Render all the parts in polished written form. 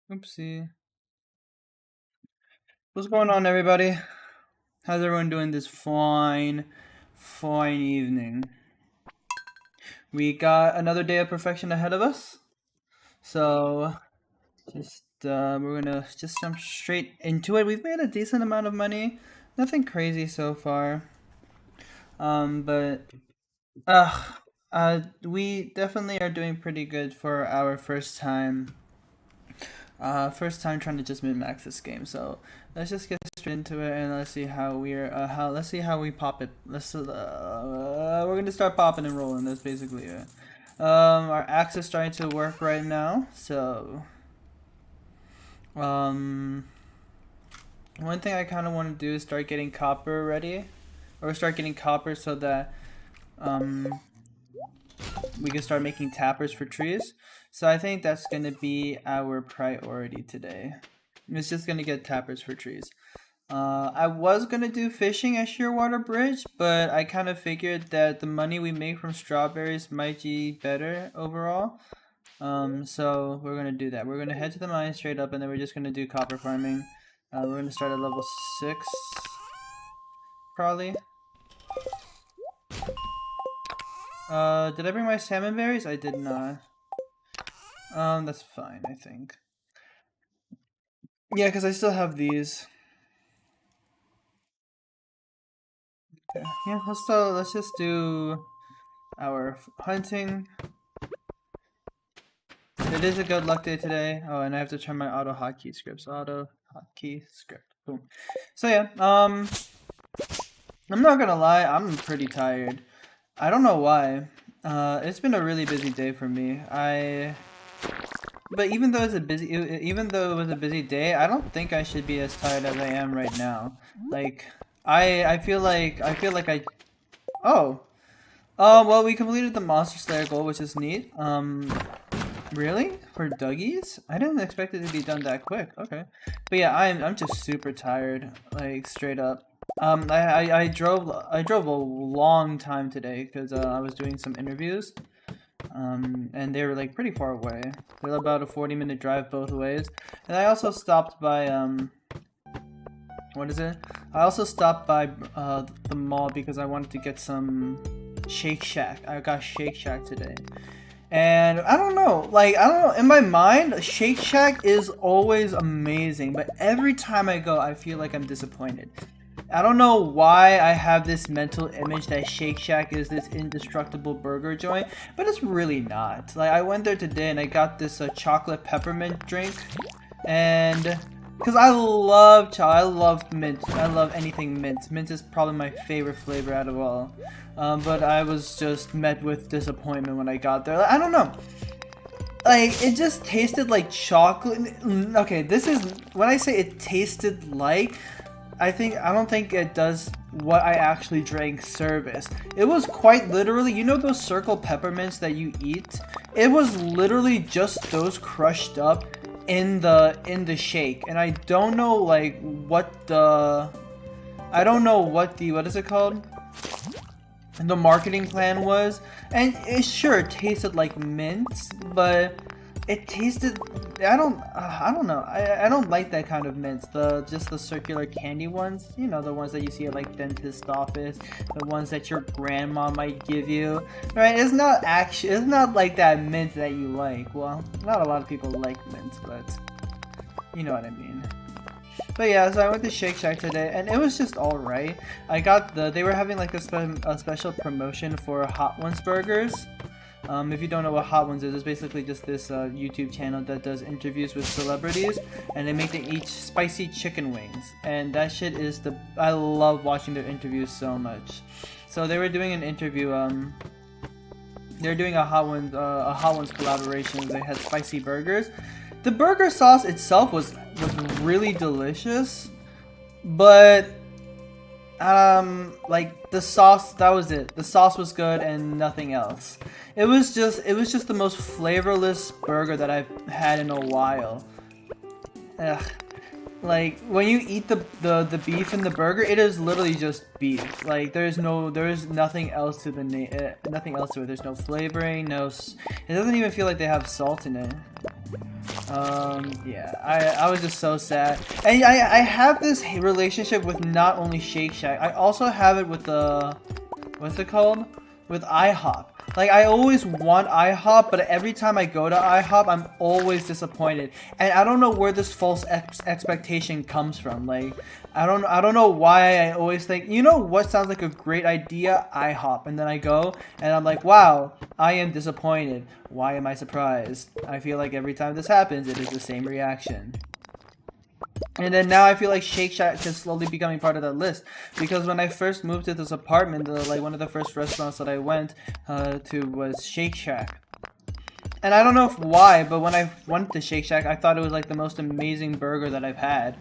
Oopsie. What's going on, everybody? How's everyone doing this fine evening? We got another day of perfection ahead of us. So, we're gonna just jump straight into it. We've made a decent amount of money. Nothing crazy so far. But, we definitely are doing pretty good for our first time. First time trying to just min-max this game, so let's just get straight into it and let's see how let's see how we pop it. We're gonna start popping and rolling. That's basically it. Our axe is starting to work right now, so um, one thing I kind of want to do is start getting copper ready, or start getting copper so that um we can start making tappers for trees. So I think that's gonna be our priority today. It's just gonna get tappers for trees. I was gonna do fishing at Shearwater Bridge, but I kind of figured that the money we make from strawberries might be better overall. So we're gonna do that. We're gonna head to the mine straight up, and then we're just gonna do copper farming. We're gonna start at level 6, probably. Did I bring my salmon berries? I did not. That's fine, I think. Yeah, because I still have these. Okay. Yeah, let's just do our hunting. It is a good luck day today. Oh, and I have to turn my auto hotkey scripts. Auto hotkey script. Boom. So yeah, I'm not gonna lie, I'm pretty tired. I don't know why. It's been a really busy day for me. But even though even though it was a busy day, I don't think I should be as tired as I am right now. Like, I feel like oh, well, we completed the Monster Slayer goal, which is neat. Really? For Dougies? I didn't expect it to be done that quick. Okay, but yeah, I'm just super tired, like straight up. I drove a long time today because I was doing some interviews. And they were like pretty far away. They're about a 40-minute drive both ways. And I also stopped by what is it? I also stopped by the mall because I wanted to get some Shake Shack. I got Shake Shack today. And I don't know, like, I don't know, in my mind, Shake Shack is always amazing, but every time I go, I feel like I'm disappointed. I don't know why I have this mental image that Shake Shack is this indestructible burger joint, but it's really not. Like, I went there today and I got this chocolate peppermint drink, and because I love mint. I love anything mint. Mint is probably my favorite flavor out of all. But I was just met with disappointment when I got there. Like, I don't know. Like, it just tasted like chocolate. Okay, this is when I say it tasted like. I don't think it does what I actually drank service. It was quite literally, you know those circle peppermints that you eat? It was literally just those crushed up in the shake, and I don't know like what is it called? The marketing plan was, and it sure tasted like mint, but it tasted, I don't know. I don't like that kind of mints. Just the circular candy ones. You know, the ones that you see at like dentist office, the ones that your grandma might give you. Right? It's not like that mint that you like. Well, not a lot of people like mint, but you know what I mean. But yeah, so I went to Shake Shack today, and it was just alright. They were having like a special promotion for Hot Ones burgers. If you don't know what Hot Ones is, it's basically just this YouTube channel that does interviews with celebrities, and they make them eat spicy chicken wings. And that shit is I love watching their interviews so much. So they were doing an interview, they were doing a Hot Ones collaboration. They had spicy burgers. The burger sauce itself was really delicious, but like the sauce, that was it. The sauce was good and nothing else. It was just the most flavorless burger that I've had in a while. Ugh. Like, when you eat the beef in the burger, it is literally just beef. Like, there is nothing else to nothing else to it. There's no flavoring, it doesn't even feel like they have salt in it. Yeah, I was just so sad. And I have this relationship with not only Shake Shack, I also have it with the, what's it called? With IHOP. Like, I always want IHOP, but every time I go to IHOP, I'm always disappointed. And I don't know where this false expectation comes from. Like, I don't know why I always think, you know what sounds like a great idea? IHOP. And then I go, and I'm like, wow, I am disappointed. Why am I surprised? I feel like every time this happens, it is the same reaction. And then now I feel like Shake Shack is slowly becoming part of that list, because when I first moved to this apartment, like one of the first restaurants that I went to was Shake Shack. And I don't know why, but when I went to Shake Shack, I thought it was like the most amazing burger that I've had.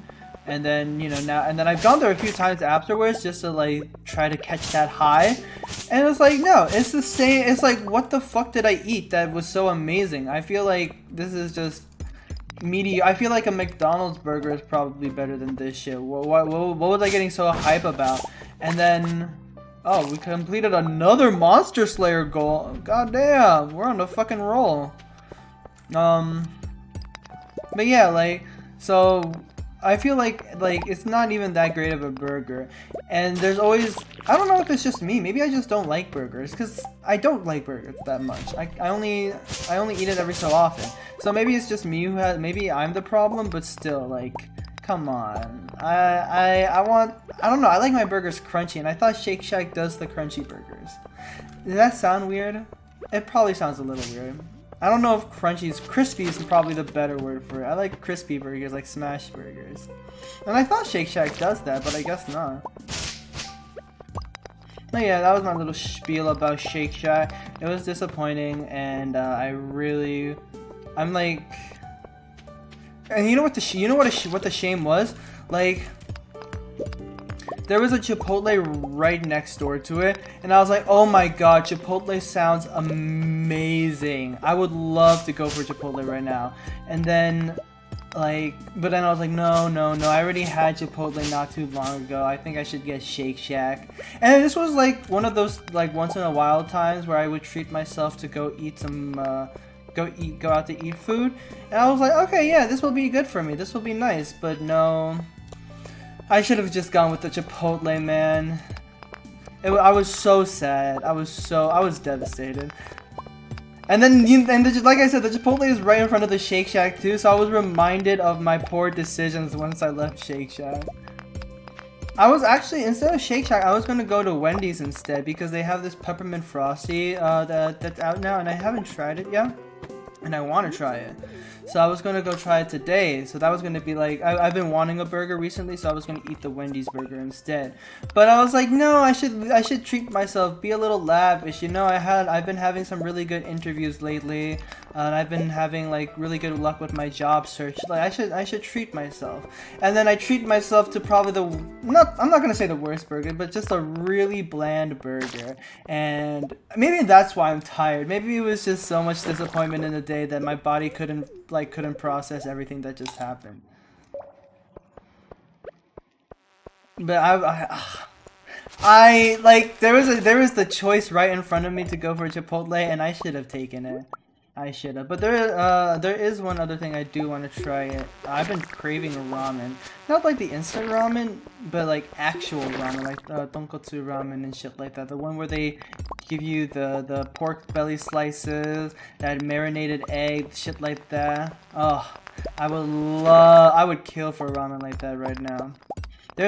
And then, you know, now, and then I've gone there a few times afterwards just to like try to catch that high. And it's like, no, it's the same. It's like, what the fuck did I eat that was so amazing? I feel like this is just I feel like a McDonald's burger is probably better than this shit. What was I getting so hype about? And then, oh, we completed another Monster Slayer goal. God damn, we're on the fucking roll. But yeah, like, so I feel like it's not even that great of a burger, and there's always, I don't know if it's just me, maybe I just don't like burgers, because I don't like burgers that much. I only eat it every so often, so maybe it's just me who has, maybe I'm the problem, but still, like, come on. I don't know, I like my burgers crunchy, and I thought Shake Shack does the crunchy burgers. Does that sound weird? It probably sounds a little weird. I don't know if crispy is probably the better word for it. I like crispy burgers, like smash burgers. And I thought Shake Shack does that, but I guess not. But yeah, that was my little spiel about Shake Shack. It was disappointing, and I'm like, and you know what the shame was? Like, there was a Chipotle right next door to it, and I was like, oh my god, Chipotle sounds amazing. I would love to go for Chipotle right now. And then, like, but then I was like, no, I already had Chipotle not too long ago. I think I should get Shake Shack. And this was like one of those, like, once in a while times where I would treat myself to go eat some, go out to eat food. And I was like, okay, yeah, this will be good for me. This will be nice. But no, I should have just gone with the Chipotle, man. I was so sad. I was devastated. And then, like I said, the Chipotle is right in front of the Shake Shack too, so I was reminded of my poor decisions once I left Shake Shack. I was actually, instead of Shake Shack, I was gonna go to Wendy's instead, because they have this peppermint frosty that's out now, and I haven't tried it yet, and I want to try it. So I was gonna go try it today. So that was gonna be like, I've been wanting a burger recently, so I was gonna eat the Wendy's burger instead. But I was like, no, I should treat myself, be a little lavish. You know, I've been having some really good interviews lately, and I've been having like really good luck with my job search. Like I should treat myself. And then I treat myself to probably I'm not gonna say the worst burger, but just a really bland burger. And maybe that's why I'm tired. Maybe it was just so much disappointment in the day that my body couldn't process everything that just happened. But I like, there was the choice right in front of me to go for Chipotle, and I should have taken it. I should have. But there is one other thing I do want to try it. I've been craving ramen. Not like the instant ramen, but like actual ramen, like tonkotsu ramen and shit like that. The one where they give you the pork belly slices, that marinated egg, shit like that. Oh, I would kill for ramen like that right now. There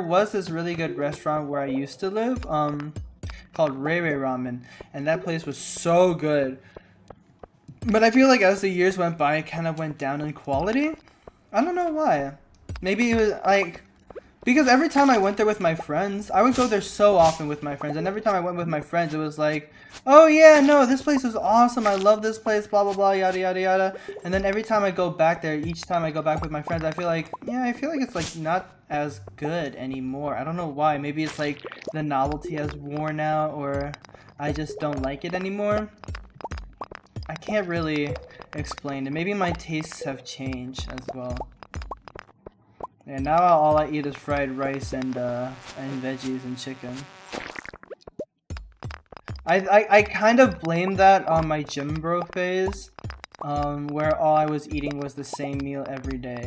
was this really good restaurant where I used to live, called Ray Ray Ramen, and that place was so good. But I feel like as the years went by, it kind of went down in quality. I don't know why. Maybe it was like, because every time I went there with my friends, I would go there so often with my friends, and every time I went with my friends, it was like, oh yeah, no, this place is awesome, I love this place, blah blah blah, yada yada yada. And then every time I go back there, each time I go back with my friends, I feel like it's like not as good anymore. I don't know why. Maybe it's like the novelty has worn out, or I just don't like it anymore. I can't really explain it. Maybe my tastes have changed as well. And now all I eat is fried rice and veggies and chicken. I kind of blame that on my gym bro phase, where all I was eating was the same meal every day.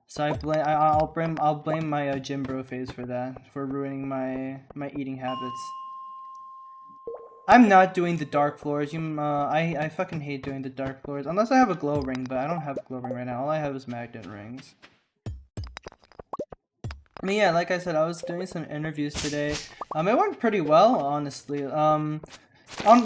So I'll blame my gym bro phase for that, for ruining my eating habits. I'm not doing the dark floors. I fucking hate doing the dark floors unless I have a glow ring, but I don't have a glow ring right now. All I have is magnet rings. I mean, yeah, like I said, I was doing some interviews today. It went pretty well, honestly.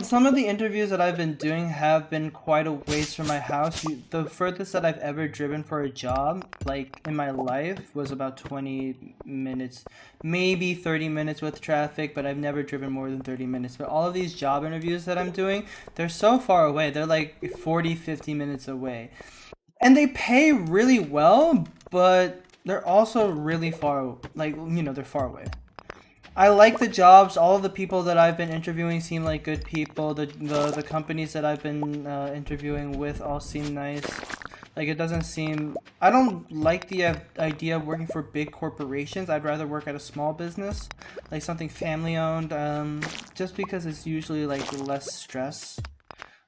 Some of the interviews that I've been doing have been quite a ways from my house. The furthest that I've ever driven for a job, like in my life, was about 20 minutes, maybe 30 minutes with traffic, but I've never driven more than 30 minutes. But all of these job interviews that I'm doing, they're so far away. They're like 40, 50 minutes away. And they pay really well, but they're also really far, like, they're far away. I like the jobs. All of the people that I've been interviewing seem like good people. The companies that I've been interviewing with all seem nice. Like, it doesn't seem... I don't like the idea of working for big corporations. I'd rather work at a small business, like something family owned, just because it's usually like less stress.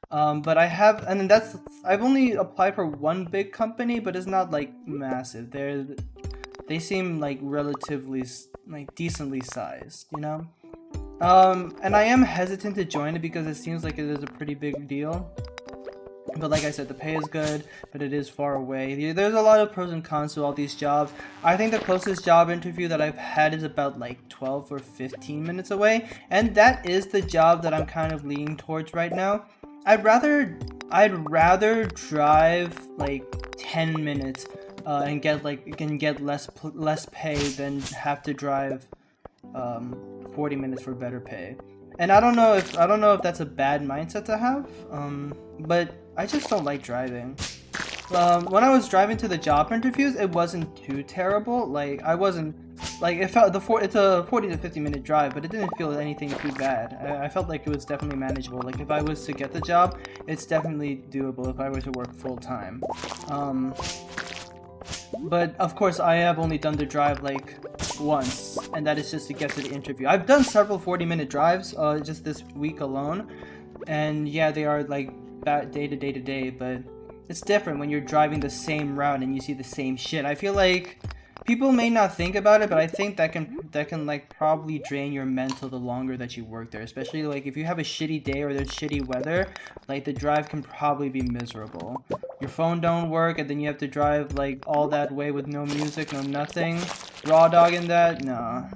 But I've only applied for one big company, but it's not like massive. They seem like relatively like decently sized, you know? And I am hesitant to join it because it seems like it is a pretty big deal. But like I said, the pay is good, but it is far away. There's a lot of pros and cons to all these jobs. I think the closest job interview that I've had is about like 12 or 15 minutes away, and that is the job that I'm kind of leaning towards right now. I'd rather drive like 10 minutes and get less pay than have to drive 40 minutes for better pay. And I don't know if that's a bad mindset to have, but I just don't like driving. When I was driving to the job interviews, it wasn't too terrible. Like, I wasn't like, it's a 40 to 50 minute drive, but it didn't feel anything too bad. I felt like it was definitely manageable. Like, if I was to get the job, it's definitely doable if I were to work full time. But of course, I have only done the drive like once, and that is just to get to the interview. I've done several 40-minute drives just this week alone, and yeah, they are like day to day, but it's different when you're driving the same route and you see the same shit. I feel like people may not think about it, but I think that can like probably drain your mental the longer that you work there, especially like if you have a shitty day or there's shitty weather. Like, the drive can probably be miserable. Your phone don't work, and then you have to drive like all that way with no music, no nothing. Raw dogging that? Nah.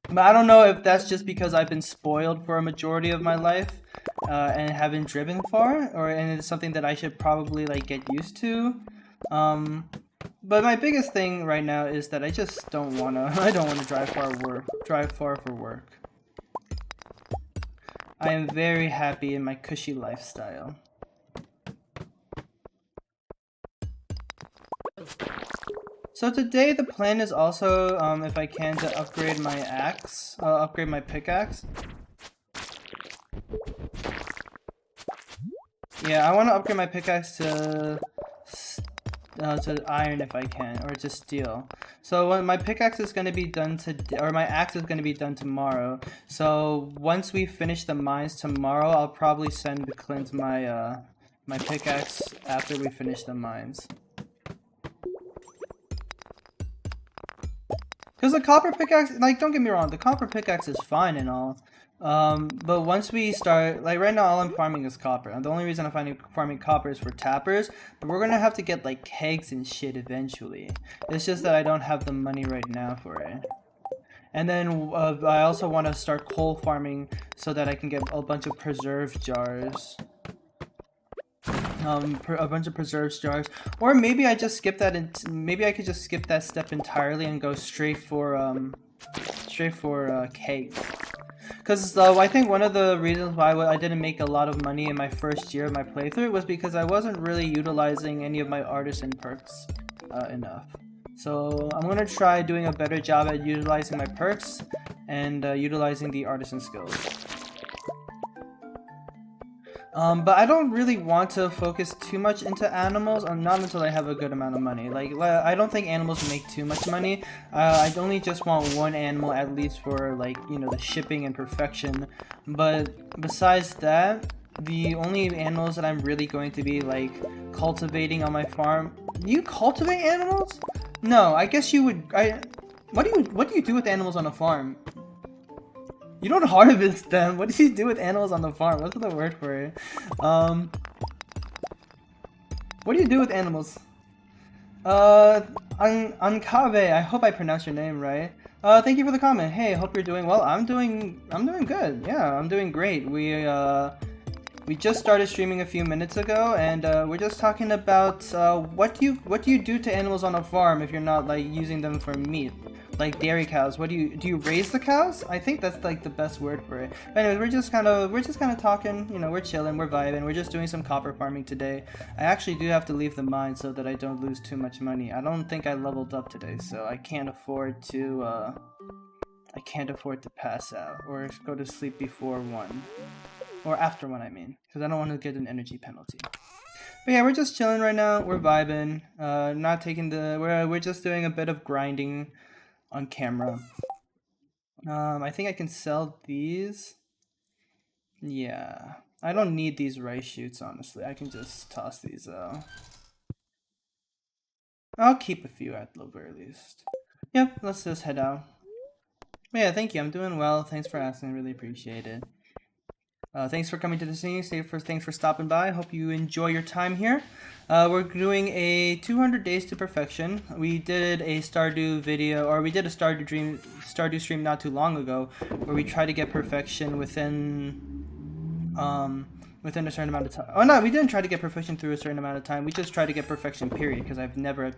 But I don't know if that's just because I've been spoiled for a majority of my life and haven't driven far, and it's something that I should probably like get used to. But my biggest thing right now is that I just don't wanna drive far for work. I am very happy in my cushy lifestyle. So today the plan is also, if I can, to upgrade my axe, upgrade my pickaxe. Yeah, I want to upgrade my pickaxe to iron if I can, or to steel. So when my pickaxe is going to be done today, or my axe is going to be done tomorrow. So once we finish the mines tomorrow, I'll probably send Clint my my pickaxe after we finish the mines. Because the copper pickaxe, like, don't get me wrong, the copper pickaxe is fine and all. But once we start, like, right now all I'm farming is copper. And the only reason I'm farming copper is for tappers. But we're gonna have to get, like, kegs and shit eventually. It's just that I don't have the money right now for it. And then I also want to start coal farming so that I can get a bunch of preserve jars. A bunch of preserves jars, or maybe I just skip that, and maybe I could just skip that step entirely and go straight for kegs. Because I think one of the reasons why I didn't make a lot of money in my first year of my playthrough was because I wasn't really utilizing any of my artisan perks enough. So I'm gonna try doing a better job at utilizing my perks and utilizing the artisan skills. But I don't really want to focus too much into animals, not until I have a good amount of money. Like, I don't think animals make too much money. I only just want one animal at least for, like, you know, the shipping and perfection. But besides that, the only animals that I'm really going to be like cultivating on my farm. You cultivate animals? No, I guess you would. What do you do with animals on a farm? You don't harvest them. What do you do with animals on the farm? What's the word for it? What do you do with animals? Ankabe, I hope I pronounced your name right. Thank you for the comment. Hey, hope you're doing well. I'm doing good. Yeah, I'm doing great. We just started streaming a few minutes ago, and we're just talking about what do you do to animals on a farm if you're not like using them for meat, like dairy cows. What do you raise the cows? I think that's like the best word for it. But anyways, we're just kind of talking. You know, we're chilling, we're vibing. We're just doing some copper farming today. I actually do have to leave the mine so that I don't lose too much money. I don't think I leveled up today, so I can't afford to pass out or go to sleep before 1. Or after 1, I mean. Because I don't want to get an energy penalty. But yeah, we're just chilling right now. We're vibing. Not taking the... We're just doing a bit of grinding on camera. I think I can sell these. Yeah. I don't need these rice shoots, honestly. I can just toss these out. I'll keep a few at the very least. Yep, let's just head out. But yeah, thank you. I'm doing well. Thanks for asking. I really appreciate it. Thanks for coming to the scene. Thanks for stopping by. Hope you enjoy your time here. We're doing a 200 Days to Perfection. We did a Stardew video, or we did a Stardew stream not too long ago, where we try to get perfection within a certain amount of time. Oh no, we didn't try to get perfection through a certain amount of time. We just tried to get perfection, period, because I've never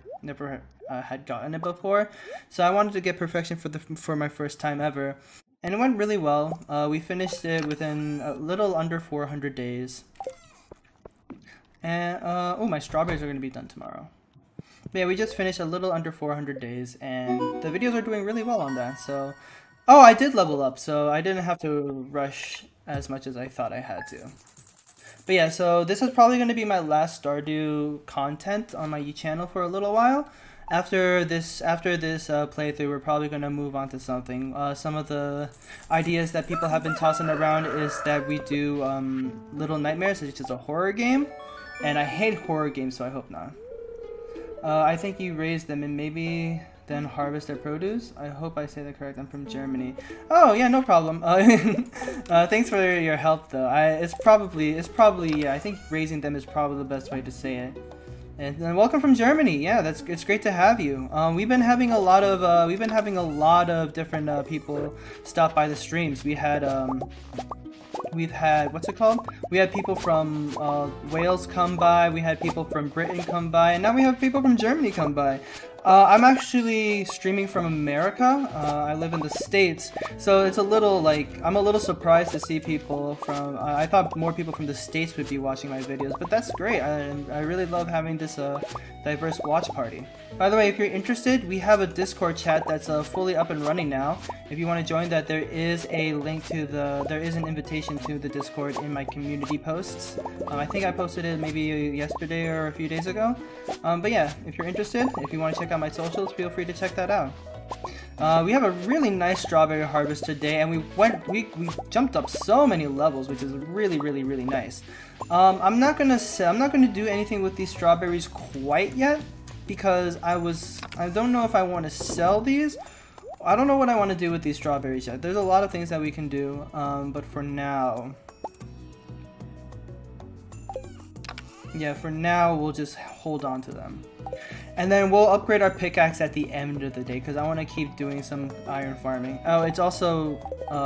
had gotten it before. So I wanted to get perfection for my first time ever. And it went really well. We finished it within a little under 400 days. And, oh, my strawberries are going to be done tomorrow. But yeah, we just finished a little under 400 days, and the videos are doing really well on that, so... Oh, I did level up, so I didn't have to rush as much as I thought I had to. But yeah, so this is probably going to be my last Stardew content on my channel for a little while. After this playthrough, we're probably going to move on to something. Some of the ideas that people have been tossing around is that we do Little Nightmares, which is a horror game. And I hate horror games, so I hope not. I think you raise them and maybe then harvest their produce. I hope I say that correct. I'm from Germany. Oh yeah, no problem. Thanks for your help though. It's probably yeah. I think raising them is probably the best way to say it. And welcome from Germany. Yeah, it's great to have you. We've been having a lot of different people stop by the streams. We've had what's it called? We had people from Wales come by. We had people from Britain come by, and now we have people from Germany come by. I'm actually streaming from America. I live in the States, so it's a little like I'm a little surprised to see people from. I thought more people from the States would be watching my videos, but that's great. I really love having this diverse watch party. By the way, if you're interested, we have a Discord chat that's fully up and running now. If you want to join that, there is a link to there is an invitation to the Discord in my community posts. I think I posted it maybe yesterday or a few days ago. But yeah, if you're interested, if you want to check out my socials, feel free to check that out. We have a really nice strawberry harvest today, and we jumped up so many levels, which is really nice. I'm not gonna do anything with these strawberries quite yet, because I don't know if I want to sell these. I don't know what I want to do with these strawberries yet. There's a lot of things that we can do, but for now, yeah, for now we'll just hold on to them. And then we'll upgrade our pickaxe at the end of the day, because I want to keep doing some iron farming. Oh, it's also,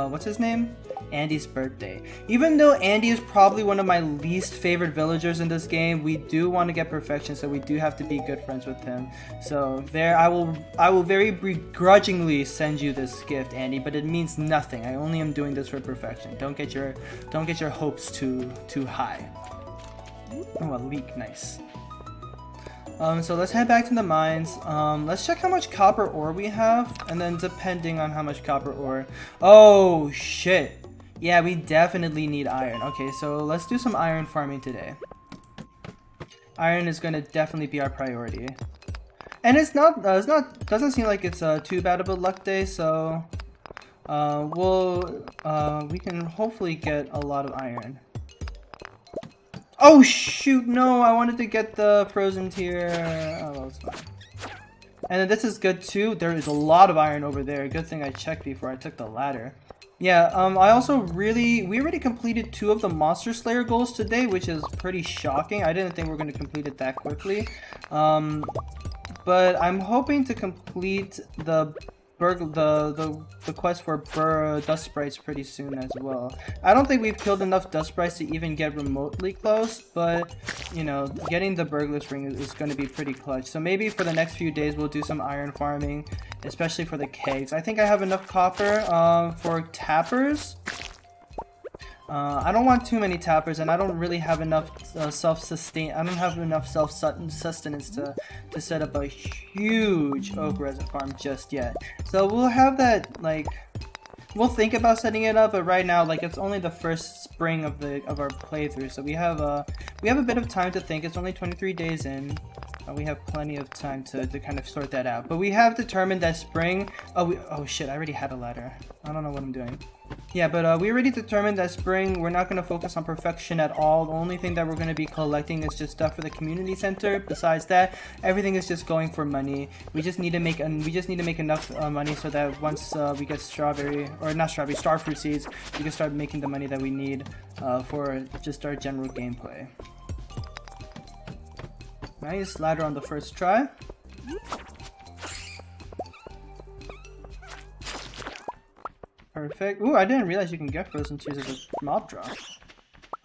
what's his name? Andy's birthday. Even though Andy is probably one of my least favorite villagers in this game, we do want to get perfection, so we do have to be good friends with him. So there, I will very begrudgingly send you this gift, Andy, but it means nothing. I only am doing this for perfection. Don't get your hopes too high. Oh, a leek, nice. So let's head back to the mines. Let's check how much copper ore we have, and then depending on how much copper ore... Oh, shit. Yeah, we definitely need iron. Okay, so let's do some iron farming today. Iron is going to definitely be our priority. And doesn't seem like it's too bad of a luck day, so... we can hopefully get a lot of iron. Oh shoot, no, I wanted to get the frozen tier. Oh, well, it's fine. And then this is good too. There is a lot of iron over there. Good thing I checked before I took the ladder. Yeah, I also we already completed 2 of the Monster Slayer goals today, which is pretty shocking. I didn't think we were going to complete it that quickly. But I'm hoping to complete the quest for dust sprites pretty soon as well. I don't think we've killed enough dust sprites to even get remotely close, but you know, getting the burglar's ring is going to be pretty clutch. So maybe for the next few days we'll do some iron farming, especially for the kegs. I think I have enough copper for tappers. I don't want too many tappers, and I don't really have enough self-sustain. I don't have enough self-sustenance to set up a huge oak resin farm just yet. So we'll have that, like, we'll think about setting it up, but right now, like, it's only the first spring of our playthrough, so we have a bit of time to think. It's only 23 days in. We have plenty of time to kind of sort that out. But we have determined that spring. Oh shit! I already had a ladder. I don't know what I'm doing. Yeah, but we already determined that spring we're not going to focus on perfection at all. The only thing that we're going to be collecting is just stuff for the community center. Besides that, everything is just going for money. We just need to make enough money so that once we get starfruit seeds, we can start making the money that we need for just our general gameplay. Nice ladder on the first try. Perfect. Ooh, I didn't realize you can get frozen tears as a mob drop.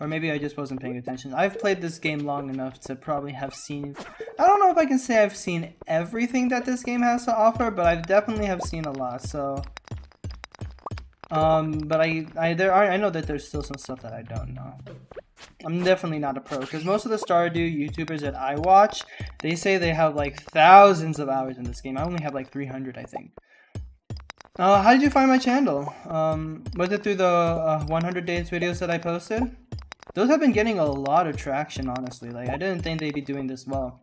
Or maybe I just wasn't paying attention. I've played this game long enough to probably have seen... I don't know if I can say I've seen everything that this game has to offer, but I definitely have seen a lot, so... but I know that there's still some stuff that I don't know. I'm definitely not a pro, because most of the Stardew YouTubers that I watch, they say they have like thousands of hours in this game. I only have like 300, I think. How did you find my channel? Was it through the 100 days videos that I posted? Those have been getting a lot of traction, honestly. Like, I didn't think they'd be doing this well.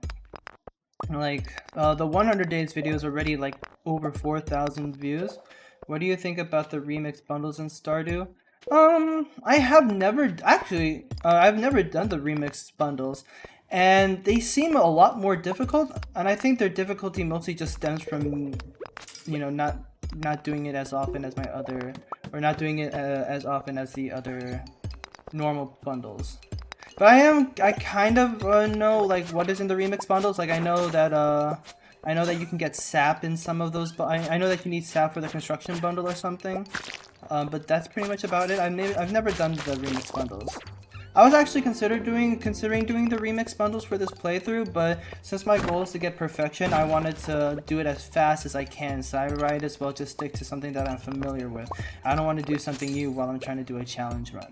Like, the 100 days videos already like over 4,000 views. What do you think about the remix bundles in Stardew? I have never, actually, I've never done the remix bundles, and they seem a lot more difficult, and I think their difficulty mostly just stems from, you know, not doing it as often as not doing it as often as the other normal bundles. But I kind of know, like, what is in the remix bundles. Like, I know that you can get sap in some of those, but I know that you need sap for the construction bundle or something. But that's pretty much about it. I've never done the remix bundles. I was actually considering doing the remix bundles for this playthrough, but since my goal is to get perfection, I wanted to do it as fast as I can, so I might as well just stick to something that I'm familiar with. I don't want to do something new while I'm trying to do a challenge run.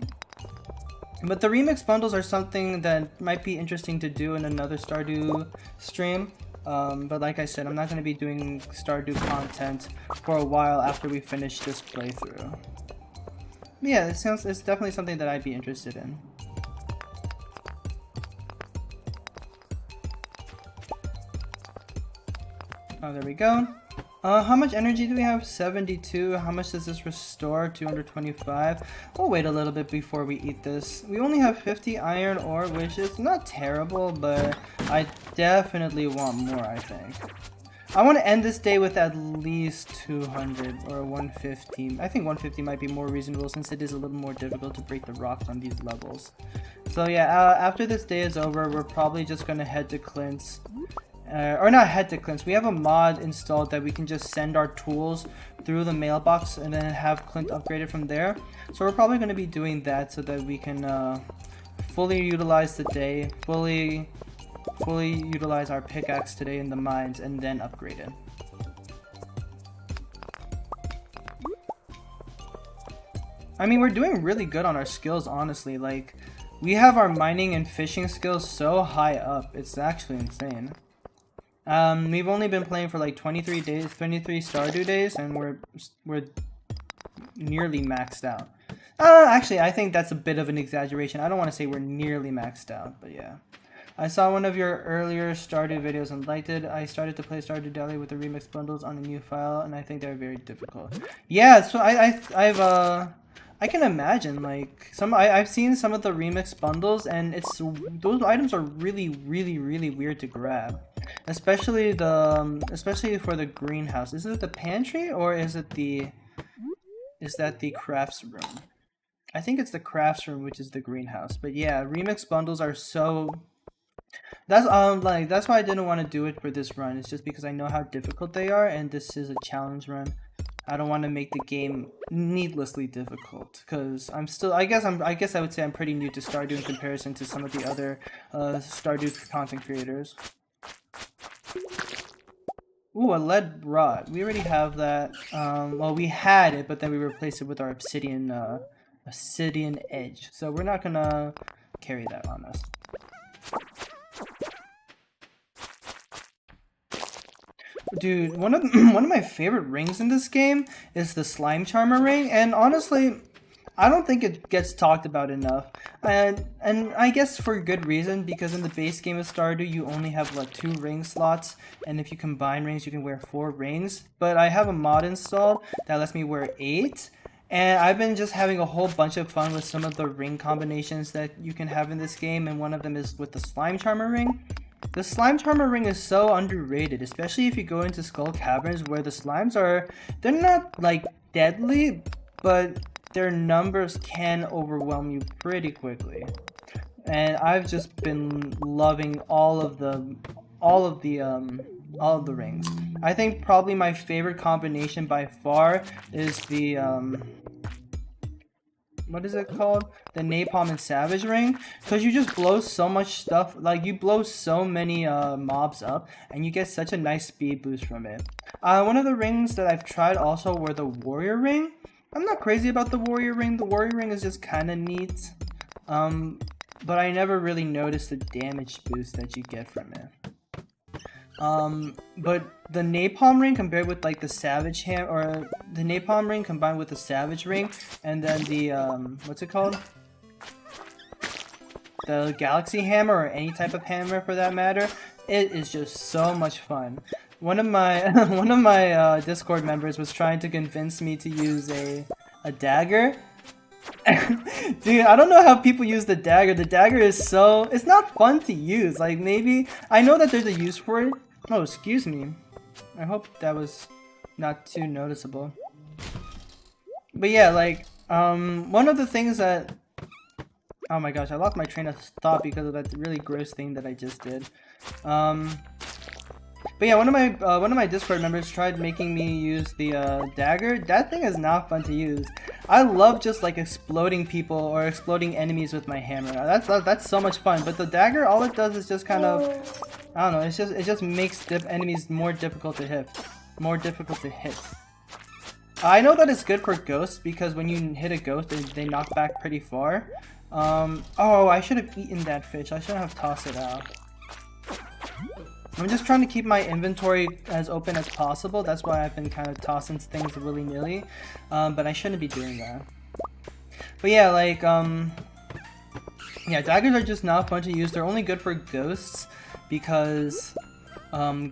But the remix bundles are something that might be interesting to do in another Stardew stream. But like I said, I'm not going to be doing Stardew content for a while after we finish this playthrough. But yeah, it's definitely something that I'd be interested in. Oh, there we go. How much energy do we have? 72. How much does this restore? 225. We'll wait a little bit before we eat this. We only have 50 iron ore, which is not terrible, but I definitely want more, I think. I want to end this day with at least 200 or 150. I think 150 might be more reasonable since it is a little more difficult to break the rocks on these levels. So yeah, after this day is over, we're probably just going to head to Clint's. Or not head to Clint's. We have a mod installed that we can just send our tools through the mailbox and then have Clint upgraded from there. So we're probably going to be doing that so that we can fully utilize the day, fully utilize our pickaxe today in the mines, and then upgrade it. I mean, we're doing really good on our skills, honestly. Like, we have our mining and fishing skills so high up. It's actually insane. We've only been playing for like 23 days, 23 Stardew days, and we're nearly maxed out. Actually, I think that's a bit of an exaggeration. I don't want to say we're nearly maxed out, but yeah. I saw one of your earlier Stardew videos and liked it. I started to play Stardew Daily with the remix bundles on a new file, and I think they're very difficult. Yeah, so I can imagine like I've seen some of the remix bundles, and those items are really weird to grab, especially especially for the greenhouse. Is it the pantry or is that the crafts room? I think it's the crafts room, which is the greenhouse. But yeah, remix bundles are so. That's why I didn't want to do it for this run. It's just because I know how difficult they are, and this is a challenge run. I don't want to make the game needlessly difficult, because I guess I would say I'm pretty new to Stardew in comparison to some of the other Stardew content creators. Ooh, a lead rod. We already have that. Well, we had it, but then we replaced it with our obsidian edge. So we're not gonna carry that on us. Dude, one of one of my favorite rings in this game is the slime charmer ring, and honestly, I don't think it gets talked about enough. And I guess for good reason, because in the base game of Stardew you only have like 2 ring slots, and if you combine rings you can wear 4 rings. But I have a mod installed that lets me wear 8. And I've been just having a whole bunch of fun with some of the ring combinations that you can have in this game, and one of them is with the slime charmer ring. The slime charmer ring is so underrated, especially if you go into Skull Caverns where the slimes they're not like deadly, but their numbers can overwhelm you pretty quickly. And I've just been loving all of the rings. I think probably my favorite combination by far is the what is it called? The napalm and savage ring, because you just blow so much stuff, like you blow so many mobs up, and you get such a nice speed boost from it. One of the rings that I've tried also were the warrior ring. I'm not crazy about the warrior ring. The warrior ring is just kind of neat, but I never really noticed the damage boost that you get from it. But the napalm ring compared with like the savage or the napalm ring combined with the savage ring, and then the what's it called? The galaxy hammer, or any type of hammer for that matter, it is just so much fun. One of my Discord members was trying to convince me to use a dagger. Dude, I don't know how people use the dagger. The dagger is it's not fun to use. Like, maybe I know that there's a use for it. Oh, excuse me. I hope that was not too noticeable. But yeah, like, one of the things that, oh my gosh, I lost my train of thought because of that really gross thing that I just did. But yeah, one of my Discord members tried making me use the dagger. That thing is not fun to use. I love just like exploding people or exploding enemies with my hammer. That's so much fun. But the dagger, all it does is just kind of, I don't know. It just makes enemies more difficult to hit. I know that it's good for ghosts, because when you hit a ghost, they knock back pretty far. Oh, I should have eaten that fish. I shouldn't have tossed it out. I'm just trying to keep my inventory as open as possible. That's why I've been kind of tossing things willy-nilly. But I shouldn't be doing that. But yeah, like, yeah, daggers are just not fun to use. They're only good for ghosts, because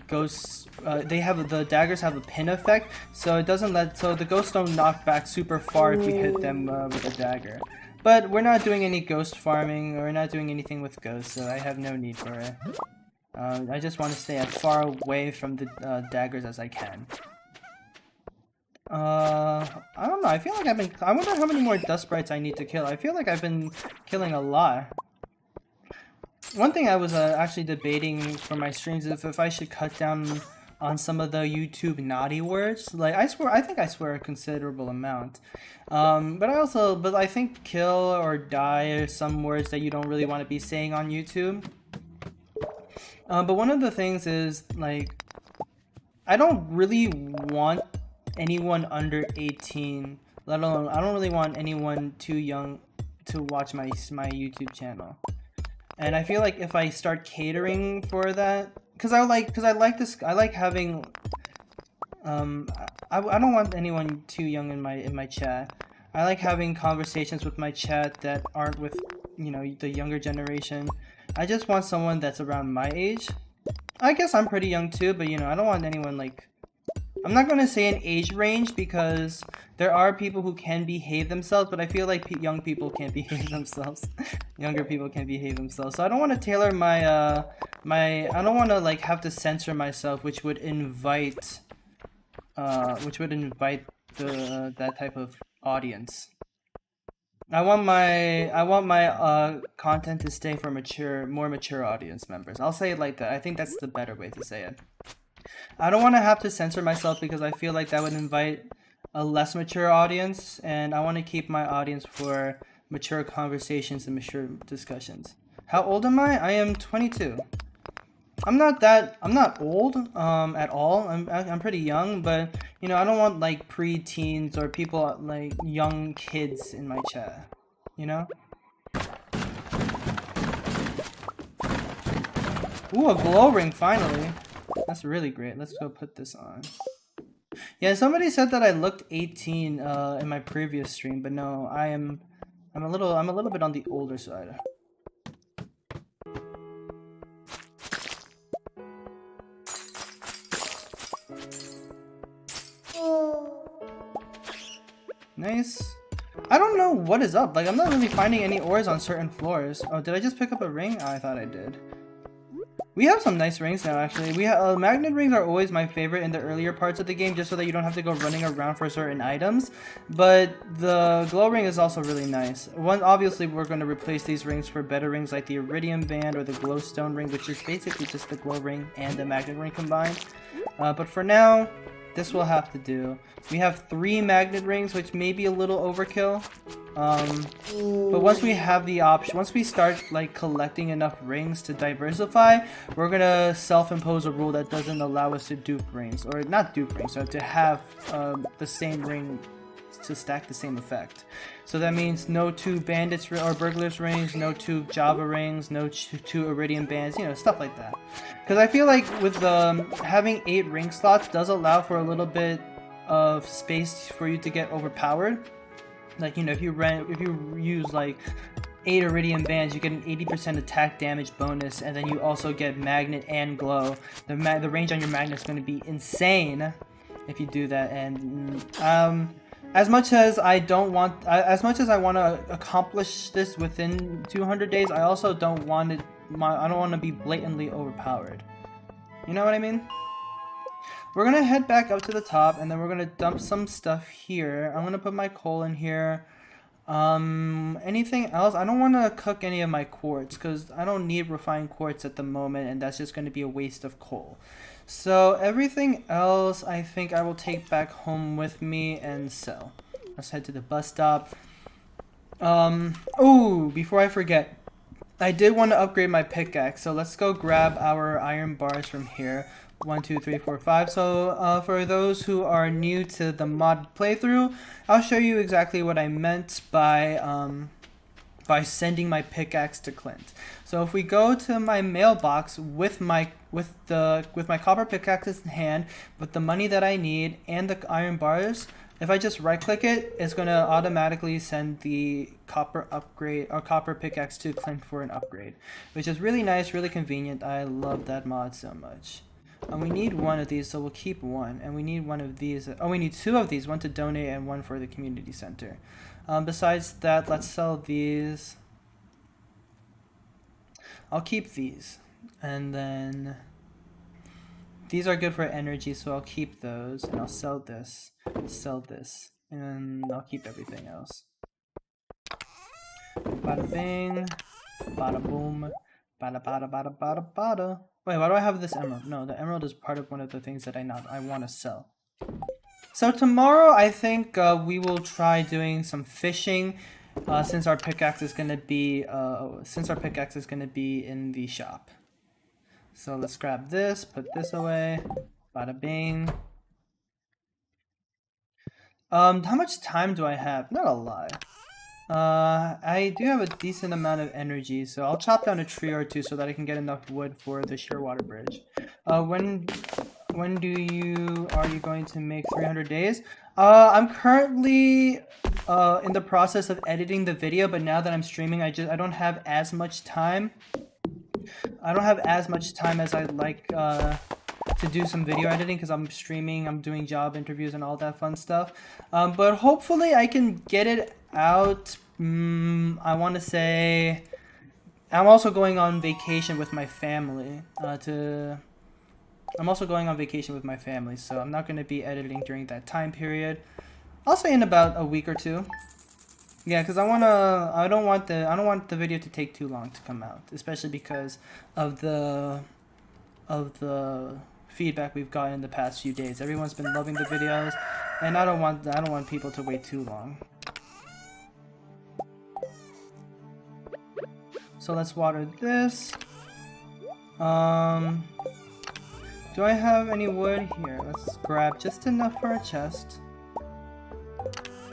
ghosts, the daggers have a pin effect, so it doesn't so the ghosts don't knock back super far if you hit them with a dagger. But we're not doing any ghost farming, or we're not doing anything with ghosts, so I have no need for it. I just want to stay as far away from the daggers as I can. I don't know, I feel like I wonder how many more dust sprites I need to kill. I feel like I've been killing a lot. One thing I was actually debating for my streams is if I should cut down on some of the YouTube naughty words. Like, I think I swear a considerable amount. But I think kill or die are some words that you don't really want to be saying on YouTube. But one of the things is, like, I don't really want anyone under 18, let alone, I don't really want anyone too young to watch my YouTube channel. And I feel like if I start catering for that, because I like having, I don't want anyone too young in my chat. I like having conversations with my chat that aren't with, you know, the younger generation. I just want someone that's around my age. I guess I'm pretty young too, but you know, I don't want anyone like I'm not gonna say an age range because there are people who can behave themselves, but I feel like young people can't behave themselves. Younger people can behave themselves, so I don't want to tailor my I don't want to like have to censor myself, which would invite that type of audience. I want my content to stay for more mature audience members. I'll say it like that. I think that's the better way to say it. I don't want to have to censor myself because I feel like that would invite a less mature audience, and I want to keep my audience for mature conversations and mature discussions. How old am I? I am 22. I'm not old at all. I'm pretty young, but you know, I don't want like pre-teens or people like young kids in my chat, you know? Ooh, a glow ring finally. That's really great. Let's go put this on. Yeah, somebody said that I looked 18 in my previous stream, but no, I'm a little bit on the older side. Nice. I don't know what is up. Like, I'm not really finding any ores on certain floors. Oh, did I just pick up a ring? Oh, I thought I did. We have some nice rings now, actually. Magnet rings are always my favorite in the earlier parts of the game, just so that you don't have to go running around for certain items. But the glow ring is also really nice. Obviously, we're going to replace these rings for better rings like the iridium band or the glowstone ring, which is basically just the glow ring and the magnet ring combined. But for now, this will have to do. We have 3 magnet rings, which may be a little overkill. But once we have the option, once we start like collecting enough rings to diversify, we're gonna self-impose a rule that doesn't allow us to dupe rings, or not dupe rings, so to have the same ring to stack the same effect. So that means no 2 bandits or burglars rings, no 2 Java rings, no 2 iridium bands, you know, stuff like that. Because I feel like with having 8 ring slots does allow for a little bit of space for you to get overpowered. Like, you know, if you use like 8 iridium bands, you get an 80% attack damage bonus, and then you also get magnet and glow. The range on your magnet is going to be insane if you do that. And as much as I want to accomplish this within 200 days, I also don't want it. I don't want to be blatantly overpowered. You know what I mean? We're gonna head back up to the top, and then we're gonna dump some stuff here. I'm gonna put my coal in here. Anything else? I don't want to cook any of my quartz because I don't need refined quartz at the moment, and that's just going to be a waste of coal. So everything else I think I will take back home with me and sell. Let's head to the bus stop. Oh, before I forget, I did want to upgrade my pickaxe, so let's go grab our iron bars from here. 1, 2, 3, 4, 5. So for those who are new to the mod playthrough, I'll show you exactly what I meant by sending my pickaxe to Clint. So if we go to my mailbox with my copper pickaxe in hand, with the money that I need and the iron bars, if I just right click it, it's going to automatically send the copper pickaxe to Clint for an upgrade, which is really nice, really convenient. I love that mod so much. And we need 1 of these, so we'll keep 1. And we need 1 of these. Oh, we need 2 of these, 1 to donate and 1 for the community center. Besides that, let's sell these. I'll keep these. And then these are good for energy, so I'll keep those. And I'll sell this, and I'll keep everything else. Bada bing, bada boom, bada bada bada bada bada. Wait, why do I have this emerald? No, the emerald is part of one of the things that I want to sell. So tomorrow, I think we will try doing some fishing, since our pickaxe is gonna be in the shop. So let's grab this, put this away, bada bing. How much time do I have? Not a lot. I do have a decent amount of energy, so I'll chop down a tree or 2 so that I can get enough wood for the Shearwater Bridge. When are you going to make 300 days? I'm currently in the process of editing the video, but now that I'm streaming, I don't have as much time. I don't have as much time as I'd like to do some video editing because I'm streaming, I'm doing job interviews and all that fun stuff. But hopefully I can get it out. I want to say I'm also going on vacation with my family. I'm also going on vacation with my family, so I'm not going to be editing during that time period. I'll say in about a week or two. Yeah, because I don't want the video to take too long to come out, especially because of the feedback we've gotten in the past few days. Everyone's been loving the videos, and I don't want people to wait too long. So let's water this. Do I have any wood here? Let's grab just enough for a chest.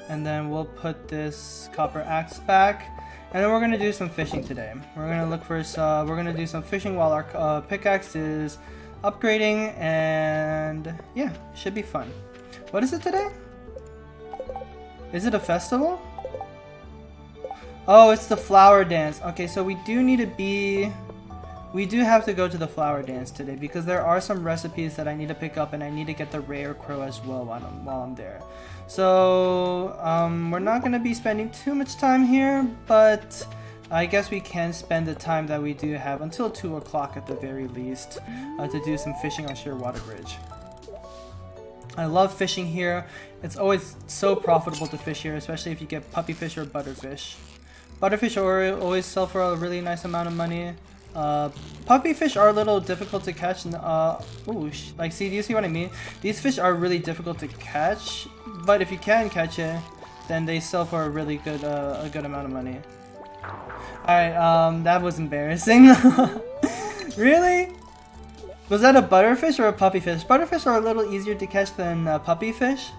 And then we'll put this copper axe back. And then we're gonna do some fishing today. We're gonna look for we're gonna do some fishing while our pickaxe is upgrading, and yeah, should be fun. What is it today? Is it a festival? Oh, it's the flower dance. Okay, so we do have to go to the flower dance today because there are some recipes that I need to pick up, and I need to get the rare crow as well while I'm there. So we're not going to be spending too much time here, but I guess we can spend the time that we do have until 2 o'clock at the very least to do some fishing on Shearwater Bridge. I love fishing here. It's always so profitable to fish here, especially if you get puppy fish or butterfish. Butterfish always sell for a really nice amount of money. Puppy fish are a little difficult to catch. Like, see, do you see what I mean? These fish are really difficult to catch, but if you can catch it, then they sell for a really good, a good amount of money. Alright, that was embarrassing. Really? Was that a butterfish or a puppy fish? Butterfish are a little easier to catch than puppy fish.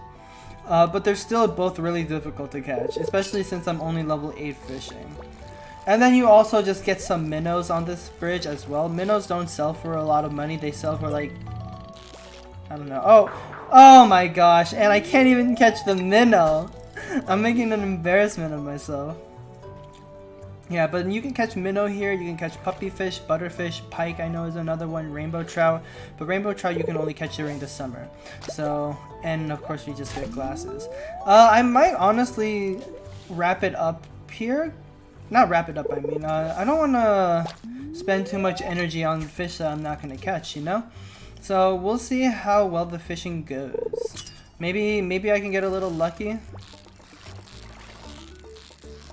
But they're still both really difficult to catch, especially since I'm only level 8 fishing. And then you also just get some minnows on this bridge as well. Minnows don't sell for a lot of money. They sell for like, I don't know. Oh my gosh, and I can't even catch the minnow. I'm making an embarrassment of myself. Yeah, but you can catch minnow here, you can catch puppy fish, butterfish, pike I know is another one, rainbow trout. But rainbow trout you can only catch during the summer. So, and of course we just get glasses. I might honestly wrap it up here. Not wrap it up, I mean. I don't want to spend too much energy on fish that I'm not going to catch, you know? So we'll see how well the fishing goes. Maybe I can get a little lucky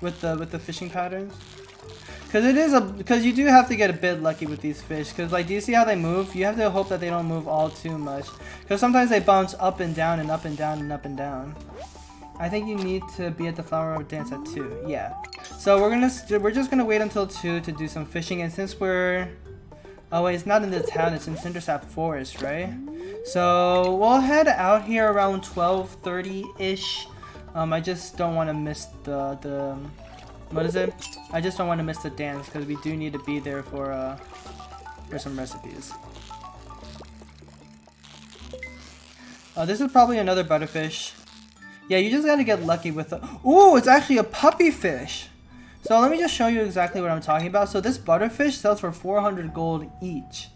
with the fishing patterns, because you do have to get a bit lucky with these fish, because like, do you see how they move? You have to hope that they don't move all too much, because sometimes they bounce up and down and up and down and up and down. I think you need to be at the flower dance at 2. Yeah, so we're just gonna wait until 2 to do some fishing. And since we're wait, it's not in the town, it's in Cindersap Forest, right? So we'll head out here around 12:30-ish. I just don't want to miss the what is it? I just don't want to miss the dance, because we do need to be there for some recipes. This is probably another butterfish. Yeah, you just gotta get lucky with the. Ooh, it's actually a puppy fish. So let me just show you exactly what I'm talking about. So this butterfish sells for 400 gold each.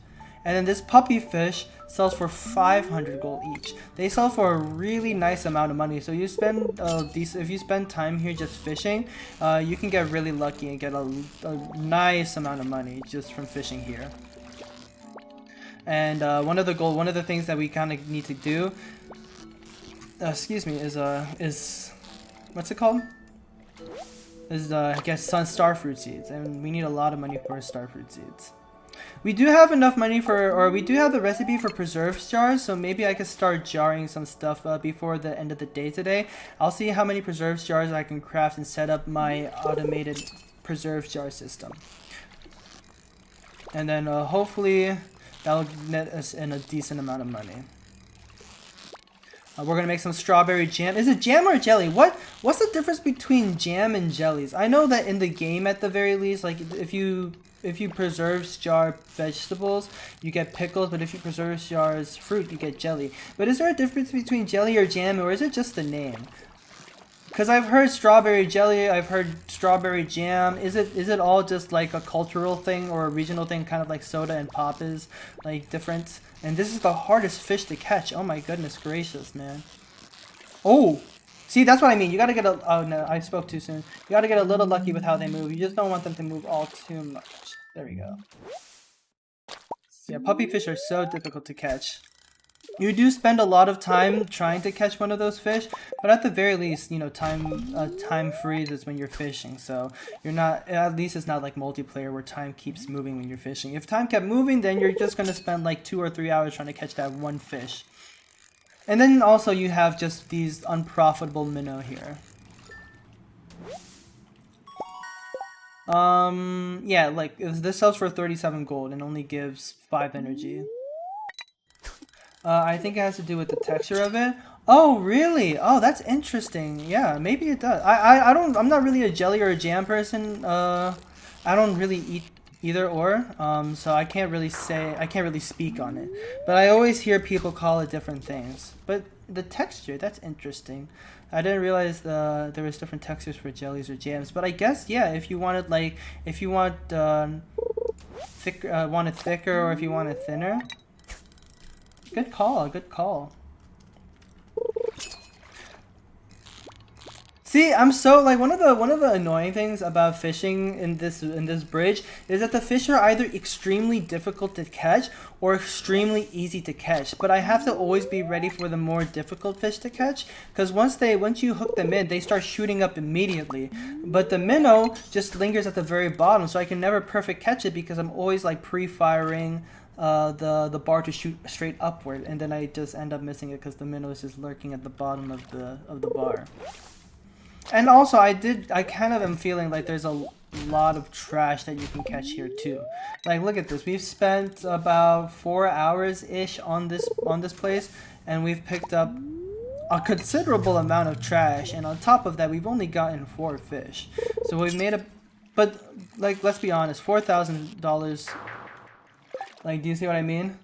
And then this puppy fish sells for 500 gold each. They sell for a really nice amount of money. So you spend if you spend time here just fishing, you can get really lucky and get a nice amount of money just from fishing here. And one of the things that we kind of need to do, excuse me, is what's it called? Is I guess starfruit seeds, and we need a lot of money for starfruit seeds. We do have enough money we do have the recipe for preserved jars, so maybe I could start jarring some stuff before the end of the day today. I'll see how many preserved jars I can craft and set up my automated preserved jar system. And then hopefully that'll net us in a decent amount of money. We're gonna make some strawberry jam. Is it jam or jelly? What's the difference between jam and jellies? I know that in the game, at the very least, like if you preserve jar vegetables, you get pickles, but if you preserve jars fruit, you get jelly. But is there a difference between jelly or jam, or is it just the name? Because I've heard strawberry jelly, I've heard strawberry jam. Is it all just like a cultural thing or a regional thing, kind of like soda and pop is like different? And this is the hardest fish to catch. Oh my goodness gracious, man. Oh, see, that's what I mean. You gotta get a. Oh no, I spoke too soon. You gotta get a little lucky with how they move. You just don't want them to move all too much. There we go. Yeah, puppy fish are so difficult to catch. You do spend a lot of time trying to catch one of those fish, but at the very least, time freezes when you're fishing. So you're not. At least it's not like multiplayer where time keeps moving when you're fishing. If time kept moving, then you're just gonna spend like 2 or 3 hours trying to catch that one fish. And then also you have just these unprofitable minnow here. Yeah, like this sells for 37 gold and only gives 5 energy. I think it has to do with the texture of it. Oh, really? Oh, that's interesting. Yeah, maybe it does. I'm not really a jelly or a jam person. I don't really eat either or. So I can't really speak on it. But I always hear people call it different things. But the texture, that's interesting. I didn't realize there was different textures for jellies or jams. But I guess, yeah, if you wanted like, if you want it thicker or if you want it thinner. Good call, good call. See, I'm so like one of the annoying things about fishing in this bridge is that the fish are either extremely difficult to catch or extremely easy to catch. But I have to always be ready for the more difficult fish to catch because once you hook them in, they start shooting up immediately. But the minnow just lingers at the very bottom, so I can never perfect catch it because I'm always like pre-firing the bar to shoot straight upward, and then I just end up missing it because the minnow is just lurking at the bottom of the bar. And also, I kind of am feeling like there's a lot of trash that you can catch here too. Like, look at this. We've spent about 4 hours ish on this place, and we've picked up a considerable amount of trash. And on top of that, we've only gotten 4 fish. So we've made a, but like, let's be honest, $4,000. Like, do you see what I mean?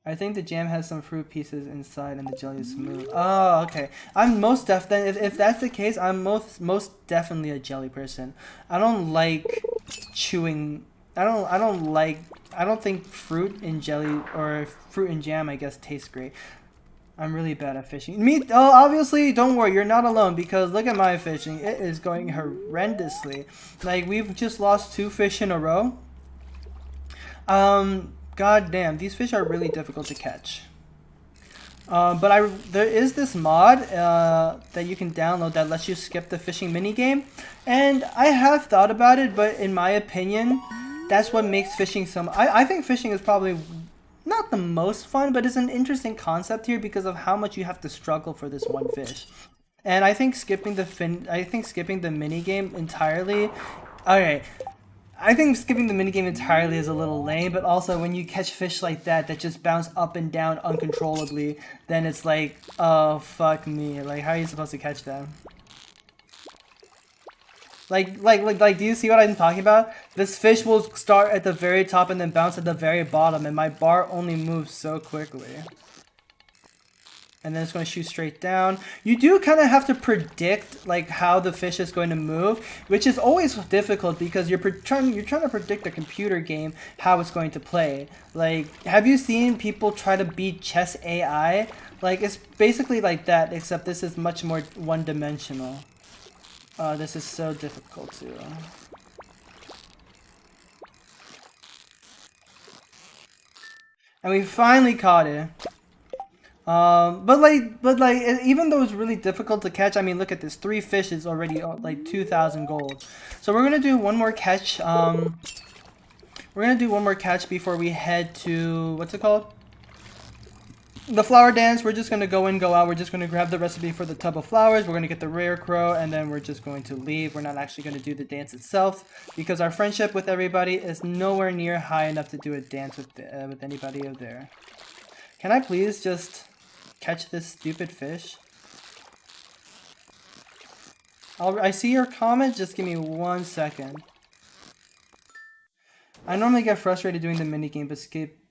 I think the jam has some fruit pieces inside and the jelly is smooth. Oh, okay. I'm most definitely, if that's the case, I'm most definitely a jelly person. I don't like chewing. I don't think fruit in jelly or fruit in jam, I guess, tastes great. I'm really bad at fishing. Oh, obviously, don't worry, you're not alone because look at my fishing. It is going horrendously. Like, we've just lost 2 fish in a row. God damn, these fish are really difficult to catch. But there is this mod that you can download that lets you skip the fishing mini game, and I have thought about it, but in my opinion, that's what makes fishing some. I think fishing is probably not the most fun, but it's an interesting concept here because of how much you have to struggle for this one fish. And I think skipping the mini game entirely. Okay, I think skipping the minigame entirely is a little lame, but also when you catch fish like that just bounce up and down uncontrollably, then it's like, oh fuck me, like how are you supposed to catch them? Do you see what I'm talking about? This fish will start at the very top and then bounce at the very bottom, and my bar only moves so quickly. And then it's going to shoot straight down. You do kind of have to predict like how the fish is going to move, which is always difficult because you're trying to predict a computer game how it's going to play. Like, have you seen people try to beat chess AI? Like, it's basically like that, except this is much more one-dimensional. This is so difficult too. And we finally caught it. But like, even though it's really difficult to catch, I mean, look at this. 3 fish is already like 2,000 gold. So we're gonna do one more catch. We're gonna do one more catch before we head to what's it called? The flower dance. We're just gonna go in, go out. We're just gonna grab the recipe for the tub of flowers. We're gonna get the rare crow, and then we're just going to leave. We're not actually gonna do the dance itself because our friendship with everybody is nowhere near high enough to do a dance with anybody out there. Can I please just catch this stupid fish? I see your comment, just give me 1 second. I normally get frustrated doing the minigame,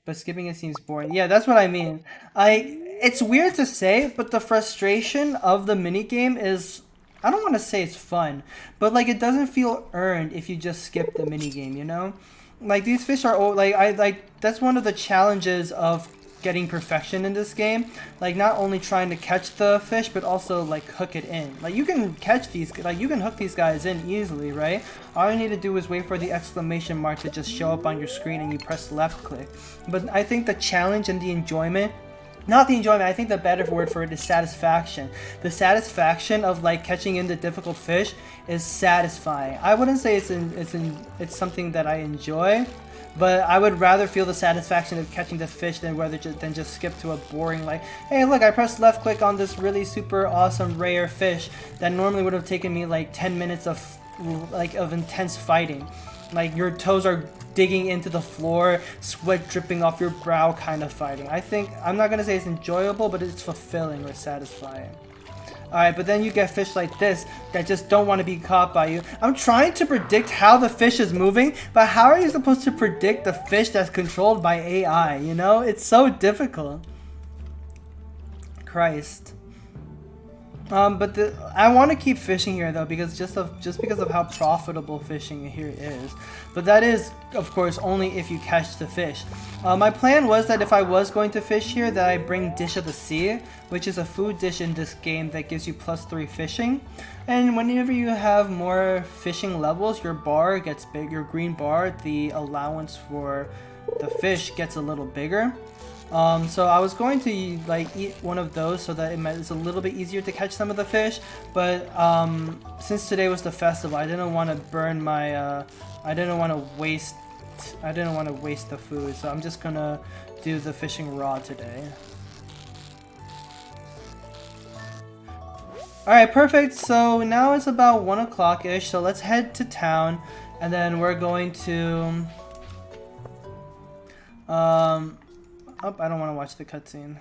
but skipping it seems boring. Yeah, that's what I mean. It's weird to say, but the frustration of the minigame is I don't want to say it's fun, but like it doesn't feel earned if you just skip the mini game, you know? Like these fish are like I like that's one of the challenges of getting perfection in this game. Like not only trying to catch the fish but also like hook it in. Like you can catch these, like you can hook these guys in easily, right? All you need to do is wait for the exclamation mark to just show up on your screen and you press left click. But I think the challenge and the enjoyment, not the enjoyment, I think the better word for it is satisfaction. The satisfaction of like catching in the difficult fish is satisfying. I wouldn't say it's something that I enjoy, but I would rather feel the satisfaction of catching the fish than just skip to a boring like, hey look, I pressed left click on this really super awesome rare fish that normally would have taken me like 10 minutes of intense fighting. Like your toes are digging into the floor, sweat dripping off your brow kind of fighting. I think, I'm not gonna say it's enjoyable, but it's fulfilling or satisfying. Alright, but then you get fish like this that just don't want to be caught by you. I'm trying to predict how the fish is moving, but how are you supposed to predict the fish that's controlled by AI, you know? It's so difficult. Christ. But I want to keep fishing here though because just because of how profitable fishing here is. But that is, of course, only if you catch the fish. My plan was that if I was going to fish here, that I bring Dish of the Sea, which is a food dish in this game that gives you +3 fishing. And whenever you have more fishing levels, your bar gets big. Your green bar, the allowance for the fish gets a little bigger. So I was going to like eat one of those so that it's a little bit easier to catch some of the fish, but since today was the festival, I didn't want to burn my I didn't want to waste the food, so I'm just gonna do the fishing raw today. Alright, perfect. So now it's about 1 o'clock ish, so let's head to town and then we're going to oh, I don't want to watch the cutscene.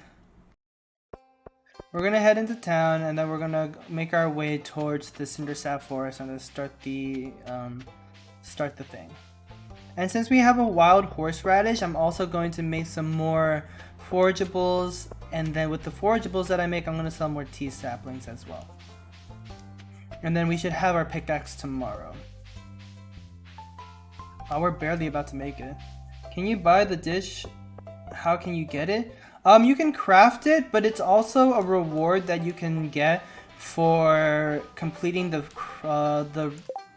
We're gonna head into town and then we're gonna make our way towards the Cindersap Forest and start the thing. And since we have a wild horseradish, I'm also going to make some more forageables, and then with the forageables that I make, I'm gonna sell more tea saplings as well. And then we should have our pickaxe tomorrow. Oh, we're barely about to make it. Can you buy the dish? How can you get it? You can craft it, but it's also a reward that you can get for completing the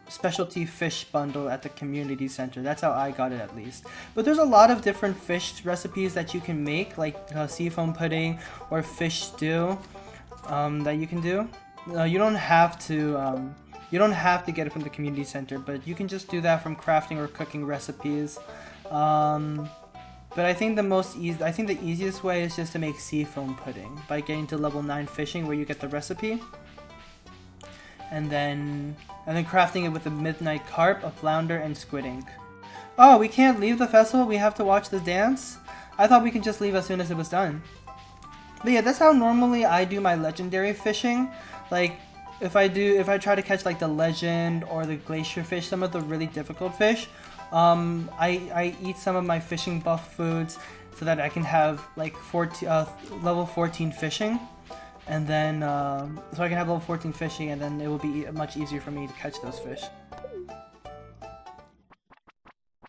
specialty fish bundle at the community center. That's how I got it at least. But there's a lot of different fish recipes that you can make, like seafoam pudding or fish stew that you can do. You don't have to get it from the community center, but you can just do that from crafting or cooking recipes. But I think the easiest way is just to make seafoam pudding by getting to level 9 fishing, where you get the recipe, and then crafting it with a midnight carp, a flounder, and squid ink. Oh, we can't leave the festival. We have to watch the dance. I thought we could just leave as soon as it was done. But yeah, that's how normally I do my legendary fishing. Like if I try to catch like the legend or the glacier fish, some of the really difficult fish, I eat some of my fishing buff foods so that I can have like level 14 fishing, and then so I can have level 14 fishing, and then it will be much easier for me to catch those fish.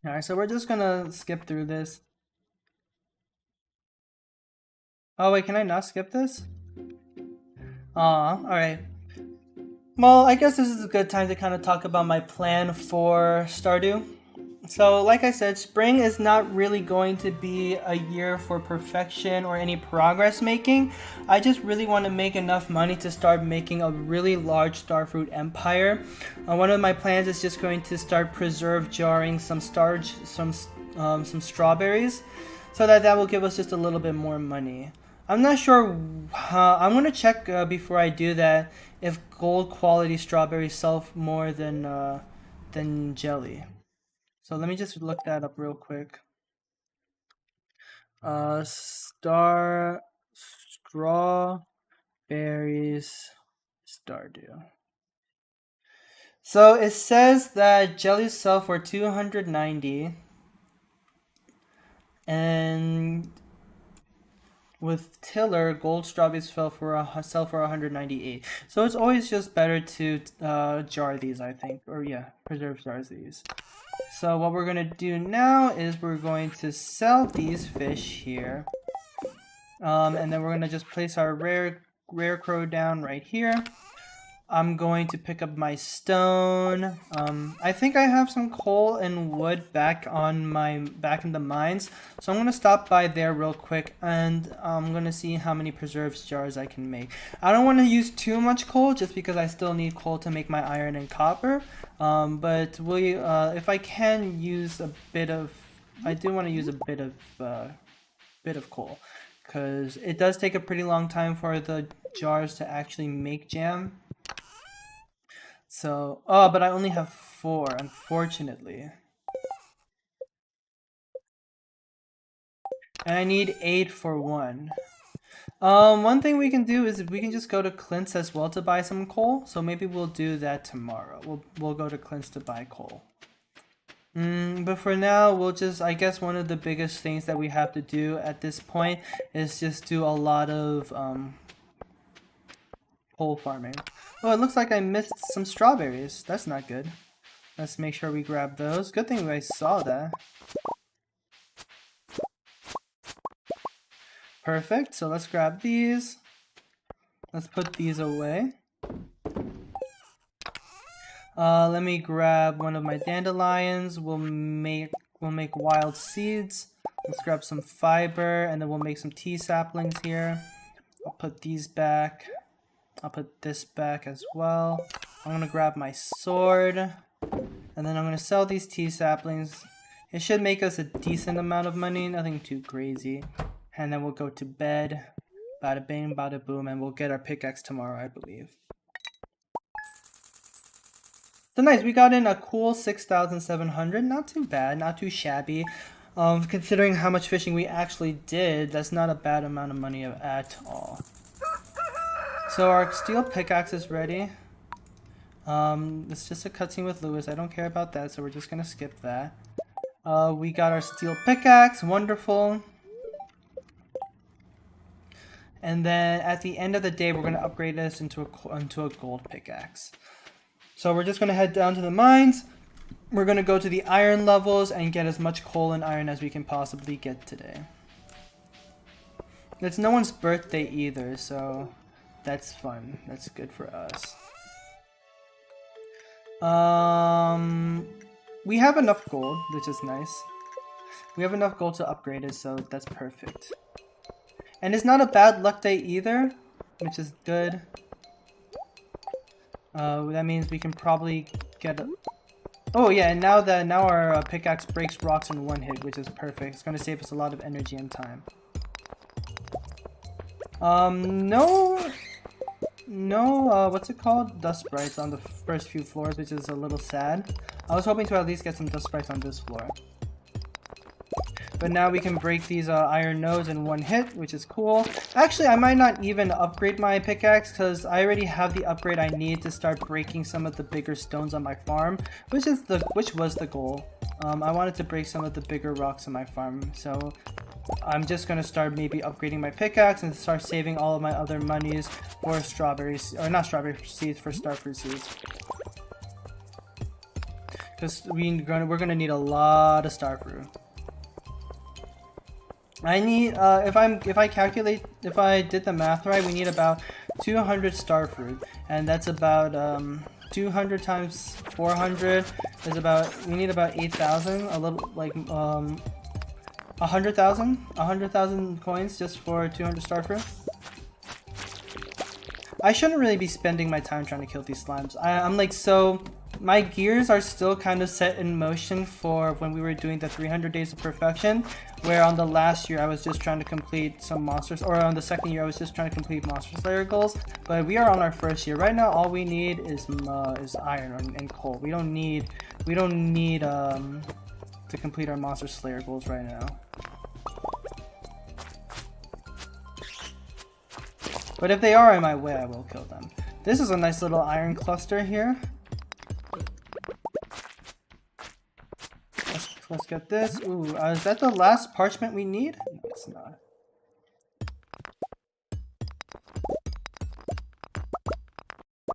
Alright, so we're just gonna skip through this. Oh wait, can I not skip this? Alright. Well, I guess this is a good time to kind of talk about my plan for Stardew. So, like I said, spring is not really going to be a year for perfection or any progress making. I just really want to make enough money to start making a really large starfruit empire. One of my plans is just going to start preserve jarring some strawberries, so that will give us just a little bit more money. I'm not sure. I'm gonna check before I do that if gold quality strawberries sell more than jelly. So let me just look that up real quick. Strawberries Stardew. So it says that jellies sell for 290, and with tiller, gold strawberries sell for 198. So it's always just better to jar these, I think, or yeah, preserve jars these. So what we're gonna do now is we're going to sell these fish here, and then we're gonna just place our rare crow down right here. I'm going to pick up my stone. I think I have some coal and wood back in the mines, so I'm gonna stop by there real quick, and I'm gonna see how many preserves jars I can make. I don't want to use too much coal just because I still need coal to make my iron and copper. But if I can use a bit of, I do want to use a bit of coal, because it does take a pretty long time for the jars to actually make jam. So, oh, but I only have 4, unfortunately. And I need 8 for 1. One thing we can do is we can just go to Clint's as well to buy some coal. So maybe we'll do that tomorrow. We'll go to Clint's to buy coal. But for now, we'll just, I guess one of the biggest things that we have to do at this point is just do a lot of coal farming. Oh, it looks like I missed some strawberries. That's not good. Let's make sure we grab those. Good thing I saw that. Perfect, so let's grab these. Let's put these away. Let me grab one of my dandelions. We'll make wild seeds. Let's grab some fiber, and then we'll make some tea saplings here. I'll put these back. I'll put this back as well. I'm gonna grab my sword, and then I'm gonna sell these tea saplings. It should make us a decent amount of money, nothing too crazy. And then we'll go to bed. Bada bing, bada boom, and we'll get our pickaxe tomorrow, I believe. So nice, we got in a cool 6,700. Not too bad, not too shabby. Considering how much fishing we actually did, that's not a bad amount of money at all. So our steel pickaxe is ready. It's just a cutscene with Lewis. I don't care about that, so we're just gonna skip that. We got our steel pickaxe, wonderful. And then at the end of the day, we're gonna upgrade this into a gold pickaxe. So we're just gonna head down to the mines. We're gonna go to the iron levels and get as much coal and iron as we can possibly get today. It's no one's birthday either, so that's fun. That's good for us. We have enough gold, which is nice. We have enough gold to upgrade it, so that's perfect. And it's not a bad luck day either, which is good. That means we can probably get a... Oh yeah, and now our pickaxe breaks rocks in 1 hit, which is perfect. It's gonna save us a lot of energy and time. No, what's it called? Dust sprites on the first few floors, which is a little sad. I was hoping to at least get some dust sprites on this floor. But now we can break these iron nodes in 1 hit, which is cool. Actually, I might not even upgrade my pickaxe because I already have the upgrade I need to start breaking some of the bigger stones on my farm, which was the goal. I wanted to break some of the bigger rocks on my farm, so I'm just gonna start maybe upgrading my pickaxe and start saving all of my other monies for strawberries, or not strawberry seeds, for starfruit seeds. Because we're gonna need a lot of starfruit. I need, if I did the math right, we need about 200 starfruit, and that's about 200 times 400 is about, we need about 8,000, a little like 100,000 coins just for 200 starfruit. I shouldn't really be spending my time trying to kill these slimes. I'm like, so my gears are still kind of set in motion for when we were doing the 300 days of perfection, where on the last year I was just trying to complete some monsters, or on the second year I was just trying to complete monster slayer goals. But we are on our first year right now. All we need is iron and coal. We don't need to complete our monster slayer goals right now. But if they are in my way, I will kill them. This is a nice little iron cluster here. Let's get this. Ooh, is that the last parchment we need? No, it's not.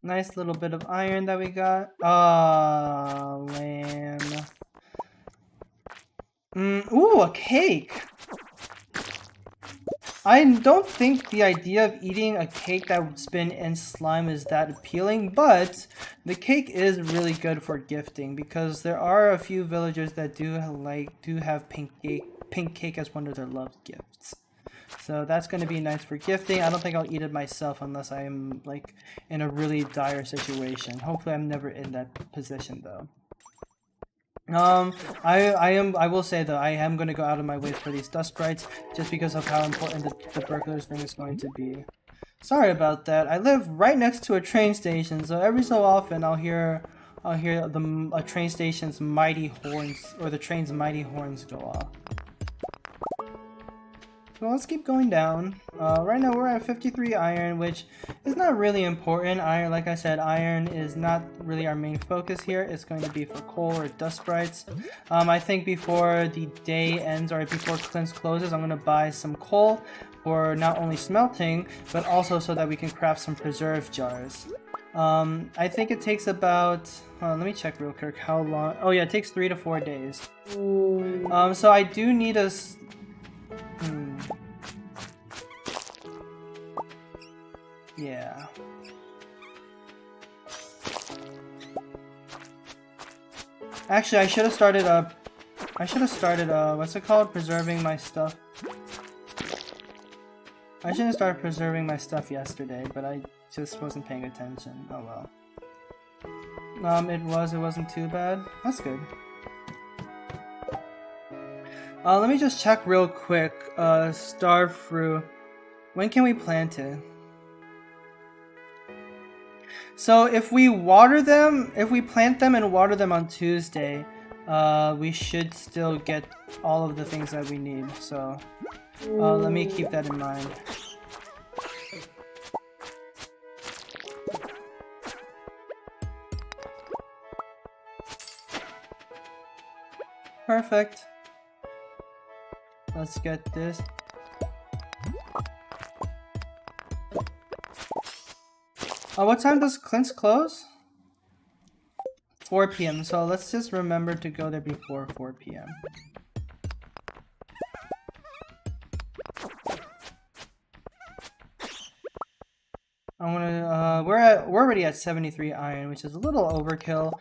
Nice little bit of iron that we got. Oh, man. Ooh, a cake! I don't think the idea of eating a cake that's been in slime is that appealing, but the cake is really good for gifting because there are a few villagers that do have pink cake as one of their loved gifts. So that's going to be nice for gifting. I don't think I'll eat it myself unless I am like in a really dire situation. Hopefully I'm never in that position though. I will say though, I am going to go out of my way for these dust sprites just because of how important the burglars thing is going to be. Sorry about that. I live right next to a train station, so every so often I'll hear a train station's mighty horns, or the train's mighty horns go off. So let's keep going down. Right now we're at 53 iron, which is not really important. Iron, like I said, iron is not really our main focus here. It's going to be for coal or dust sprites. I think before the day ends, or before Clint's closes, I'm going to buy some coal for not only smelting, but also so that we can craft some preserve jars. I think it takes about, let me check real quick how long. Oh yeah, it takes 3 to 4 days. So I do need a... Yeah. Actually, I should have started, what's it called? Preserving my stuff. I should have started preserving my stuff yesterday, but I just wasn't paying attention. Oh well. It wasn't too bad. That's good. Let me just check real quick. Star fruit. When can we plant it? So if we plant them and water them on Tuesday, we should still get all of the things that we need. So let me keep that in mind. Perfect. Let's get this. What time does Clint's close? 4 p.m. So let's just remember to go there before 4 p.m. We're already at 73 iron, which is a little overkill.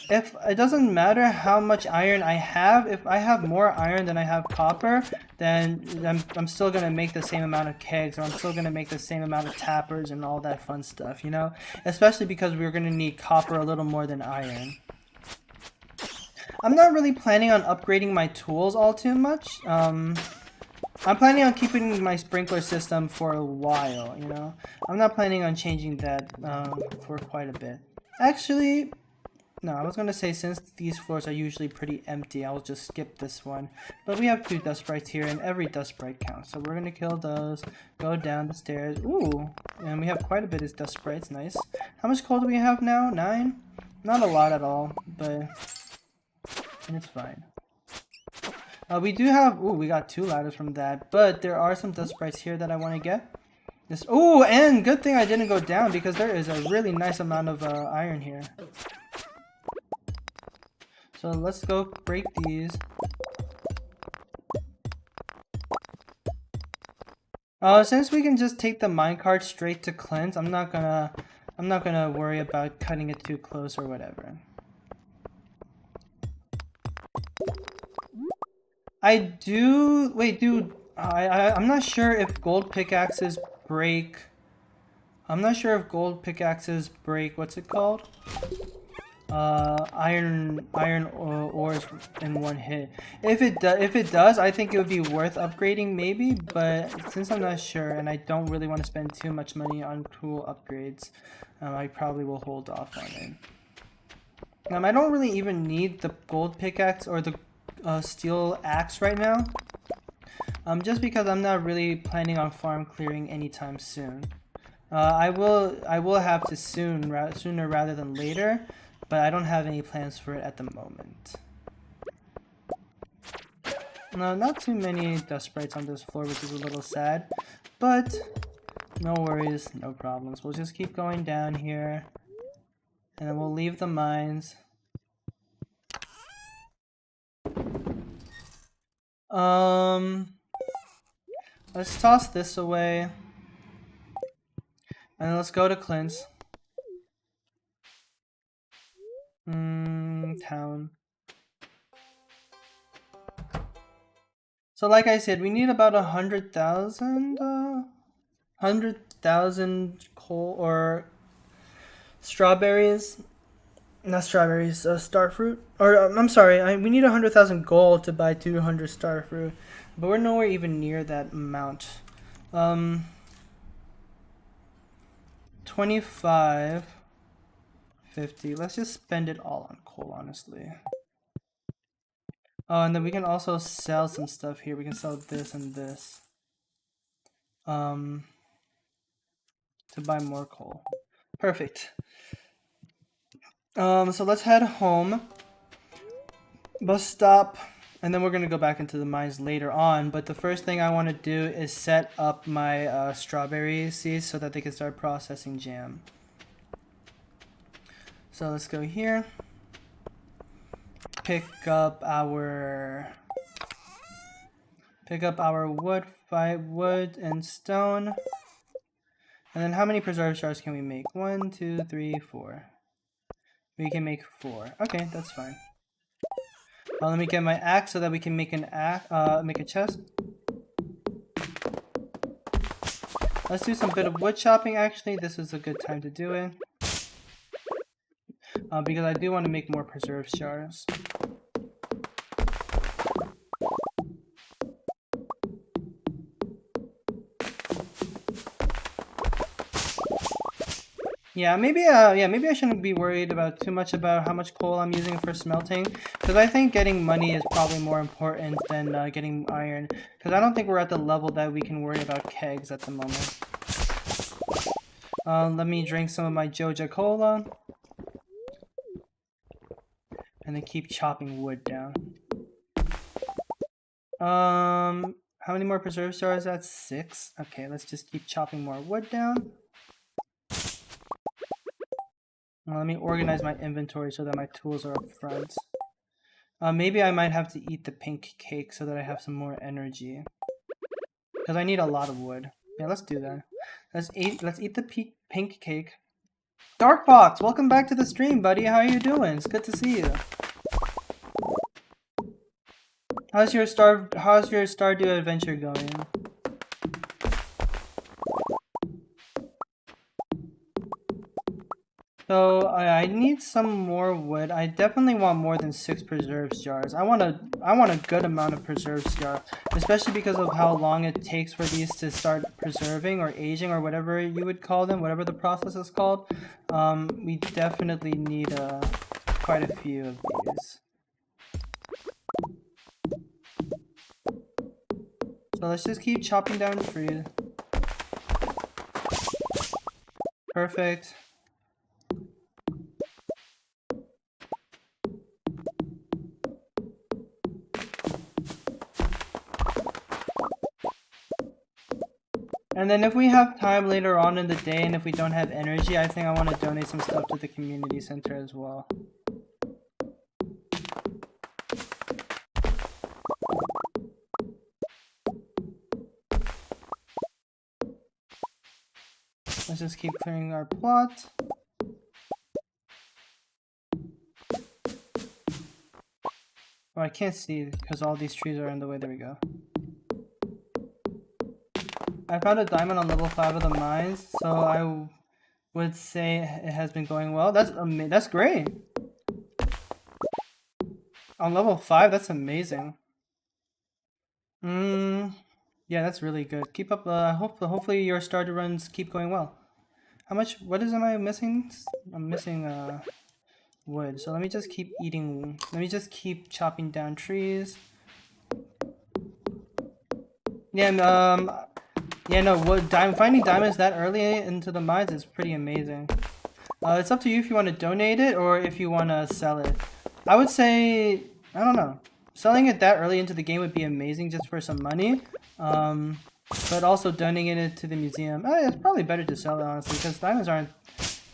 If it doesn't matter how much iron I have, if I have more iron than I have copper, then I'm still gonna make the same amount of kegs, or I'm still gonna make the same amount of tappers and all that fun stuff, you know? Especially because we're gonna need copper a little more than iron. I'm not really planning on upgrading my tools all too much. I'm planning on keeping my sprinkler system for a while, you know? I'm not planning on changing that for quite a bit. Actually, no, I was going to say since these floors are usually pretty empty, I'll just skip this one. But we have 2 dust sprites here, and every dust sprite counts. So we're going to kill those, go down the stairs. Ooh, and we have quite a bit of dust sprites, nice. How much coal do we have now? 9? Not a lot at all, but it's fine. We do have, we got 2 ladders from that, but there are some dust sprites here that I want to get. This, and good thing I didn't go down because there is a really nice amount of iron here. So let's go break these. Since we can just take the minecart straight to Clint, I'm not gonna worry about cutting it too close or whatever. I'm not sure if gold pickaxes break. I'm not sure if gold pickaxes break. What's it called? Iron ores in one hit. If it does, I think it would be worth upgrading maybe. But since I'm not sure and I don't really want to spend too much money on tool upgrades, I probably will hold off on it. I don't really even need the gold pickaxe or the steel axe right now, just because I'm not really planning on farm clearing anytime soon. I will have to sooner rather than later, but I don't have any plans for it at the moment. No, not too many dust sprites on this floor, which is a little sad, but No worries, no problems. We'll just keep going down here. And then we'll leave the mines. Let's toss this away. And let's go to Clint's. Town. So like I said, we need about 100,000 coal or strawberries. Not strawberries, star fruit. Or I'm sorry, we need 100,000 gold to buy 200 star fruit, but we're nowhere even near that amount. 25, 50. Let's just spend it all on coal, honestly. Oh, and then we can also sell some stuff here. We can sell this and this. To buy more coal. Perfect. So let's head home. Bus stop. And then we're going to go back into the mines later on. But the first thing I want to do is set up my strawberry seeds so that they can start processing jam. So let's go here. Pick up our wood, 5 wood and stone. And then how many preserve shards can we make? 1, 2, 3, 4. We can make 4. Okay, that's fine. Let me get my axe so that we can make make a chest. Let's do some bit of wood chopping. Actually, this is a good time to do it because I do want to make more preserve shards. Yeah, maybe I shouldn't be worried about too much about how much coal I'm using for smelting, because I think getting money is probably more important than getting iron, because I don't think we're at the level that we can worry about kegs at the moment. Let me drink some of my Joja Cola, and then keep chopping wood down. How many more preserve stars? That's 6. Okay, let's just keep chopping more wood down. Let me organize my inventory so that my tools are up front. Maybe I might have to eat the pink cake so that I have some more energy. Because I need a lot of wood. Yeah, let's do that. Let's eat the pink cake. Dark Fox, welcome back to the stream, buddy. How are you doing? It's good to see you. How's your Stardew adventure going? So I need some more wood. I definitely want more than 6 preserves jars. I want a good amount of preserves jars, especially because of how long it takes for these to start preserving or aging or whatever you would call them, whatever the process is called. We definitely need quite a few of these. So let's just keep chopping down trees. Perfect. And then if we have time later on in the day and if we don't have energy, I think I want to donate some stuff to the community center as well. Let's just keep clearing our plot. Oh, I can't see because all these trees are in the way. There we go. I found a diamond on level 5 of the mines, so I would say it has been going well. That's great. On level 5, that's amazing. Yeah, that's really good. Keep up. Hopefully your Stardew runs keep going well. What am I missing? I'm missing wood. So let me just keep eating. Let me just keep chopping down trees. Yeah, yeah, no, finding diamonds that early into the mines is pretty amazing. It's up to you if you want to donate it or if you want to sell it. I would say, I don't know. Selling it that early into the game would be amazing just for some money. but also donating it to the museum. It's probably better to sell it, honestly, because diamonds aren't...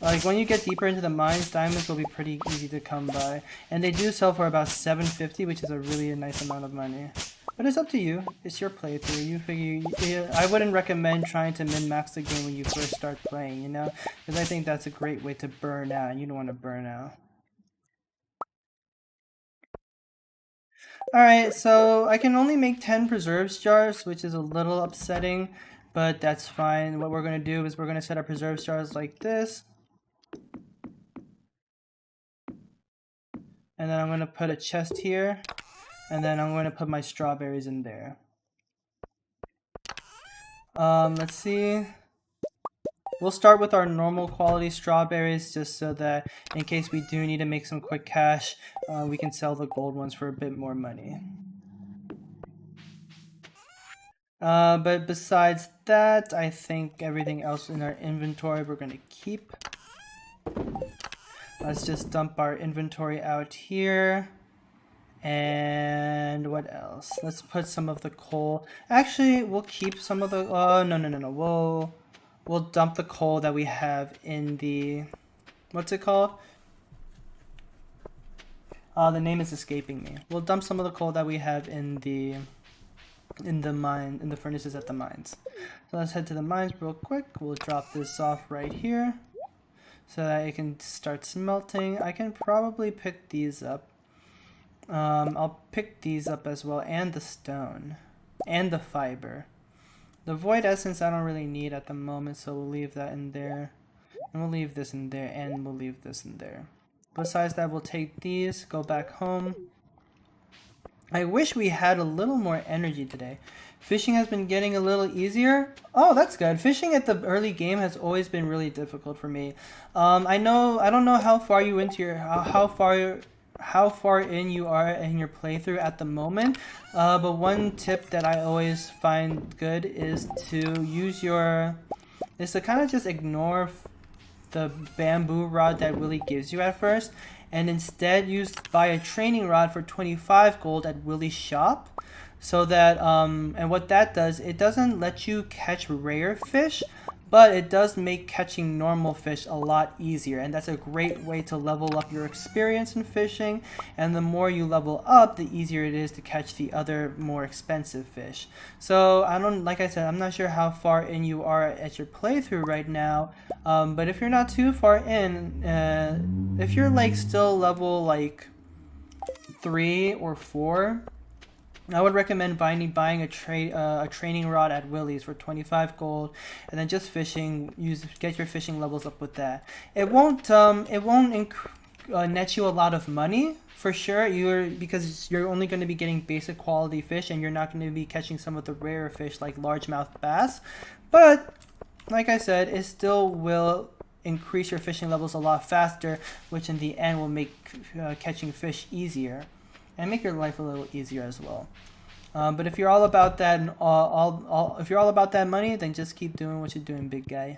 Like, when you get deeper into the mines, diamonds will be pretty easy to come by. And they do sell for about 750, which is a really nice amount of money. But it's up to you. It's your playthrough. You figure... I wouldn't recommend trying to min-max the game when you first start playing, you know? Because I think that's a great way to burn out, and you don't want to burn out. Alright, so I can only make 10 preserves jars, which is a little upsetting, but that's fine. What we're going to do is we're going to set our preserves jars like this. And then I'm going to put a chest here, and then I'm going to put my strawberries in there. Let's see. We'll start with our normal quality strawberries just so that in case we do need to make some quick cash, we can sell the gold ones for a bit more money. But besides that, I think everything else in our inventory we're going to keep. Let's just dump our inventory out here. And what else? Let's put some of the coal. Actually, we'll keep some of the... no. We'll dump the coal that we have in the... What's it called? The name is escaping me. We'll dump some of the coal that we have in the furnaces at the mines. So let's head to the mines real quick. We'll drop this off right here so that it can start smelting. I can probably pick these up. I'll pick these up as well, and the stone and the fiber. The void essence I don't really need at the moment, so we'll leave that in there, and we'll leave this in there, and we'll leave this in there. Besides that, we'll take these, go back home. I wish we had a little more energy today. Fishing has been getting a little easier. Oh, that's good. Fishing at the early game has always been really difficult for me. I don't know how far you into your how far in you are in your playthrough at the moment, but one tip that I always find good is to kind of just ignore the bamboo rod that Willy gives you at first, and instead buy a training rod for 25 gold at Willy's shop, so that and what that does, it doesn't let you catch rare fish, but it does make catching normal fish a lot easier, and that's a great way to level up your experience in fishing. And the more you level up, the easier it is to catch the other more expensive fish. So like I said, I'm not sure how far in you are at your playthrough right now, but if you're not too far in, if you're like still level like 3 or 4, I would recommend buying a training rod at Willy's for 25 gold, and then just fishing. Get your fishing levels up with that. It won't net you a lot of money for sure. Because you're only going to be getting basic quality fish, and you're not going to be catching some of the rarer fish like largemouth bass. But like I said, it still will increase your fishing levels a lot faster, which in the end will make catching fish easier. And make your life a little easier as well. But if you're all about that, and if you're all about that money, then just keep doing what you're doing, big guy.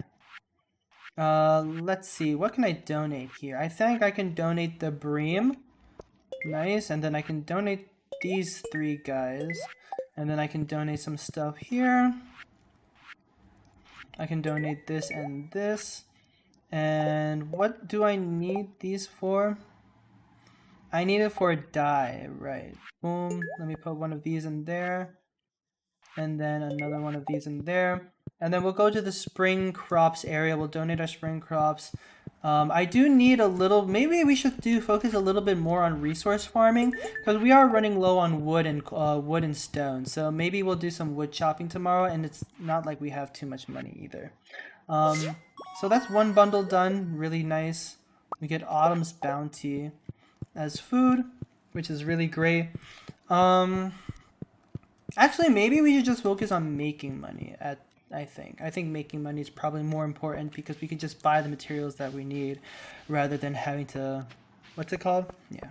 Let's see, what can I donate here? I think I can donate the bream. Nice, and then I can donate these 3 guys. And then I can donate some stuff here. I can donate this and this. And what do I need these for? I need it for a dye, right. Boom. Let me put one of these in there. And then another one of these in there. And then we'll go to the spring crops area. We'll donate our spring crops. I do need a little... Maybe we should focus a little bit more on resource farming, because we are running low on wood and stone. So maybe we'll do some wood chopping tomorrow, and it's not like we have too much money either. So that's one bundle done. Really nice. We get Autumn's Bounty as food, which is really great. Actually, maybe we should just focus on making money. I think making money is probably more important, because we can just buy the materials that we need rather than having to, what's it called? Yeah.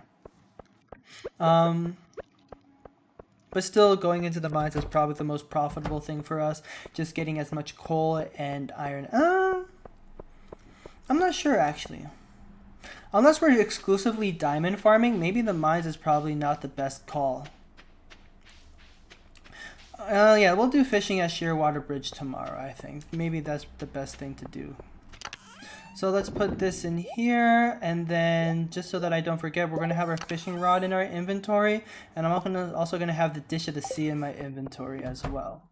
But still, going into the mines is probably the most profitable thing for us. Just getting as much coal and iron. I'm not sure, actually. Unless we're exclusively diamond farming, maybe the mines is probably not the best call. Yeah, we'll do fishing at Shearwater Bridge tomorrow, I think. Maybe that's the best thing to do. So let's put this in here, and then just so that I don't forget, we're going to have our fishing rod in our inventory, and I'm also going to have the dish of the sea in my inventory as well.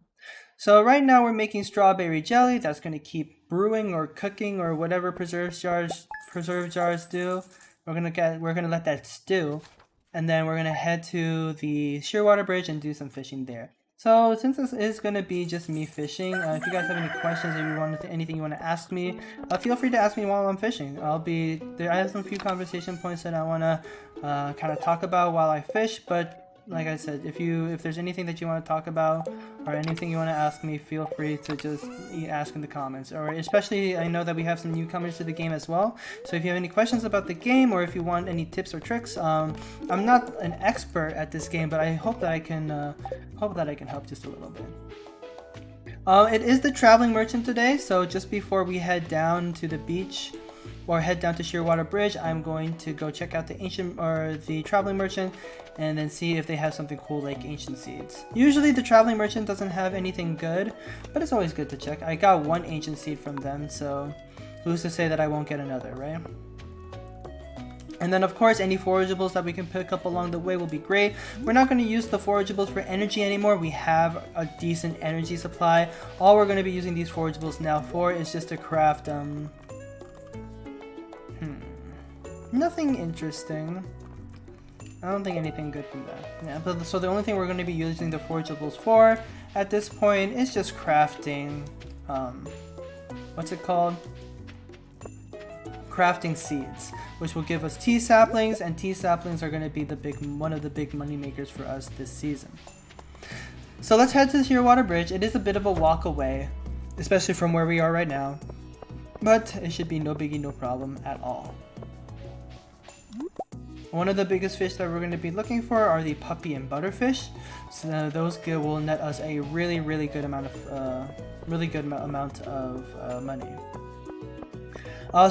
So right now we're making strawberry jelly. That's going to keep brewing or cooking or whatever preserve jars do. We're gonna let that stew, and then we're going to head to the Shearwater Bridge and do some fishing there. So since this is going to be just me fishing, if you guys have any questions, if you want anything you want to ask me, feel free to ask me while I'm fishing. I have some few conversation points that I want to kind of talk about while I fish, but like I said, if there's anything that you want to talk about or anything you want to ask me, feel free to just ask in the comments. Or especially, I know that we have some newcomers to the game as well. So if you have any questions about the game, or if you want any tips or tricks, I'm not an expert at this game, but I hope that I can help just a little bit. It is the traveling merchant today, so just before we head down to the beach or head down to Shearwater Bridge, I'm going to go check out the traveling merchant and then see if they have something cool like ancient seeds. Usually the traveling merchant doesn't have anything good, but it's always good to check. I got one ancient seed from them, so who's to say that I won't get another, right? And then of course any forageables that we can pick up along the way will be great. We're not going to use the forageables for energy anymore. We have a decent energy supply. All we're going to be using these forageables now for is just to craft nothing interesting. I don't think anything good from that. Yeah, but so the only thing we're going to be using the forageables for at this point is just crafting what's it called? Crafting seeds, which will give us tea saplings, and tea saplings are going to be one of the big money makers for us this season. So let's head to the Shearwater Bridge. It is a bit of a walk away, especially from where we are right now, but it should be no biggie, no problem at all. One of the biggest fish that we're going to be looking for are the puppy and butterfish. So those will net us a really good amount of money.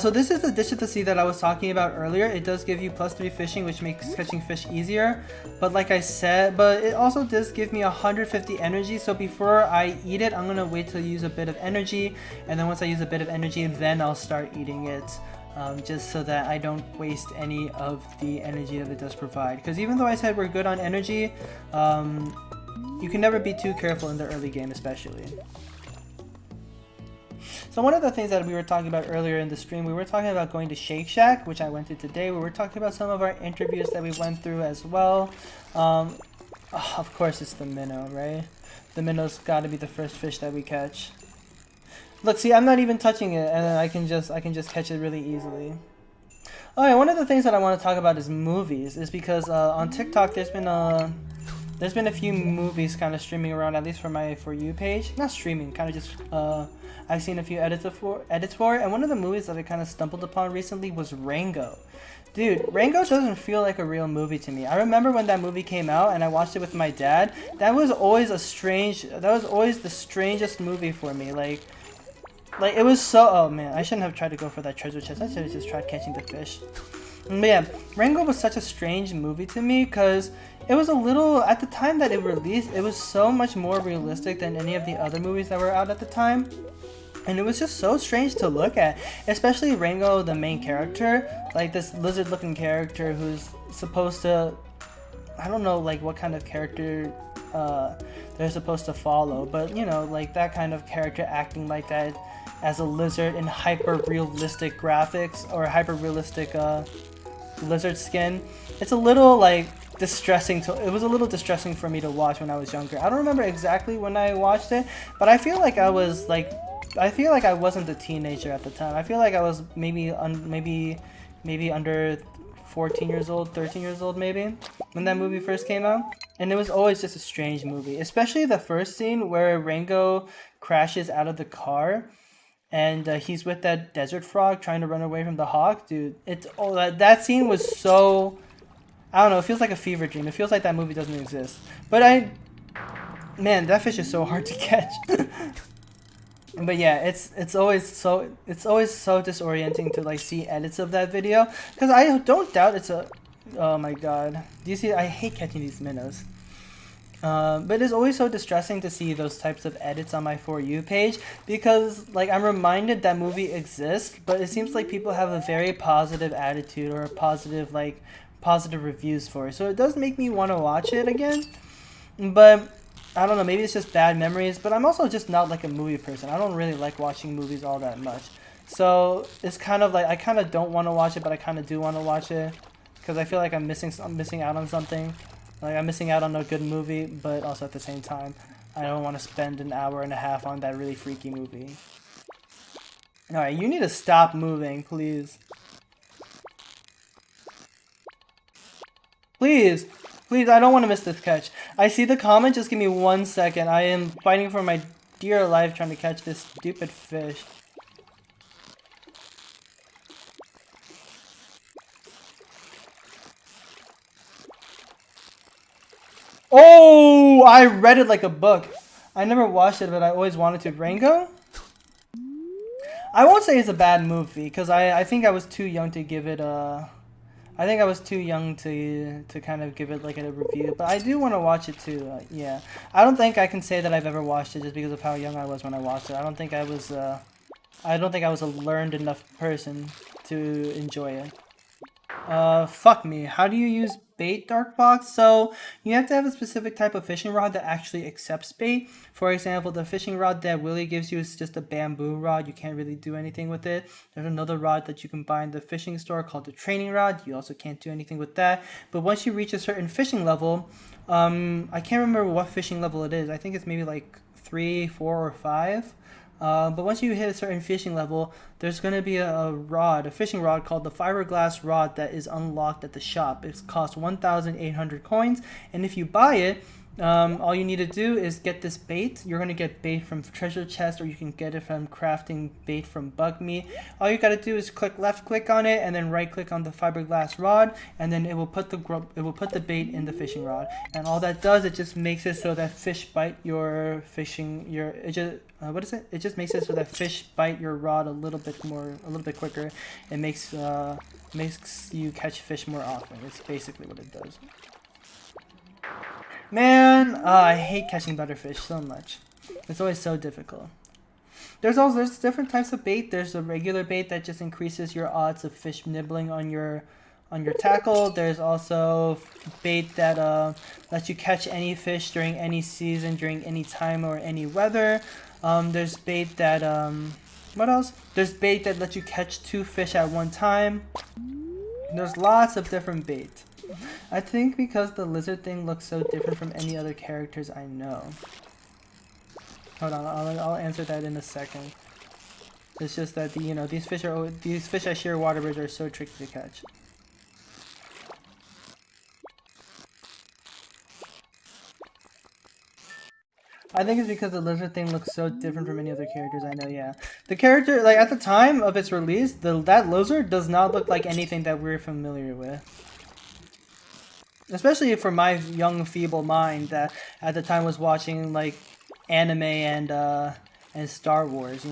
So this is the dish of the sea that I was talking about earlier. It does give you +3 fishing, which makes catching fish easier. But like I said, it also does give me 150 energy. So before I eat it, I'm gonna wait to use a bit of energy, and then once I use a bit of energy, then I'll start eating it. Just so that I don't waste any of the energy that it does provide. Because even though I said we're good on energy, you can never be too careful in the early game, especially. So one of the things that we were talking about earlier in the stream, we were talking about going to Shake Shack, which I went to today. We were talking about some of our interviews that we went through as well. Of course it's the minnow, right? The minnow's got to be the first fish that we catch. Look, see, I'm not even touching it, and I can just catch it really easily. Oh yeah, one of the things that I want to talk about is movies, is because on TikTok there's been a few movies kind of streaming around, at least for my For You page. Not streaming, kind of just I've seen a few edits for it, and one of the movies that I kind of stumbled upon recently was Rango. Dude, Rango doesn't feel like a real movie to me. I remember when that movie came out and I watched it with my dad. That was always the strangest movie for me. Like it was so, oh man, I shouldn't have tried to go for that treasure chest. I should have just tried catching the fish. But yeah, Rango was such a strange movie to me because it was a little, at the time that it released, it was so much more realistic than any of the other movies that were out at the time. And it was just so strange to look at, especially Rango, the main character, like this lizard looking character who's supposed to, I don't know like what kind of character they're supposed to follow, but you know, like that kind of character acting like that as a lizard in hyper realistic graphics or hyper realistic lizard skin. It's a little like distressing it was a little distressing for me to watch when I was younger. I don't remember exactly when I watched it, but I feel like I wasn't a teenager at the time. I feel like I was maybe under 14 years old, 13 years old maybe, when that movie first came out. And it was always just a strange movie, especially the first scene where Rango crashes out of the car and he's with that desert frog trying to run away from the hawk. Dude, that scene was so, I don't know, it feels like a fever dream. It feels like that movie doesn't exist. But man, that fish is so hard to catch. But yeah, it's always so disorienting to like see edits of that video, because I don't doubt it's a, oh my god, do you see, I hate catching these minnows. But it's always so distressing to see those types of edits on my For You page because, like, I'm reminded that movie exists, but it seems like people have a very positive attitude or a positive, like, positive reviews for it. So it does make me want to watch it again, but I don't know, maybe it's just bad memories, but I'm also just not like a movie person. I don't really like watching movies all that much. So it's kind of like I kind of don't want to watch it, but I kind of do want to watch it because I feel like I'm missing out on something. Like I'm missing out on a good movie, but also at the same time, I don't want to spend an hour and a half on that really freaky movie. All right, you need to stop moving, please. Please, please, I don't want to miss this catch. I see the comment, just give me 1 second. I am fighting for my dear life trying to catch this stupid fish. Oh, I read it like a book. I never watched it, but I always wanted to. Rango? I won't say it's a bad movie, because I think I was too young to give it a... I think I was too young to kind of give it like a review, but I do want to watch it too. Yeah, I don't think I can say that I've ever watched it just because of how young I was when I watched it. I don't think I was a learned enough person to enjoy it. Fuck me. How do you use bait, Darkbox? So you have to have a specific type of fishing rod that actually accepts bait. For example, the fishing rod that Willie gives you is just a bamboo rod. You can't really do anything with it. There's another rod that you can buy in the fishing store called the training rod. You also can't do anything with that. But once you reach a certain fishing level, I can't remember what fishing level it is. I think it's maybe like 3, 4, or 5. But once you hit a certain fishing level, there's going to be a fishing rod called the fiberglass rod that is unlocked at the shop. It costs 1,800 coins, and if you buy it, all you need to do is get this bait. You're going to get bait from treasure chest, or you can get it from crafting bait from bug meat. All you got to do is left click on it and then right click on the fiberglass rod, and then it will put the bait in the fishing rod. And all that does, it just makes it so that fish bite your it just makes it so that fish bite your rod a little bit quicker. It makes you catch fish more often. It's basically what it does. Man, I hate catching butterfish so much. It's always so difficult. There's different types of bait. There's a regular bait that just increases your odds of fish nibbling on your tackle. There's also bait that lets you catch any fish during any season, during any time or any weather. There's bait that what else? There's bait that lets you catch 2 fish at one time. There's lots of different bait. I think because the lizard thing looks so different from any other characters I know. Hold on, I'll answer that in a second. It's just that these fish at Sheer Waterbridge are so tricky to catch. I think it's because the lizard thing looks so different from any other characters I know, yeah. The character, like, at the time of its release, that lizard does not look like anything that we're familiar with. Especially for my young, feeble mind that at the time was watching, like, anime and Star Wars,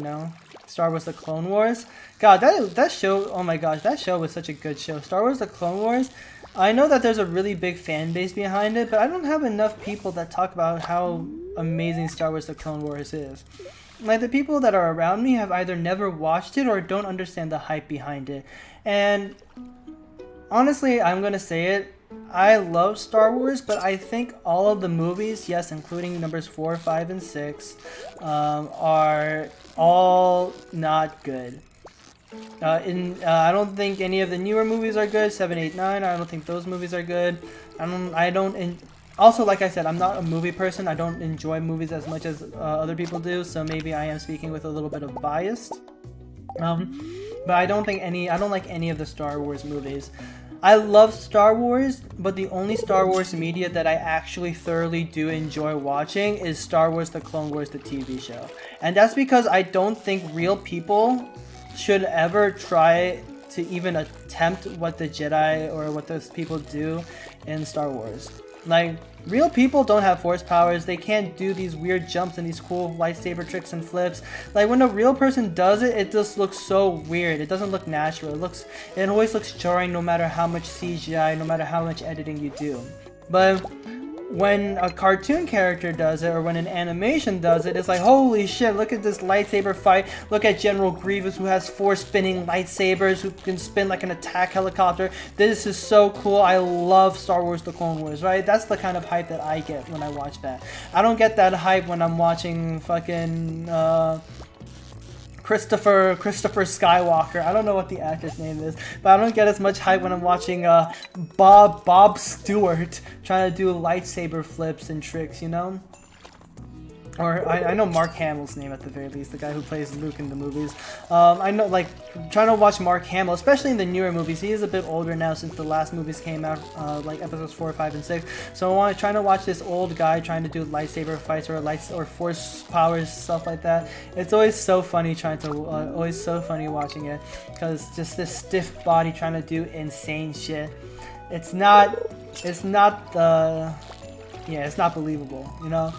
Star Wars The Clone Wars. God, that show, oh my gosh, that show was such a good show. Star Wars The Clone Wars, I know that there's a really big fan base behind it, but I don't have enough people that talk about how amazing Star Wars The Clone Wars is. Like, the people that are around me have either never watched it or don't understand the hype behind it. And honestly, I'm gonna say it, I love Star Wars, but I think all of the movies, yes, including numbers 4, 5, and 6, are all not good. I don't think any of the newer movies are good. 7, 8, 9. I don't think those movies are good. Also, like I said, I'm not a movie person. I don't enjoy movies as much as other people do. So maybe I am speaking with a little bit of bias. But I don't like any of the Star Wars movies. I love Star Wars, but the only Star Wars media that I actually thoroughly do enjoy watching is Star Wars The Clone Wars, the TV show. And that's because I don't think real people should ever try to even attempt what the Jedi or what those people do in Star Wars. Like, real people don't have force powers. They can't do these weird jumps and these cool lightsaber tricks and flips. Like, when a real person does it, it just looks so weird. It doesn't look natural. It always looks jarring no matter how much CGI, no matter how much editing you do. But when a cartoon character does it or when an animation does it, it's like, holy shit, look at this lightsaber fight. Look at General Grievous, who has 4 spinning lightsabers, who can spin like an attack helicopter. This is so cool. I love Star Wars The Clone Wars, right? That's the kind of hype that I get when I watch that. I don't get that hype when I'm watching fucking Christopher Skywalker. I don't know what the actor's name is, but I don't get as much hype when I'm watching Bob Stewart trying to do lightsaber flips and tricks, you know? Or I know Mark Hamill's name at the very least, the guy who plays Luke in the movies. I know, like, trying to watch Mark Hamill, especially in the newer movies. He is a bit older now since the last movies came out, like episodes 4, 5, and 6. So I'm trying to watch this old guy trying to do lightsaber fights or force powers, stuff like that. It's always so funny always so funny watching it, because just this stiff body trying to do insane shit. It's not believable, you know?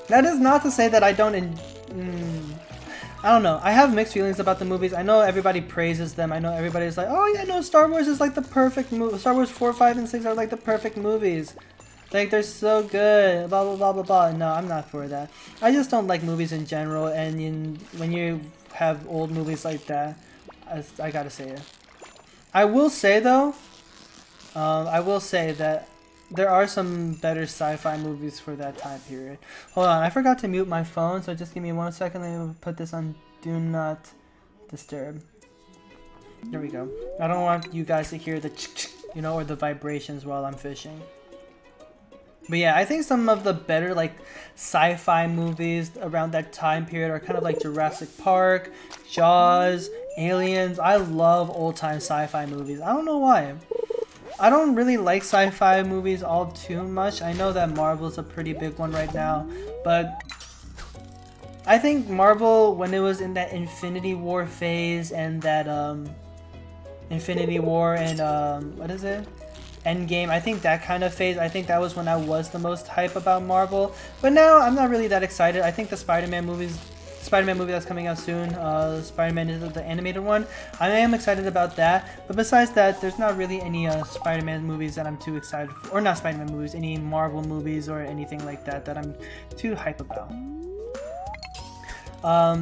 That is not to say that I don't I don't know. I have mixed feelings about the movies. I know everybody praises them. I know everybody's like, oh yeah, no, Star Wars is like the perfect movie. Star Wars 4, 5, and 6 are like the perfect movies. Like, they're so good, blah, blah, blah, blah, blah. No, I'm not for that. I just don't like movies in general, and when you have old movies like that, I gotta say it. I will say, though, that there are some better sci-fi movies for that time period. Hold on, I forgot to mute my phone, so just give me 1 second. Let me put this on Do Not Disturb. There we go. I don't want you guys to hear the you know, or the vibrations while I'm fishing. But yeah, I think some of the better like sci-fi movies around that time period are kind of like Jurassic Park, Jaws, Aliens. I love old-time sci-fi movies. I don't know why. I don't really like sci-fi movies all too much. I know that Marvel's a pretty big one right now, but I think Marvel, when it was in that Infinity War phase and that Infinity War and what is it? Endgame, I think that kind of phase, I think that was when I was the most hype about Marvel. But now I'm not really that excited. I think the Spider-Man movie that's coming out soon, Spider-Man is the animated one, I am excited about that. But besides that, there's not really any Spider-Man movies that I'm too excited for, or not Spider-Man movies, any Marvel movies or anything like that that I'm too hype about.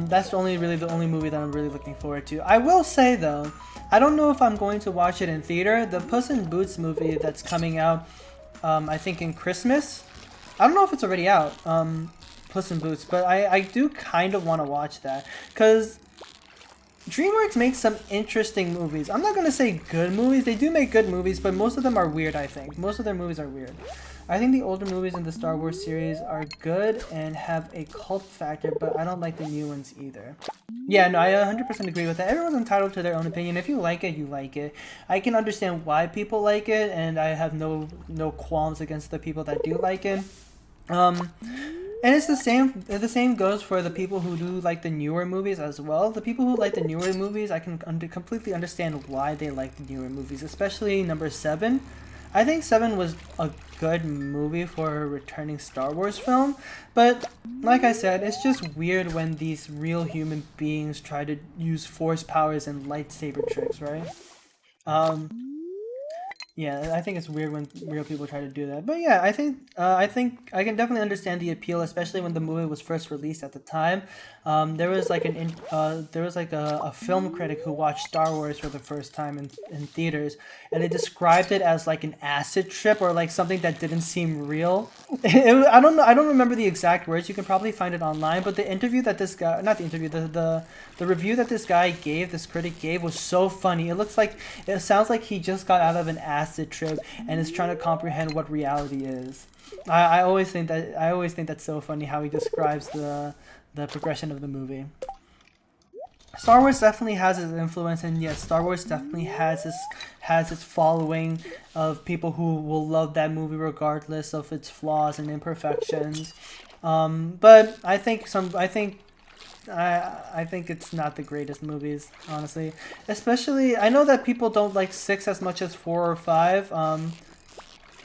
That's really the only movie that I'm really looking forward to. I will say though, I don't know if I'm going to watch it in theater. The Puss in Boots movie that's coming out, I think in Christmas. I don't know if it's already out. Puss in Boots, but I do kind of want to watch that, because DreamWorks makes some interesting movies. I'm not going to say good movies. They do make good movies, but most of them are weird, I think. Most of their movies are weird. I think the older movies in the Star Wars series are good and have a cult factor, but I don't like the new ones either. Yeah, no, I 100% agree with that. Everyone's entitled to their own opinion. If you like it, you like it. I can understand why people like it, and I have no qualms against the people that do like it. And it's the same. The same goes for the people who do like the newer movies as well. The people who like the newer movies, I can completely understand why they like the newer movies, especially number 7. I think 7 was a good movie for a returning Star Wars film, but like I said, it's just weird when these real human beings try to use force powers and lightsaber tricks, right? Yeah, I think it's weird when real people try to do that. But yeah, I think I can definitely understand the appeal, especially when the movie was first released at the time. There was like a film critic who watched Star Wars for the first time in theaters, and they described it as like an acid trip or like something that didn't seem real. I don't know. I don't remember the exact words. You can probably find it online. But the interview that this guy, not the interview, the review that this critic gave was so funny. It sounds like he just got out of an acid trip and is trying to comprehend what reality is. I always think that's so funny how he describes the progression of the movie. Star Wars definitely has its influence, and yes, Star Wars definitely has its following of people who will love that movie regardless of its flaws and imperfections. But I think it's not the greatest movies, honestly. Especially, I know that people don't like 6 as much as 4 or 5.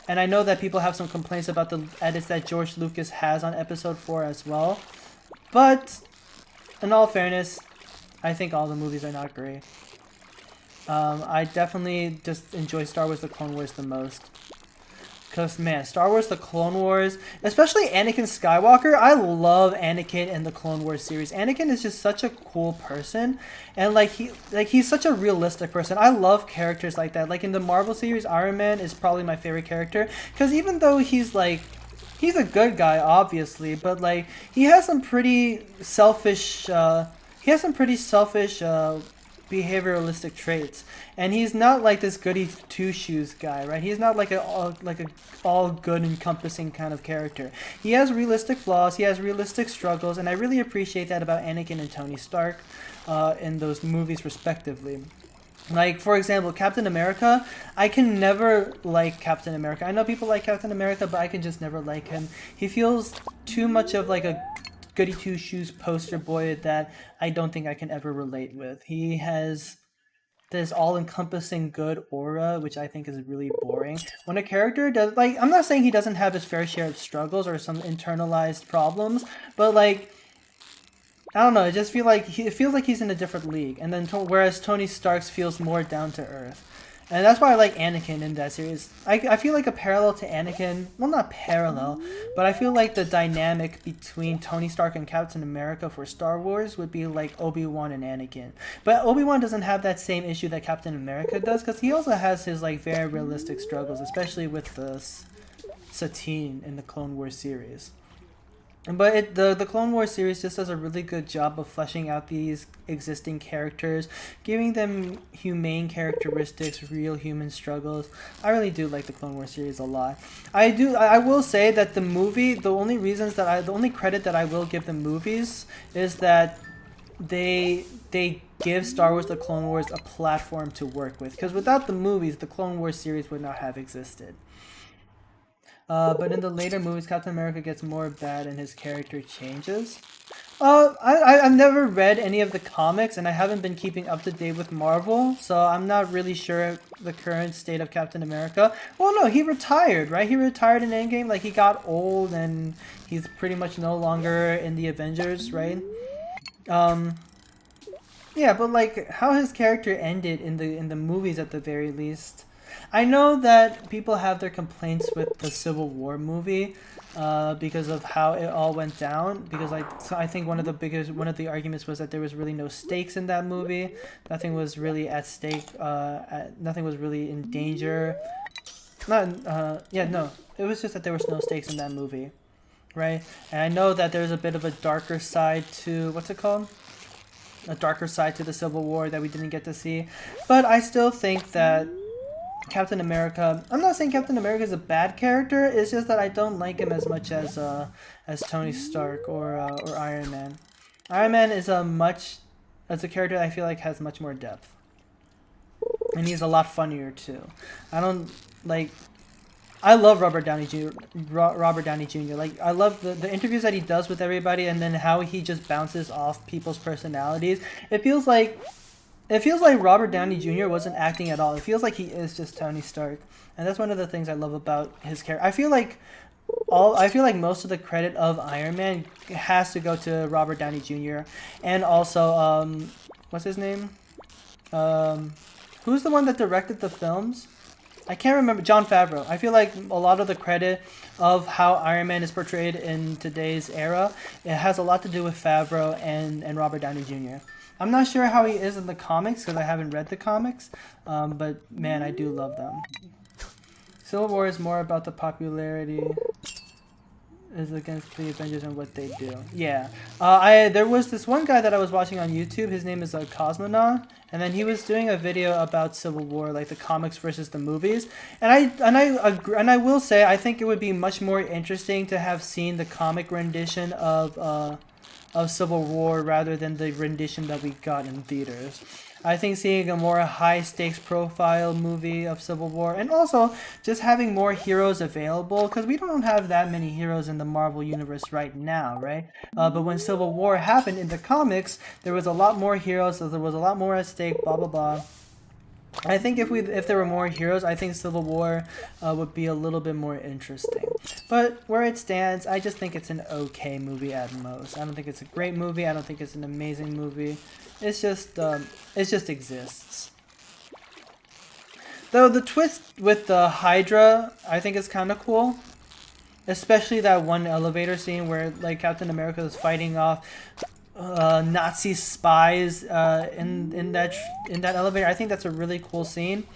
And I know that people have some complaints about the edits that George Lucas has on Episode 4 as well. But, in all fairness, I think all the movies are not great. I definitely just enjoy Star Wars The Clone Wars the most. Because, man, Star Wars The Clone Wars, especially Anakin Skywalker, I love Anakin in the Clone Wars series. Anakin is just such a cool person, and he's such a realistic person. I love characters like that. Like in the Marvel series, Iron Man is probably my favorite character, because even though he's a good guy, obviously, but like he has some pretty selfish. He has some pretty selfish behavioralistic traits, and he's not like this goody two shoes guy, right? He's not like a all good encompassing kind of character. He has realistic flaws. He has realistic struggles, and I really appreciate that about Anakin and Tony Stark in those movies, respectively. Like, for example, Captain America, I can never like Captain America. I know people like Captain America, but I can just never like him. He feels too much of like a goody two shoes poster boy that I don't think I can ever relate with. He has this all encompassing good aura, which I think is really boring. When a character does, like, I'm not saying he doesn't have his fair share of struggles or some internalized problems, but like, I don't know. It feels like he's in a different league, and then whereas Tony Stark's feels more down to earth, and that's why I like Anakin in that series. I feel like a parallel to Anakin. Well, not parallel, but I feel like the dynamic between Tony Stark and Captain America for Star Wars would be like Obi-Wan and Anakin. But Obi-Wan doesn't have that same issue that Captain America does, because he also has his like very realistic struggles, especially with the Satine in the Clone Wars series. But the Clone Wars series just does a really good job of fleshing out these existing characters, giving them humane characteristics, real human struggles. I really do like the Clone Wars series a lot. I will say that the movie, the only credit that I will give the movies is that they give Star Wars The Clone Wars a platform to work with. Because without the movies, the Clone Wars series would not have existed. But in the later movies, Captain America gets more bad and his character changes. I've never read any of the comics, and I haven't been keeping up to date with Marvel, so I'm not really sure the current state of Captain America. Well, no, he retired, right? He retired in Endgame, like he got old and he's pretty much no longer in the Avengers, right? Um, yeah, but like how his character ended in the movies at the very least. I know that people have their complaints with the Civil War movie because of how it all went down. Because I think one of the arguments was that there was really no stakes in that movie. Nothing was really at stake. Nothing was really in danger. Not yeah, no. It was just that there was no stakes in that movie, right? And I know that there's a bit of a darker side to what's it called? A darker side to the Civil War that we didn't get to see. But I still think that Captain America. I'm not saying Captain America is a bad character. It's just that I don't like him as much as Tony Stark or Iron Man. Iron Man is as a character I feel like has much more depth, and he's a lot funnier too. I don't like. I love Robert Downey Jr. Robert Downey Jr. Like I love the interviews that he does with everybody, and then how he just bounces off people's personalities. It feels like Robert Downey Jr. wasn't acting at all. It feels like he is just Tony Stark, and that's one of the things I love about his character. I feel like most of the credit of Iron Man has to go to Robert Downey Jr. and also what's his name? Who's the one that directed the films? I can't remember. Jon Favreau. I feel like a lot of the credit of how Iron Man is portrayed in today's era, it has a lot to do with Favreau and Robert Downey Jr. I'm not sure how he is in the comics because I haven't read the comics, but man, I do love them. Civil War is more about the popularity is against the Avengers and what they do. Yeah, there was this one guy that I was watching on YouTube. His name is Cosmonaut, and then he was doing a video about Civil War, like the comics versus the movies. And I agree, and I will say I think it would be much more interesting to have seen the comic rendition of Civil War rather than the rendition that we got in theaters. I think seeing a more high stakes profile movie of Civil War, and also just having more heroes available, because we don't have that many heroes in the Marvel universe right now, right? But when Civil War happened in the comics, there was a lot more heroes, so there was a lot more at stake, blah blah blah. I think if there were more heroes, I think Civil War would be a little bit more interesting. But where it stands, I just think it's an okay movie at most. I don't think it's a great movie. I don't think it's an amazing movie. It just exists. Though the twist with the Hydra, I think is kind of cool. Especially that one elevator scene where like Captain America is fighting off Nazi spies in that elevator. I think that's a really cool scene,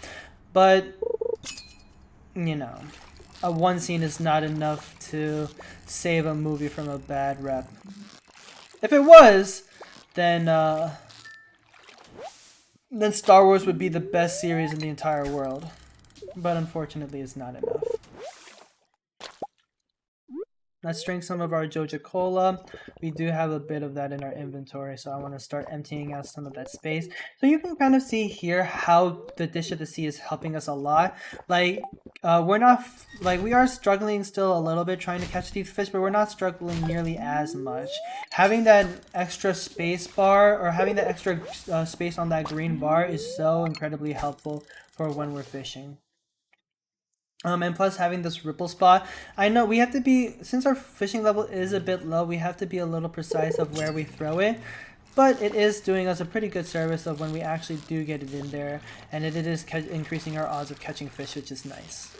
but you know, a one scene is not enough to save a movie from a bad rep. If it was, then then Star Wars would be the best series in the entire world. But unfortunately, it's not enough. Let's drink some of our Joja Cola. We do have a bit of that in our inventory, so I want to start emptying out some of that space. So you can kind of see here how the Dish of the Sea is helping us a lot. Like, we're not, like, we are struggling still a little bit trying to catch these fish, but we're not struggling nearly as much. Having that extra space bar, or having that extra space on that green bar is so incredibly helpful for when we're fishing. And plus having this ripple spot, I know we have to be, since our fishing level is a bit low, we have to be a little precise of where we throw it. But it is doing us a pretty good service of when we actually do get it in there, and it is increasing our odds of catching fish, which is nice.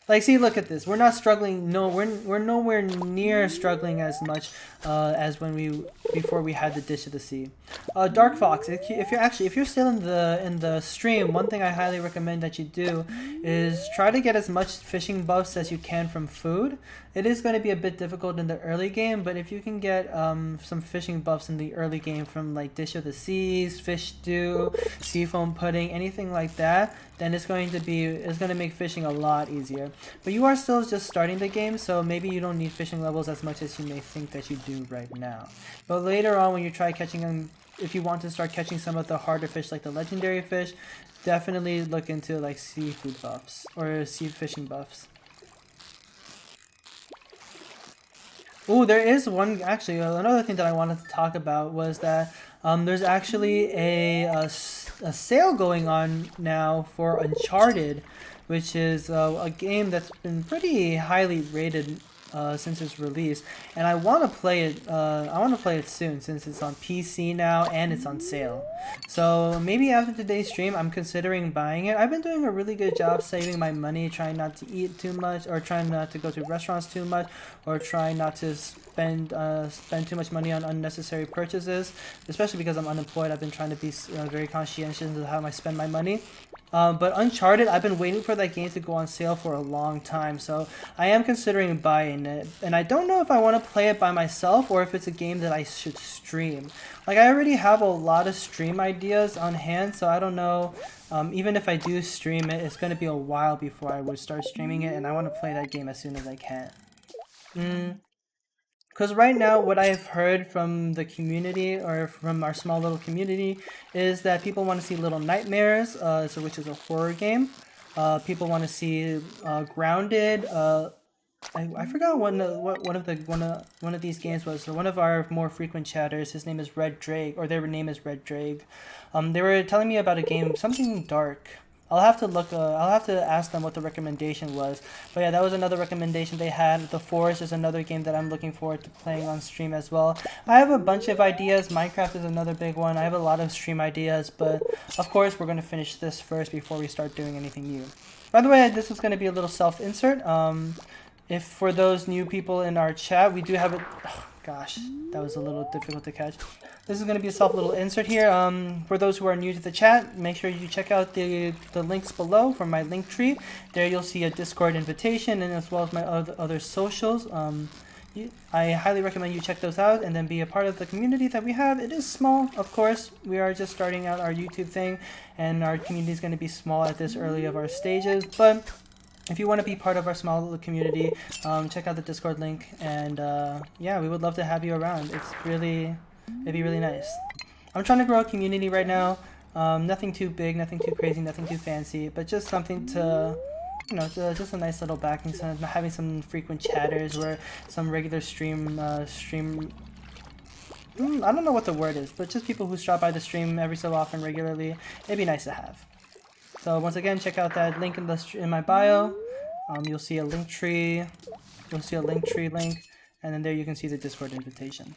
Like, see, look at this. We're not struggling. No, we're nowhere near struggling as much as when before we had the Dish of the Sea. Dark Fox. If you're still in the stream, one thing I highly recommend that you do is try to get as much fishing buffs as you can from food. It is going to be a bit difficult in the early game, but if you can get some fishing buffs in the early game from like Dish of the Seas, Fish Stew, Seafoam Pudding, anything like that, then it's going to make fishing a lot easier. But you are still just starting the game, so maybe you don't need fishing levels as much as you may think that you do right now. But later on, when you try catching them, if you want to start catching some of the harder fish like the legendary fish, definitely look into like seafood buffs or sea fishing buffs. Oh, there is one, actually, another thing that I wanted to talk about was that there's actually a sale going on now for Uncharted, which is a game that's been pretty highly rated since its release, and I want to play it. I want to play it soon since it's on PC now and it's on sale. So maybe after today's stream, I'm considering buying it. I've been doing a really good job saving my money, trying not to eat too much, or trying not to go to restaurants too much, or trying not to spend too much money on unnecessary purchases. Especially because I'm unemployed, I've been trying to be very conscientious of how I spend my money. But Uncharted, I've been waiting for that game to go on sale for a long time, so I am considering buying it. And I don't know if I want to play it by myself or if it's a game that I should stream. Like, I already have a lot of stream ideas on hand, so I don't know. Even if I do stream it, it's going to be a while before I would start streaming it, and I want to play that game as soon as I can. Because right now, what I've heard from the community, or from our small little community, is that people want to see Little Nightmares, which is a horror game. People want to see Grounded. I forgot what one of these games was. So one of our more frequent chatters, his name is Red Drake, or their name is Red Drake. They were telling me about a game, something dark. I'll have to look. I'll have to ask them what the recommendation was. But yeah, that was another recommendation they had. The Forest is another game that I'm looking forward to playing on stream as well. I have a bunch of ideas. Minecraft is another big one. I have a lot of stream ideas, but of course we're going to finish this first before we start doing anything new. By the way, this is going to be a little self-insert. If for those new people in our chat, we do have it. Oh, gosh, that was a little difficult to catch. This is going to be a little insert here. For those who are new to the chat, make sure you check out the links below from my link tree. There you'll see a Discord invitation, and as well as my other socials. I highly recommend you check those out and then be a part of the community that we have. It is small, of course. We are just starting out our YouTube thing, and our community is going to be small at this early of our stages. But if you want to be part of our small little community, check out the Discord link, and yeah, we would love to have you around. It'd be really nice. I'm trying to grow a community right now. Nothing too big, nothing too crazy, nothing too fancy, but just something to, just a nice little backing, having some frequent chatters or some regular stream. I don't know what the word is, but just people who stop by the stream every so often regularly. It'd be nice to have. So once again, check out that link in my bio. You'll see a link tree. You'll see a link tree link, and then there you can see the Discord invitation.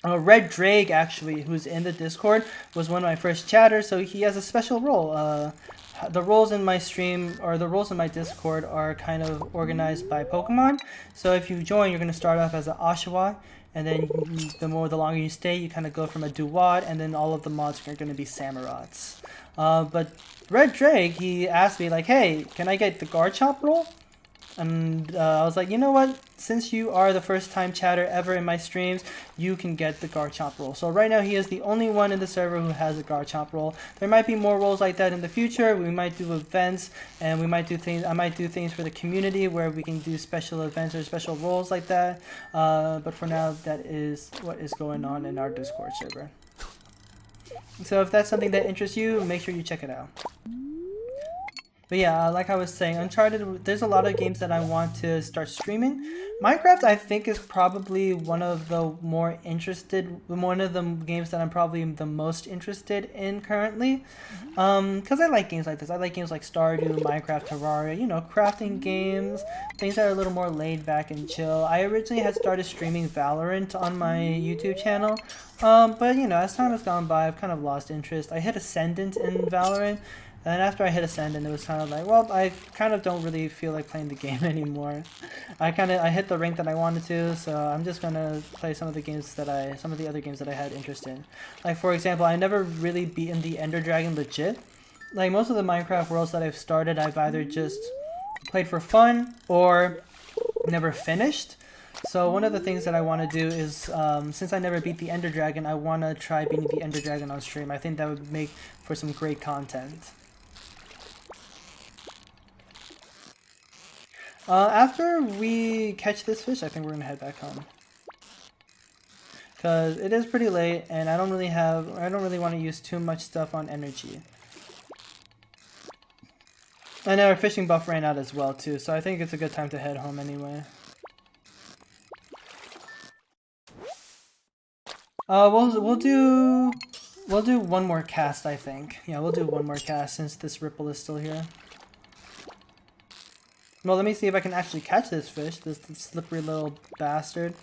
Red Drake, actually, who's in the Discord, was one of my first chatters, so he has a special role. The roles in my stream, or the roles in my Discord, are kind of organized by Pokemon. So if you join, you're going to start off as an Oshawott, and then the longer you stay, you kind of go from a Duwad, and then all of the mods are going to be Samurots. But Red Drake, he asked me, like, hey, can I get the Garchomp role? And I was like, you know what? Since you are the first time chatter ever in my streams, you can get the Garchomp role. So right now he is the only one in the server who has a Garchomp role. There might be more roles like that in the future. We might do events, and we might do things. I might do things for the community where we can do special events or special roles like that. But for now, that is what is going on in our Discord server. So if that's something that interests you, make sure you check it out. But yeah, like I was saying, Uncharted, there's a lot of games that I want to start streaming. Minecraft, I think, is probably one of the games that I'm probably the most interested in currently. Because I like games like this. I like games like Stardew, Minecraft, Terraria, you know, crafting games, things that are a little more laid back and chill. I originally had started streaming Valorant on my YouTube channel. But you know, as time has gone by, I've kind of lost interest. I hit Ascendant in Valorant. And after I hit Ascendant, it was kind of like, well, I kind of don't really feel like playing the game anymore. I hit the rank that I wanted to, so I'm just gonna play some of the other games that I had interest in. Like, for example, I never really beaten the Ender Dragon legit. Like, most of the Minecraft worlds that I've started, I've either just played for fun or never finished. So one of the things that I want to do is, since I never beat the Ender Dragon, I want to try beating the Ender Dragon on stream. I think that would make for some great content. After we catch this fish, I think we're gonna head back home. Cause it is pretty late, and I don't really want to use too much stuff on energy. And our fishing buff ran out as well too, so I think it's a good time to head home anyway. We'll do one more cast, I think. Yeah, we'll do one more cast since this ripple is still here. Well, let me see if I can actually catch this fish, this slippery little bastard.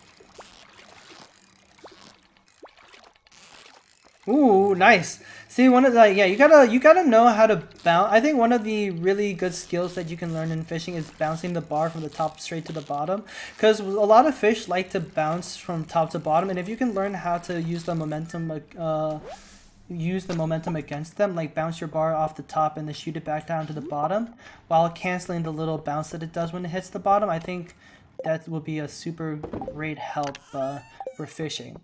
Ooh, nice. See, one of the, yeah, you gotta know how to bounce. I think one of the really good skills that you can learn in fishing is bouncing the bar from the top straight to the bottom. Because a lot of fish like to bounce from top to bottom, and if you can learn how to use the momentum against them, like bounce your bar off the top and then shoot it back down to the bottom while canceling the little bounce that it does when it hits the bottom, I think that will be a super great help for fishing.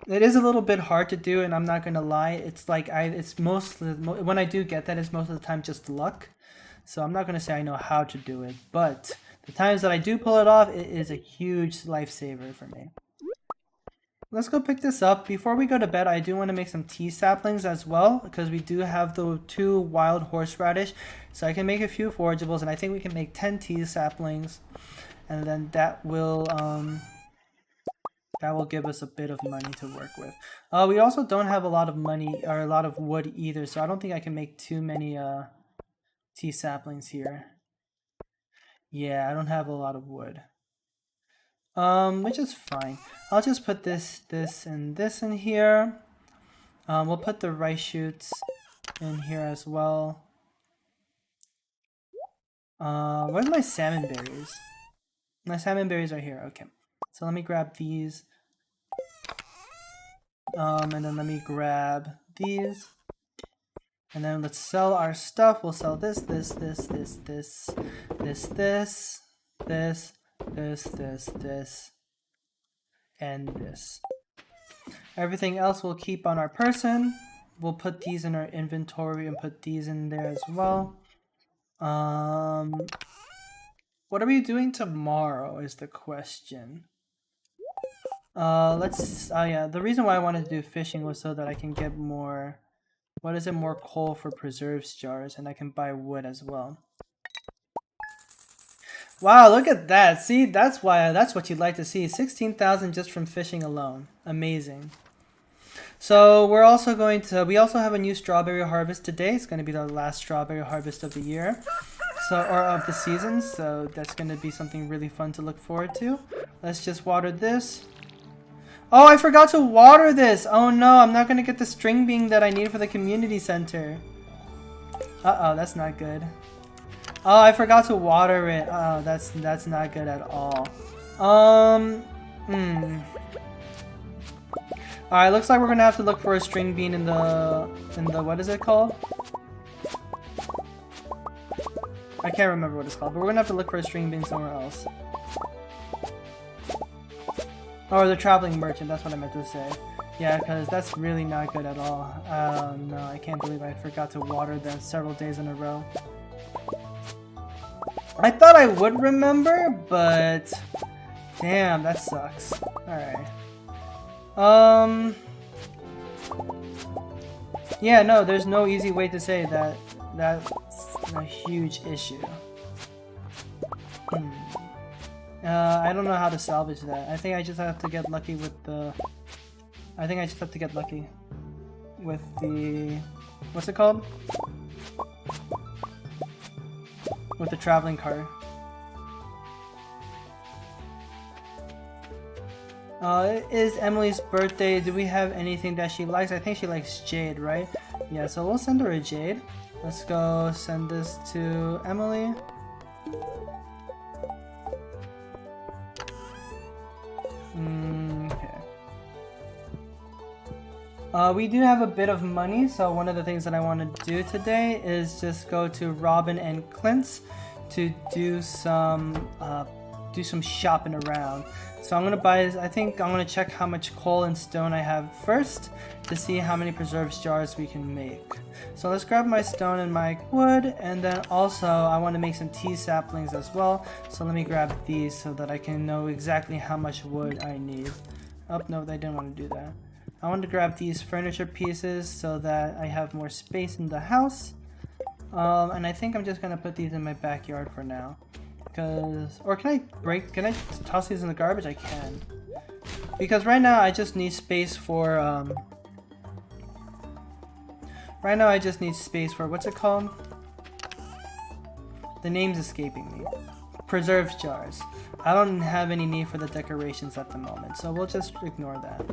It is a little bit hard to do, and I'm not gonna lie, it's like when I do get that, it's most of the time just luck. So I'm not gonna say I know how to do it, but the times that I do pull it off, it is a huge lifesaver for me. Let's go pick this up. Before we go to bed, I do want to make some tea saplings as well, because we do have the 2 wild horseradish. So I can make a few forageables, and I think we can make 10 tea saplings. And then that will give us a bit of money to work with. We also don't have a lot of money, or a lot of wood either, so I don't think I can make too many tea saplings here. Yeah, I don't have a lot of wood. Which is fine. I'll just put this, and this in here. We'll put the rice shoots in here as well. Where's my salmon berries? My salmon berries are here. Okay. So let me grab these. And then let me grab these. And then let's sell our stuff. We'll sell this, and this. Everything else we'll keep on our person. We'll put these in our inventory and put these in there as well. What are we doing tomorrow is the question. Yeah, the reason why I wanted to do fishing was so that I can get more, more coal for preserves jars, and I can buy wood as well. Wow, look at that. See, that's what you'd like to see. 16,000 just from fishing alone. Amazing. So we also have a new strawberry harvest today. It's going to be the last strawberry harvest of the year. Or of the season. So that's going to be something really fun to look forward to. Let's just water this. Oh, I forgot to water this. Oh no, I'm not gonna get the string bean that I need for the community center. Uh-oh, that's not good. Oh, I forgot to water it. Oh, that's not good at all. Um, hmm. Alright, looks like we're gonna have to look for a string bean in the what is it called? I can't remember what it's called, but we're gonna have to look for a string bean somewhere else. Or the traveling merchant, that's what I meant to say. Yeah, because that's really not good at all. No, I can't believe I forgot to water them several days in a row. I thought I would remember, but damn, that sucks. Alright. Yeah, no, there's no easy way to say that that's a huge issue. Hmm. I don't know how to salvage that. I think I just have to get lucky with the... I think I just have to get lucky with the... What's it called? With the traveling car. It is Emily's birthday. Do we have anything that she likes? I think she likes jade, right? Yeah, so we'll send her a jade. Let's go send this to Emily. Okay. We do have a bit of money, so one of the things that I want to do today is just go to Robin and Clint's to do some shopping around. So I'm gonna buy, I think I'm gonna check how much coal and stone I have first to see how many preserves jars we can make. So let's grab my stone and my wood, and then also I want to make some tea saplings as well. So let me grab these so that I can know exactly how much wood I need. Oh no, I didn't want to do that. I want to grab these furniture pieces so that I have more space in the house. And I think I'm just gonna put these in my backyard for now. Or can I toss these in the garbage? I can. Because right now I just need space for, what's it called? The name's escaping me. Preserves jars. I don't have any need for the decorations at the moment, so we'll just ignore that.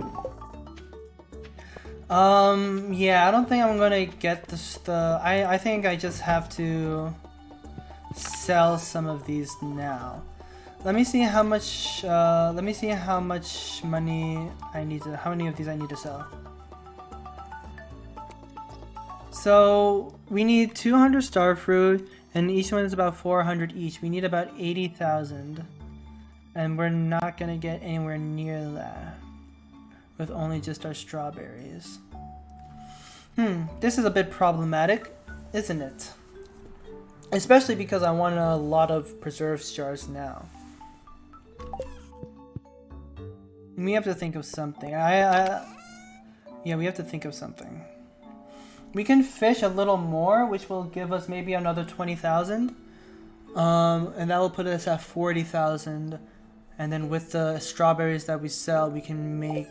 Yeah, I don't think I'm gonna get this, I think I just have to sell some of these now. Let me see how much money I need to, how many of these I need to sell. So we need 200 starfruit, and each one is about 400 each. We need about 80,000, and we're not gonna get anywhere near that with only just our strawberries. This is a bit problematic, isn't it? Especially because I want a lot of preserves jars now. We have to think of something. Yeah, we have to think of something. We can fish a little more, which will give us maybe another 20,000. And that will put us at 40,000. And then with the strawberries that we sell, we can make...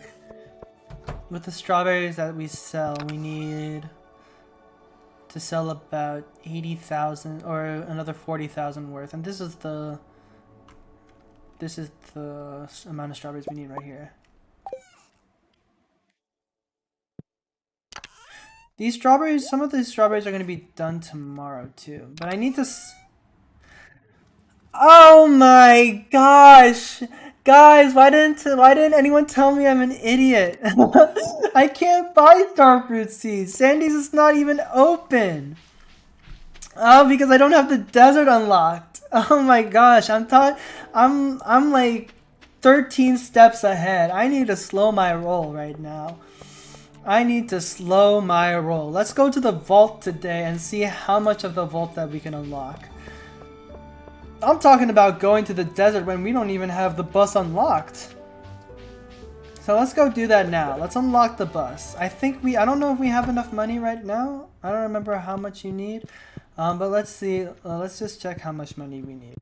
With the strawberries that we sell, we need to sell about 80,000 or another 40,000 worth. And this is the amount of strawberries we need right here. These strawberries, some of these strawberries are going to be done tomorrow too. But I need to... Oh my gosh! Guys, why didn't anyone tell me I'm an idiot? I can't buy starfruit seeds. Sandy's is not even open. Oh, because I don't have the desert unlocked. Oh my gosh, I'm like 13 steps ahead. I need to slow my roll right now. Let's go to the vault today and see how much of the vault that we can unlock. I'm talking about going to the desert when we don't even have the bus unlocked. So let's go do that now. Let's unlock the bus. I don't know if we have enough money right now. I don't remember how much you need. But let's see. Let's just check how much money we need.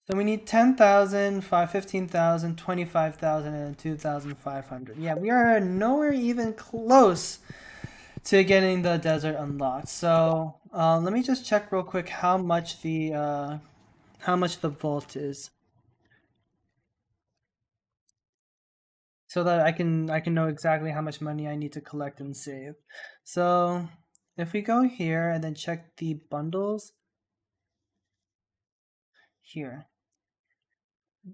So we need 10,000, 15,000, 25,000, and 2,500. Yeah, we are nowhere even close to getting the desert unlocked. So let me just check real quick how much the vault is. so that I can know exactly how much money I need to collect and save. So if we go here and then check the bundles here,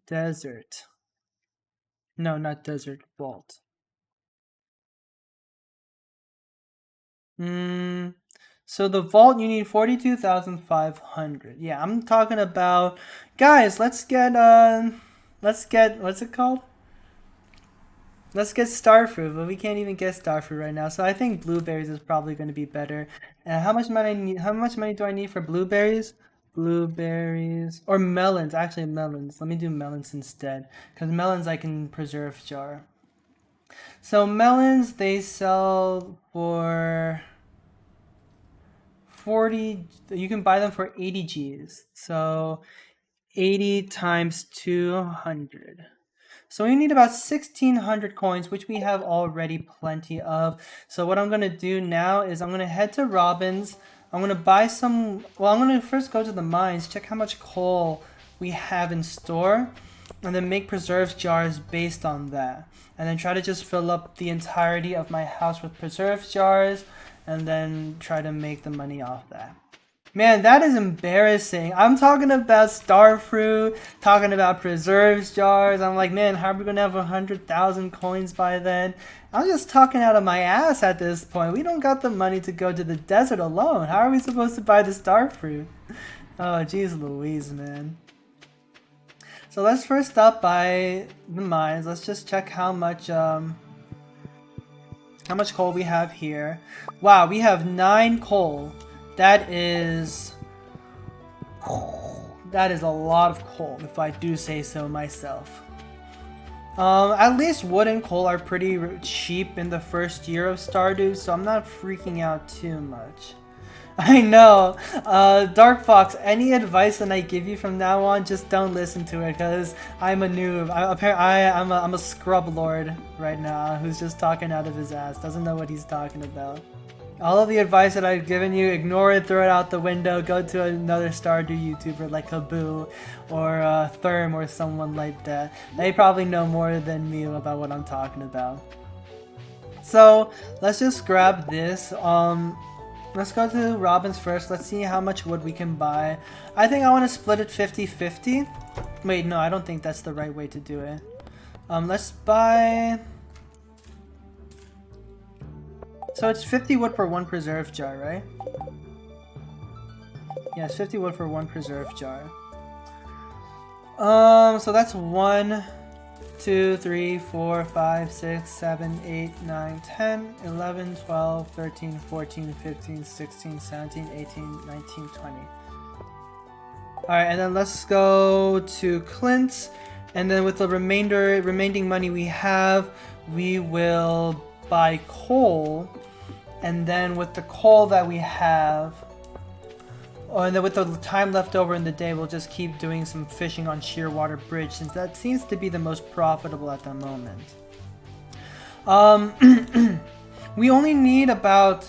desert. No, not desert, vault. Hmm. So the vault you need 42,500. Yeah, I'm talking about guys, let's get what's it called? Let's get starfruit, but we can't even get starfruit right now. So I think blueberries is probably going to be better. And how much money do I need for blueberries? Blueberries or melons? Actually, melons. Let me do melons instead, because melons I can preserve jar. So melons they sell for 40, you can buy them for 80 Gs. So 80 times 200. So we need about 1600 coins, which we have already plenty of. So what I'm going to do now is I'm going to head to Robin's. I'm going to buy some, well, I'm going to first go to the mines, check how much coal we have in store, and then make preserves jars based on that. And then try to just fill up the entirety of my house with preserves jars, and then try to make the money off that. Man, that is embarrassing. I'm talking about star fruit, talking about preserves jars. I'm like, man, how are we gonna have 100,000 coins by then? I'm just talking out of my ass at this point. We don't got the money to go to the desert alone. How are we supposed to buy the star fruit? Oh, jeez Louise, man. So let's first stop by the mines. Let's just check how much coal we have here. Wow, we have 9 coal. That is That is a lot of coal, if I do say so myself. At least wood and coal are pretty cheap in the first year of Stardew, so I'm not freaking out too much. I know. Dark Fox, any advice that I give you from now on, just don't listen to it, because I'm a noob. I'm a scrub lord right now who's just talking out of his ass, doesn't know what he's talking about. All of the advice that I've given you, ignore it, throw it out the window, go to another Stardew YouTuber like Kaboo or Therm or someone like that. They probably know more than me about what I'm talking about. So let's just grab this. Let's go to Robin's first. Let's see how much wood we can buy. I think I want to split it 50-50. Wait, no, I don't think that's the right way to do it. Let's buy... So it's 50 wood for one preserve jar, right? Yeah, it's 50 wood for one preserve jar. So that's 1, 2, 3, 4, 5, 6, 7, 8, 9, 10, 11, 12, 13, 14, 15, 16, 17, 18, 19, 20. Alright, and then let's go to Clint's. And then with the remaining money we have, we will buy coal. And then with the coal that we have, and then with the time left over in the day, we'll just keep doing some fishing on Shearwater Bridge, since that seems to be the most profitable at the moment. We only need about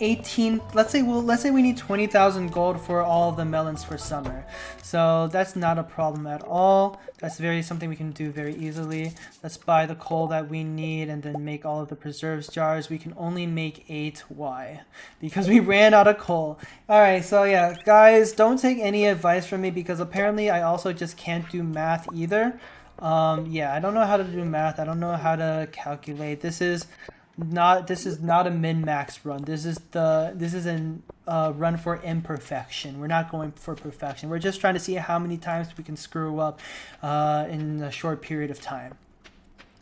18, let's say we need 20,000 gold for all of the melons for summer. So that's not a problem at all. That's something we can do very easily. Let's buy the coal that we need and then make all of the preserves jars. We can only make 8. Why? Because we ran out of coal. Alright, so yeah, guys, don't take any advice from me, because apparently I also just can't do math either. Yeah, I don't know how to do math. I don't know how to calculate. This is not a min-max run. This is an run for imperfection. We're not going for perfection. We're just trying to see how many times we can screw up in a short period of time.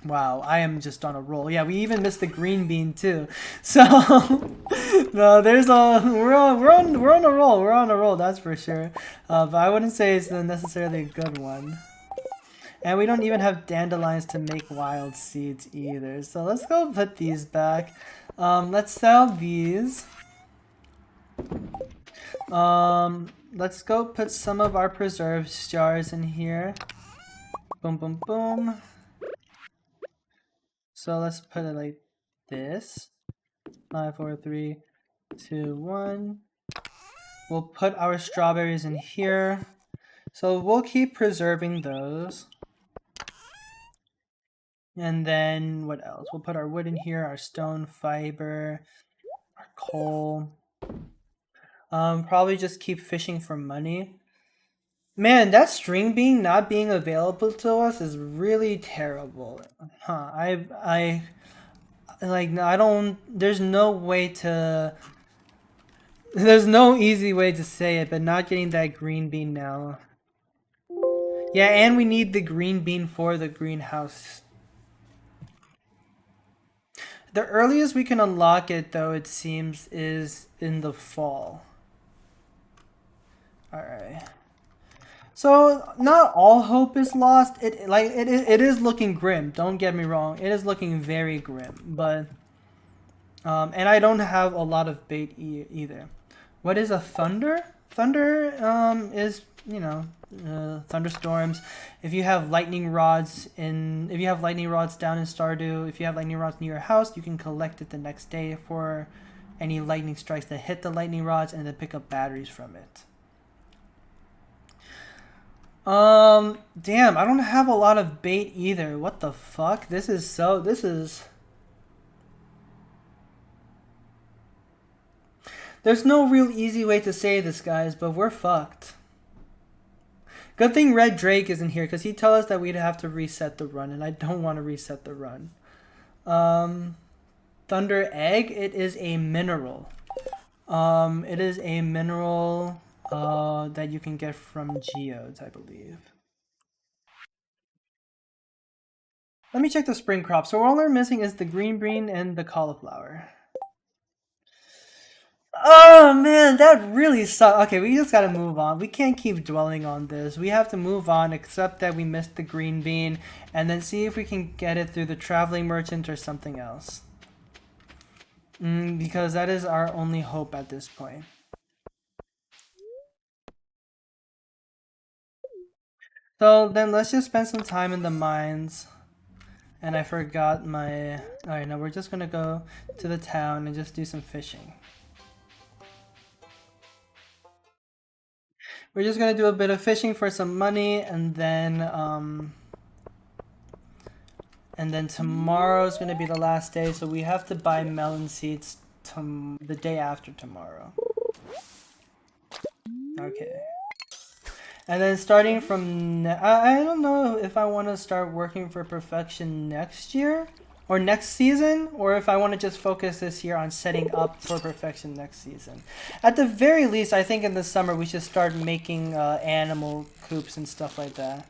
Wow, I am just on a roll. Yeah, we even missed the green bean too. So no, we're on a roll. We're on a roll. That's for sure. But I wouldn't say it's necessarily a good one. And we don't even have dandelions to make wild seeds either. So let's go put these back. Let's sell these. Let's go put some of our preserves jars in here. Boom, boom, boom. So let's put it like this. 5, 4, 3, 2, 1. We'll put our strawberries in here. So we'll keep preserving those. And then what else? We'll put our wood in here, our stone, fiber, our coal. Probably just keep fishing for money. Man, that string bean not being available to us is really terrible. Huh. I like no, I don't there's no way to there's no easy way to say it, but not getting that green bean now. Yeah, and we need the green bean for the greenhouse. The earliest we can unlock it though, it seems, is in the fall. Alright. So not all hope is lost. It is looking grim. Don't get me wrong. It is looking very grim. But and I don't have a lot of bait either. What is a thunder? Thunder is thunderstorms. If you have lightning rods if you have lightning rods down in Stardew, if you have lightning rods near your house, you can collect it the next day for any lightning strikes that hit the lightning rods, and then pick up batteries from it. Damn, I don't have a lot of bait either. What the fuck? This is. There's no real easy way to say this, guys, but we're fucked. Good thing Red Drake isn't here, because he'd tell us that we'd have to reset the run, and I don't want to reset the run. Thunder Egg, it is a mineral. It is a mineral, that you can get from geodes, I believe. Let me check the spring crop. So all we're missing is the green bean and the cauliflower. Oh man, that really sucks. Okay, we just gotta move on. We can't keep dwelling on this. We have to move on, accept that we missed the green bean, and then see if we can get it through the traveling merchant or something else. Because that is our only hope at this point. So then let's just spend some time in the mines. And I forgot my... Alright, now we're just gonna go to the town and just do some fishing. We're just gonna do a bit of fishing for some money, and then tomorrow's gonna be the last day, so we have to buy melon seeds the day after tomorrow. Okay. And then starting from... I don't know if I want to start working for perfection next year, or next season, or if I want to just focus this year on setting up for perfection next season. At the very least, I think in the summer we should start making animal coops and stuff like that.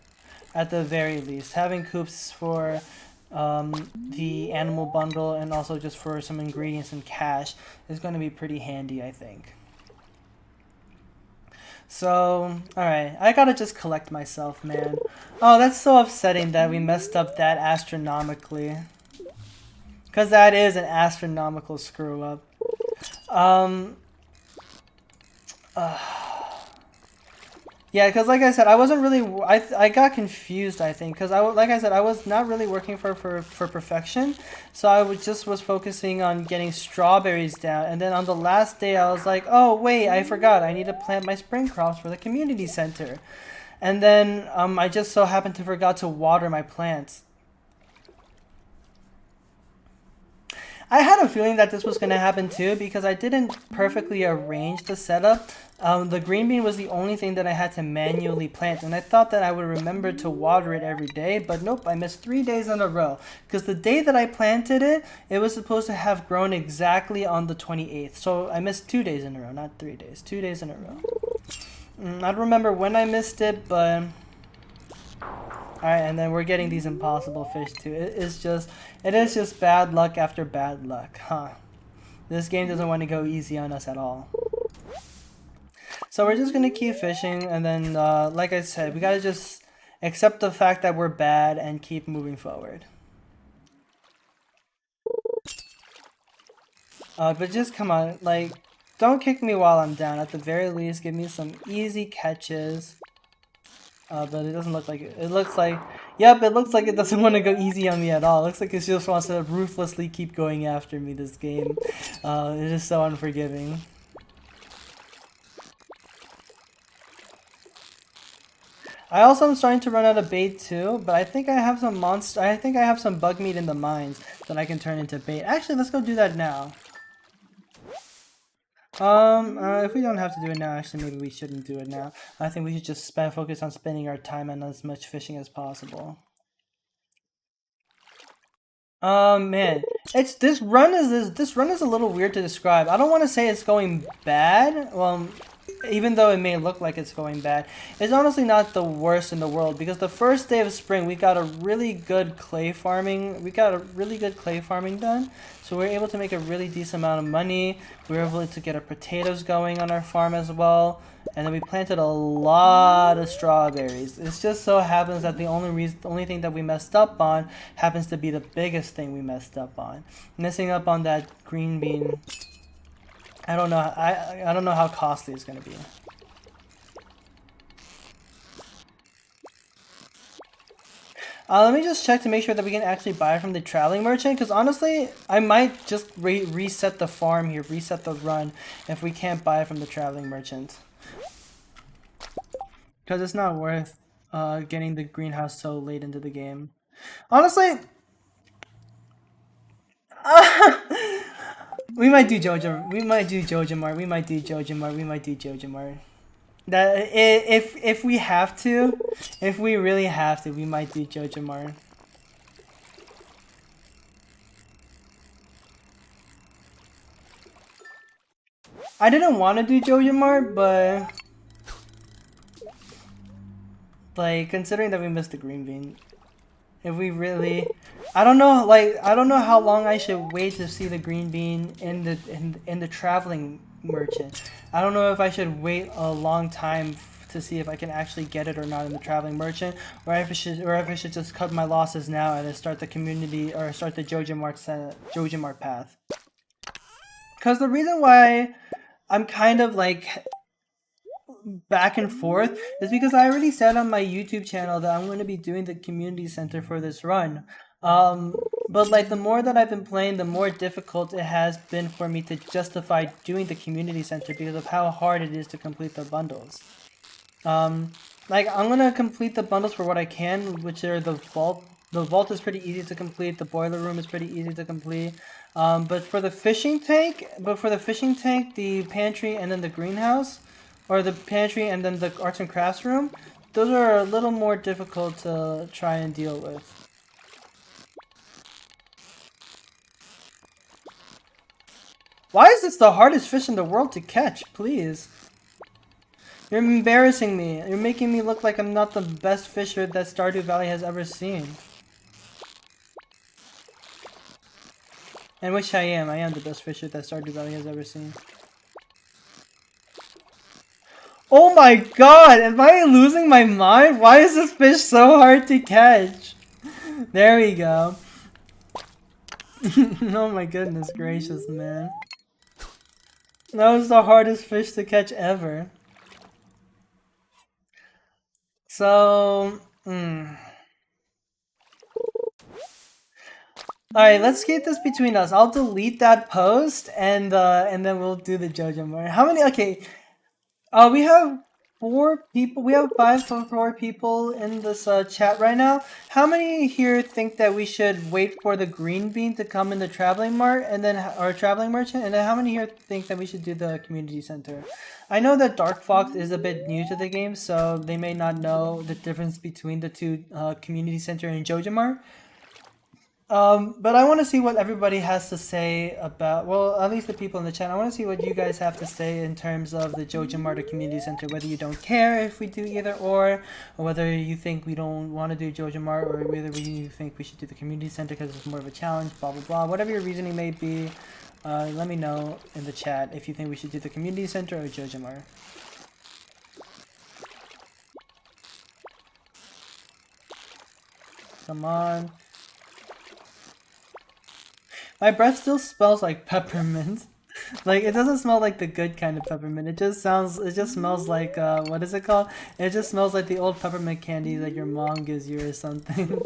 At the very least, having coops for the animal bundle, and also just for some ingredients and cash, is going to be pretty handy, I think. So, alright, I gotta just collect myself, man. Oh, that's so upsetting that we messed up that astronomically. Because that is an astronomical screw up. Yeah, because like I said, I wasn't really... I got confused, I think. Because, like I said, I was not really working for perfection. So I was focusing on getting strawberries down. And then on the last day, I was like, oh, wait, I forgot. I need to plant my spring crops for the community center. And then I just so happened to forgot to water my plants. I had a feeling that this was going to happen too, because I didn't perfectly arrange the setup. The green bean was the only thing that I had to manually plant, and I thought that I would remember to water it every day, but nope, I missed 3 days in a row. Because the day that I planted it, it was supposed to have grown exactly on the 28th. So I missed 2 days in a row, not 3 days. 2 days in a row. I don't remember when I missed it, but... Alright, and then we're getting these impossible fish too. It is just bad luck after bad luck, huh? This game doesn't want to go easy on us at all. So we're just gonna keep fishing, and then, like I said, we gotta just accept the fact that we're bad and keep moving forward. But just come on, like, don't kick me while I'm down. At the very least, give me some easy catches. But it doesn't look like it. It looks like... Yep, it looks like it doesn't want to go easy on me at all. It looks like it just wants to ruthlessly keep going after me, this game. It is so unforgiving. I also am starting to run out of bait too, but I think I have some I think I have some bug meat in the mines that I can turn into bait. Actually, let's go do that now. If we don't have to do it now, actually, maybe we shouldn't do it now. I think we should just focus on spending our time on as much fishing as possible. Man, it's this run is a little weird to describe. I don't want to say it's going bad. Well, even though it may look like it's going bad, it's honestly not the worst in the world because the first day of spring we got a really good clay farming. We got a really good clay farming done, so we were able to make a really decent amount of money. We were able to get our potatoes going on our farm as well. And then we planted a lot of strawberries. It just so happens that the only thing that we messed up on happens to be the biggest thing we messed up on. Messing up on that green bean. I don't know. I don't know how costly it's gonna be. Let me just check to make sure that we can actually buy from the traveling merchant. Because honestly, I might just reset the farm here, reset the run, if we can't buy from the traveling merchant. Because it's not worth getting the greenhouse so late into the game. Honestly, we might do Jojo. We might do Jojamar. We might do Jojamar. We might do Jojamar. That if we have to, if we really have to, we might do Jojamar. I didn't want to do Jojamar, but like considering that we missed the green bean, if we really, I don't know, like I don't know how long I should wait to see the green bean in the traveling merchant. I don't know if I should wait a long time to see if I can actually get it or not in the traveling merchant, or if I should just cut my losses now and then start the community or start the Jojamart path. Because the reason why I'm kind of like back and forth is because I already said on my YouTube channel that I'm going to be doing the community center for this run. But like the more that I've been playing, the more difficult it has been for me to justify doing the community center because of how hard it is to complete the bundles. Like I'm gonna complete the bundles for what I can, which are the vault. The vault is pretty easy to complete. The boiler room is pretty easy to complete. But for the fishing tank, the pantry, and then the greenhouse, or the pantry and then the arts and crafts room, those are a little more difficult to try and deal with. Why is this the hardest fish in the world to catch? Please. You're embarrassing me. You're making me look like I'm not the best fisher that Stardew Valley has ever seen. And which I am. I am the best fisher that Stardew Valley has ever seen. Oh my god! Am I losing my mind? Why is this fish so hard to catch? There we go. Oh my goodness gracious, man. That was the hardest fish to catch ever. So, Alright, let's keep this between us. I'll delete that post and then we'll do the Jojo more. How many? Okay, we have 4 people. We have 4 people in this chat right now. How many here think that we should wait for the green bean to come in the traveling mart and then or traveling merchant? And then how many here think that we should do the community center? I know that Dark Fox is a bit new to the game, so they may not know the difference between the two community center and Jojo Mart. But I want to see what everybody has to say about, well, at least the people in the chat. I want to see what you guys have to say in terms of the Jojo Marta Community Center, whether you don't care if we do either or whether you think we don't want to do Jojo Mart, or whether you think we should do the Community Center because it's more of a challenge, blah, blah, blah. Whatever your reasoning may be, let me know in the chat if you think we should do the Community Center or Jojo Mart. Come on. My breath still smells like peppermint. Like, it doesn't smell like the good kind of peppermint. It just smells like, what is it called? It just smells like the old peppermint candy that your mom gives you or something.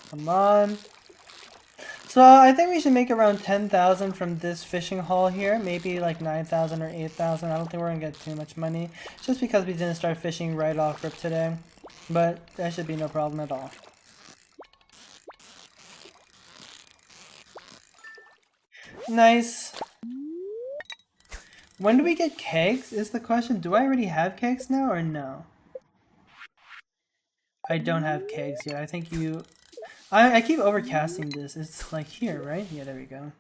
Come on. So I think we should make around 10,000 from this fishing haul here. Maybe like 9,000 or 8,000. I don't think we're gonna get too much money. Just because we didn't start fishing right off rip today. But that should be no problem at all. Nice. When do we get kegs is the question. Do I already have kegs now or no? I don't have kegs yet. I think you... I keep overcasting this. It's like here, right? Yeah, there we go.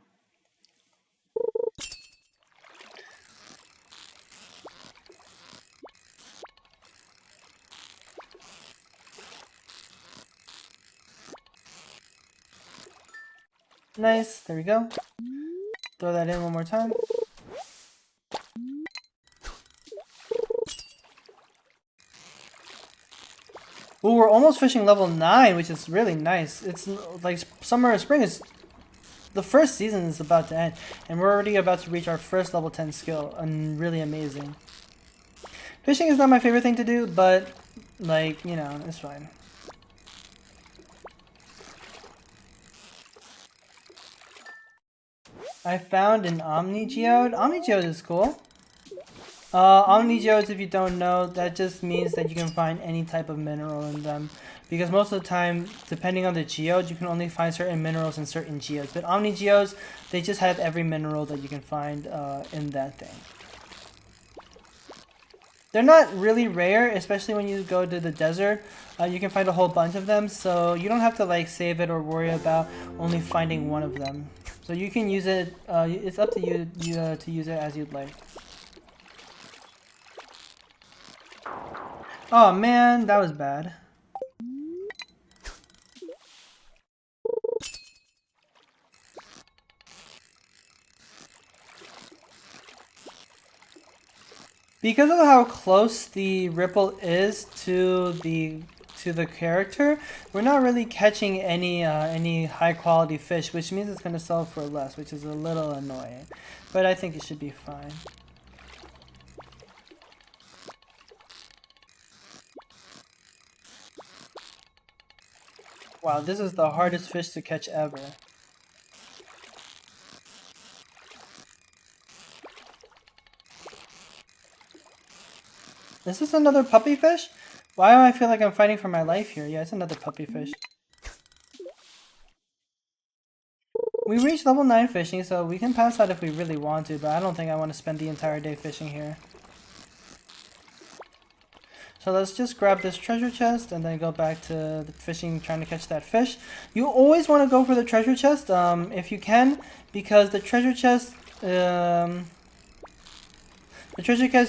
Nice. There we go. Throw that in one more time. Ooh, we're almost fishing level 9, which is really nice. It's like summer or spring is... The first season is about to end, and we're already about to reach our first level 10 skill, and really amazing. Fishing is not my favorite thing to do, but, like, you know, it's fine. I found an Omni Geode. Omni Geode is cool. Omni Geodes, if you don't know, that just means that you can find any type of mineral in them. Because most of the time, depending on the geode, you can only find certain minerals in certain geodes. But Omni Geodes, they just have every mineral that you can find in that thing. They're not really rare, especially when you go to the desert. You can find a whole bunch of them, so you don't have to like save it or worry about only finding one of them. So you can use it, it's up to you, to use it as you'd like. Oh man, that was bad. Because of how close the ripple is to the character, we're not really catching any high quality fish, which means it's gonna sell for less, which is a little annoying. But I think it should be fine. Wow, this is the hardest fish to catch ever. Is this another puppy fish? Why do I feel like I'm fighting for my life here? Yeah, it's another puppy fish. We reached level 9 fishing, so we can pass out if we really want to, but I don't think I want to spend the entire day fishing here. So let's just grab this treasure chest and then go back to the fishing, trying to catch that fish. You always want to go for the treasure chest if you can, because the treasure chest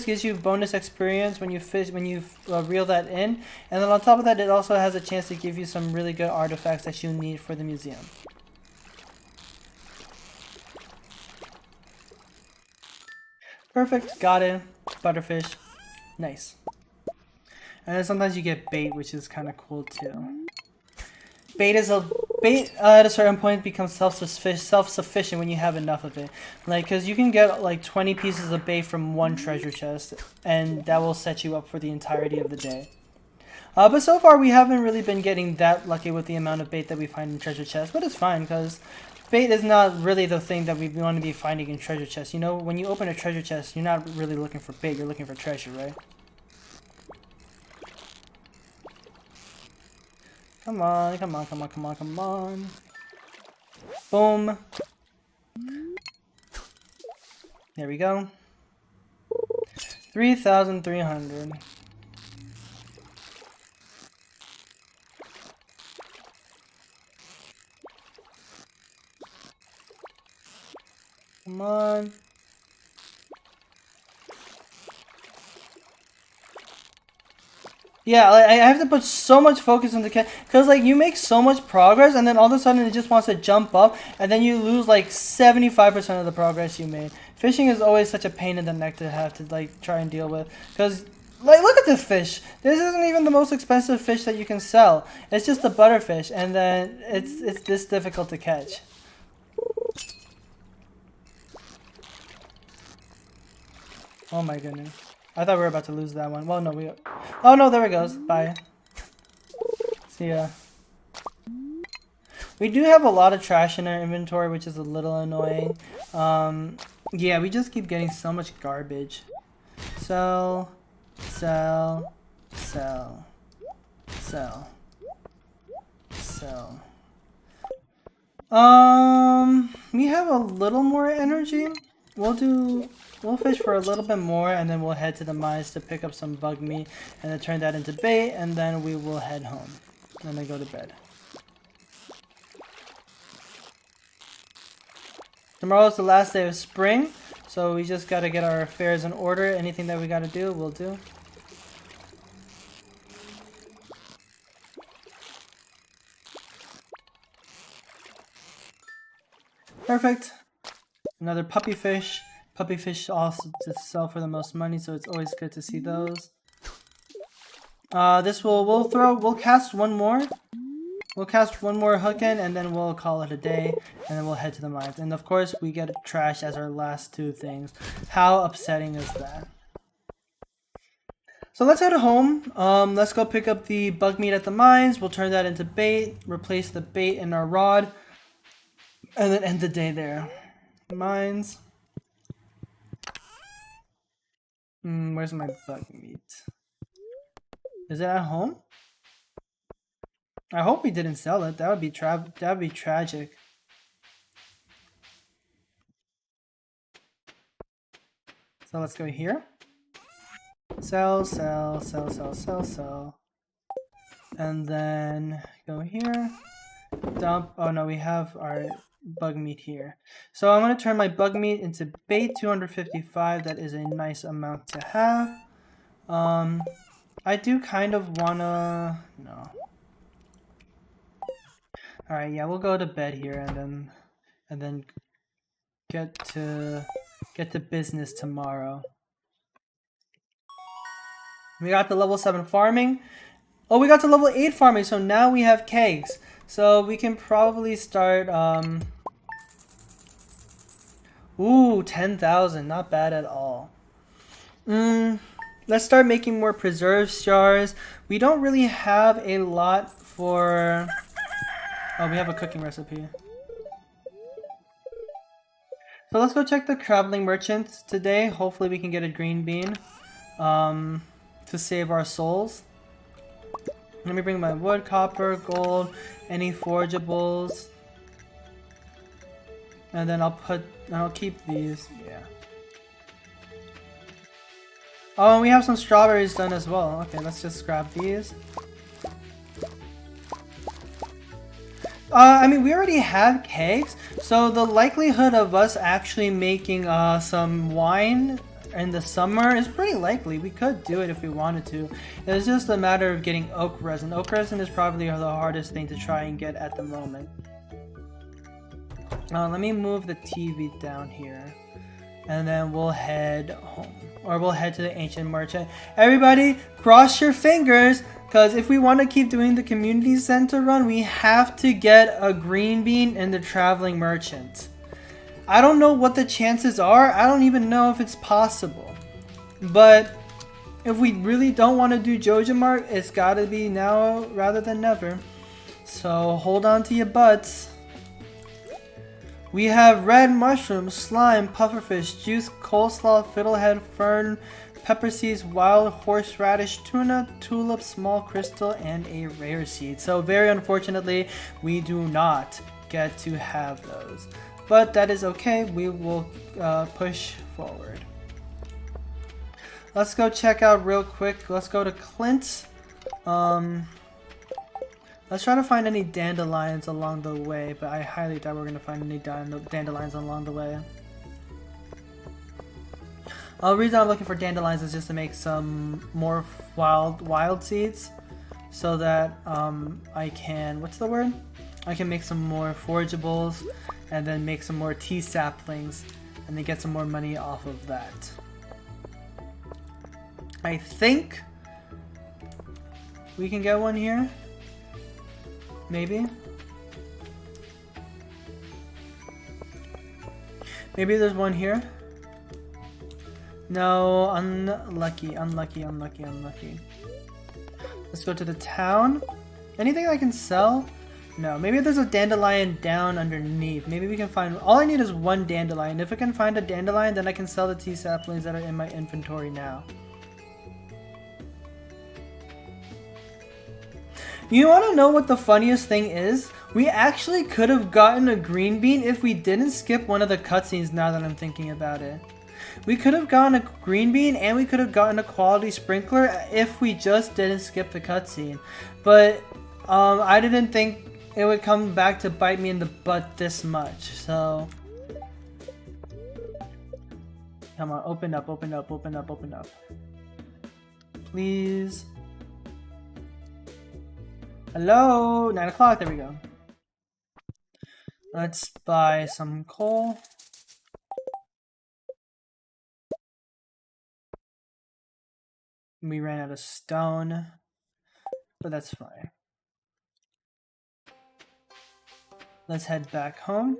gives you bonus experience when you fish, when you reel that in, and then on top of that, it also has a chance to give you some really good artifacts that you need for the museum. Perfect, got it. Butterfish, nice. And then sometimes you get bait, which is kind of cool too. Bait at a certain point becomes self-sufficient when you have enough of it. Like, cause you can get like 20 pieces of bait from one treasure chest, and that will set you up for the entirety of the day. But so far we haven't really been getting that lucky with the amount of bait that we find in treasure chests. But it's fine, cause bait is not really the thing that we want to be finding in treasure chests. You know, when you open a treasure chest, you're not really looking for bait. You're looking for treasure, right? Come on, come on, come on, come on, come on. Boom. There we go. 3,300. Come on. Yeah, like, I have to put so much focus on the cat, because like you make so much progress and then all of a sudden it just wants to jump up and then you lose like 75% of the progress you made. Fishing is always such a pain in the neck to have to like try and deal with, because like look at this fish. This isn't even the most expensive fish that you can sell. It's just a butterfish, and then it's this difficult to catch. Oh my goodness. I thought we were about to lose that one. Well, no, we... Oh, no, there it goes. Bye. See ya. We do have a lot of trash in our inventory, which is a little annoying. Yeah, we just keep getting so much garbage. Sell, sell, sell, sell, sell. We have a little more energy. We'll fish for a little bit more, and then we'll head to the mines to pick up some bug meat, and then turn that into bait, and then we will head home, and then go to bed. Tomorrow's the last day of spring, so we just gotta get our affairs in order. Anything that we gotta do, we'll do. Perfect. Another puppy fish. Puppy fish also to sell for the most money, so it's always good to see those. We'll cast one more. We'll cast one more hook in, and then we'll call it a day, and then we'll head to the mines. And of course, we get trash as our last two things. How upsetting is that? So let's head home. Let's go pick up the bug meat at the mines. We'll turn that into bait, replace the bait in our rod, and then end the day there. Mines. Where's my bug meat? Is it at home? I hope we didn't sell it. That would be tragic. So let's go here. Sell, sell, sell, sell, sell, sell. And then go here. Dump. Oh no, we have our bug meat here. So I'm going to turn my bug meat into bait, 255. That is a nice amount to have. I do kind of wanna... No. Alright, yeah, we'll go to bed here and then get to business tomorrow. We got to level 7 farming. Oh, we got to level 8 farming, so now we have kegs. So we can probably start, ooh, 10,000, not bad at all. Let's start making more preserves jars. We don't really have a lot for... Oh, we have a cooking recipe. So let's go check the traveling merchants today. Hopefully we can get a green bean to save our souls. Let me bring my wood, copper, gold, any forageables. And then I'll keep these, yeah. Oh, and we have some strawberries done as well. Okay, let's just grab these. I mean, we already have kegs, so the likelihood of us actually making some wine in the summer is pretty likely. We could do it if we wanted to. It's just a matter of getting oak resin. Oak resin is probably the hardest thing to try and get at the moment. Let me move the TV down here, and then we'll head home. Or we'll head to the ancient merchant. Everybody, cross your fingers! Because if we want to keep doing the community center run, we have to get a green bean in the traveling merchant. I don't know what the chances are. I don't even know if it's possible. But if we really don't want to do Joja Mart, it's got to be now rather than never. So hold on to your butts. We have red mushroom, slime, pufferfish, juice, coleslaw, fiddlehead, fern, pepper seeds, wild horseradish, tuna, tulip, small crystal, and a rare seed. So very unfortunately, we do not get to have those. But that is okay, we will push forward. Let's go check out real quick. Let's go to Clint. Let's try to find any dandelions along the way, but I highly doubt we're going to find any dandelions along the way. The reason I'm looking for dandelions is just to make some more wild seeds, so that I can, what's the word? I can make some more forageables, and then make some more tea saplings, and then get some more money off of that. I think we can get one here. Maybe. Maybe there's one here. No, unlucky. Let's go to the town. Anything I can sell? No, maybe there's a dandelion down underneath. Maybe we can find... All I need is one dandelion. If I can find a dandelion, then I can sell the tea saplings that are in my inventory now. You want to know what the funniest thing is? We actually could have gotten a green bean if we didn't skip one of the cutscenes, now that I'm thinking about it. We could have gotten a green bean and we could have gotten a quality sprinkler if we just didn't skip the cutscene. But I didn't think it would come back to bite me in the butt this much, so... Come on, open up, open up, open up, open up. Please. Hello? 9 o'clock, there we go. Let's buy some coal. We ran out of stone, but that's fine. Let's head back home.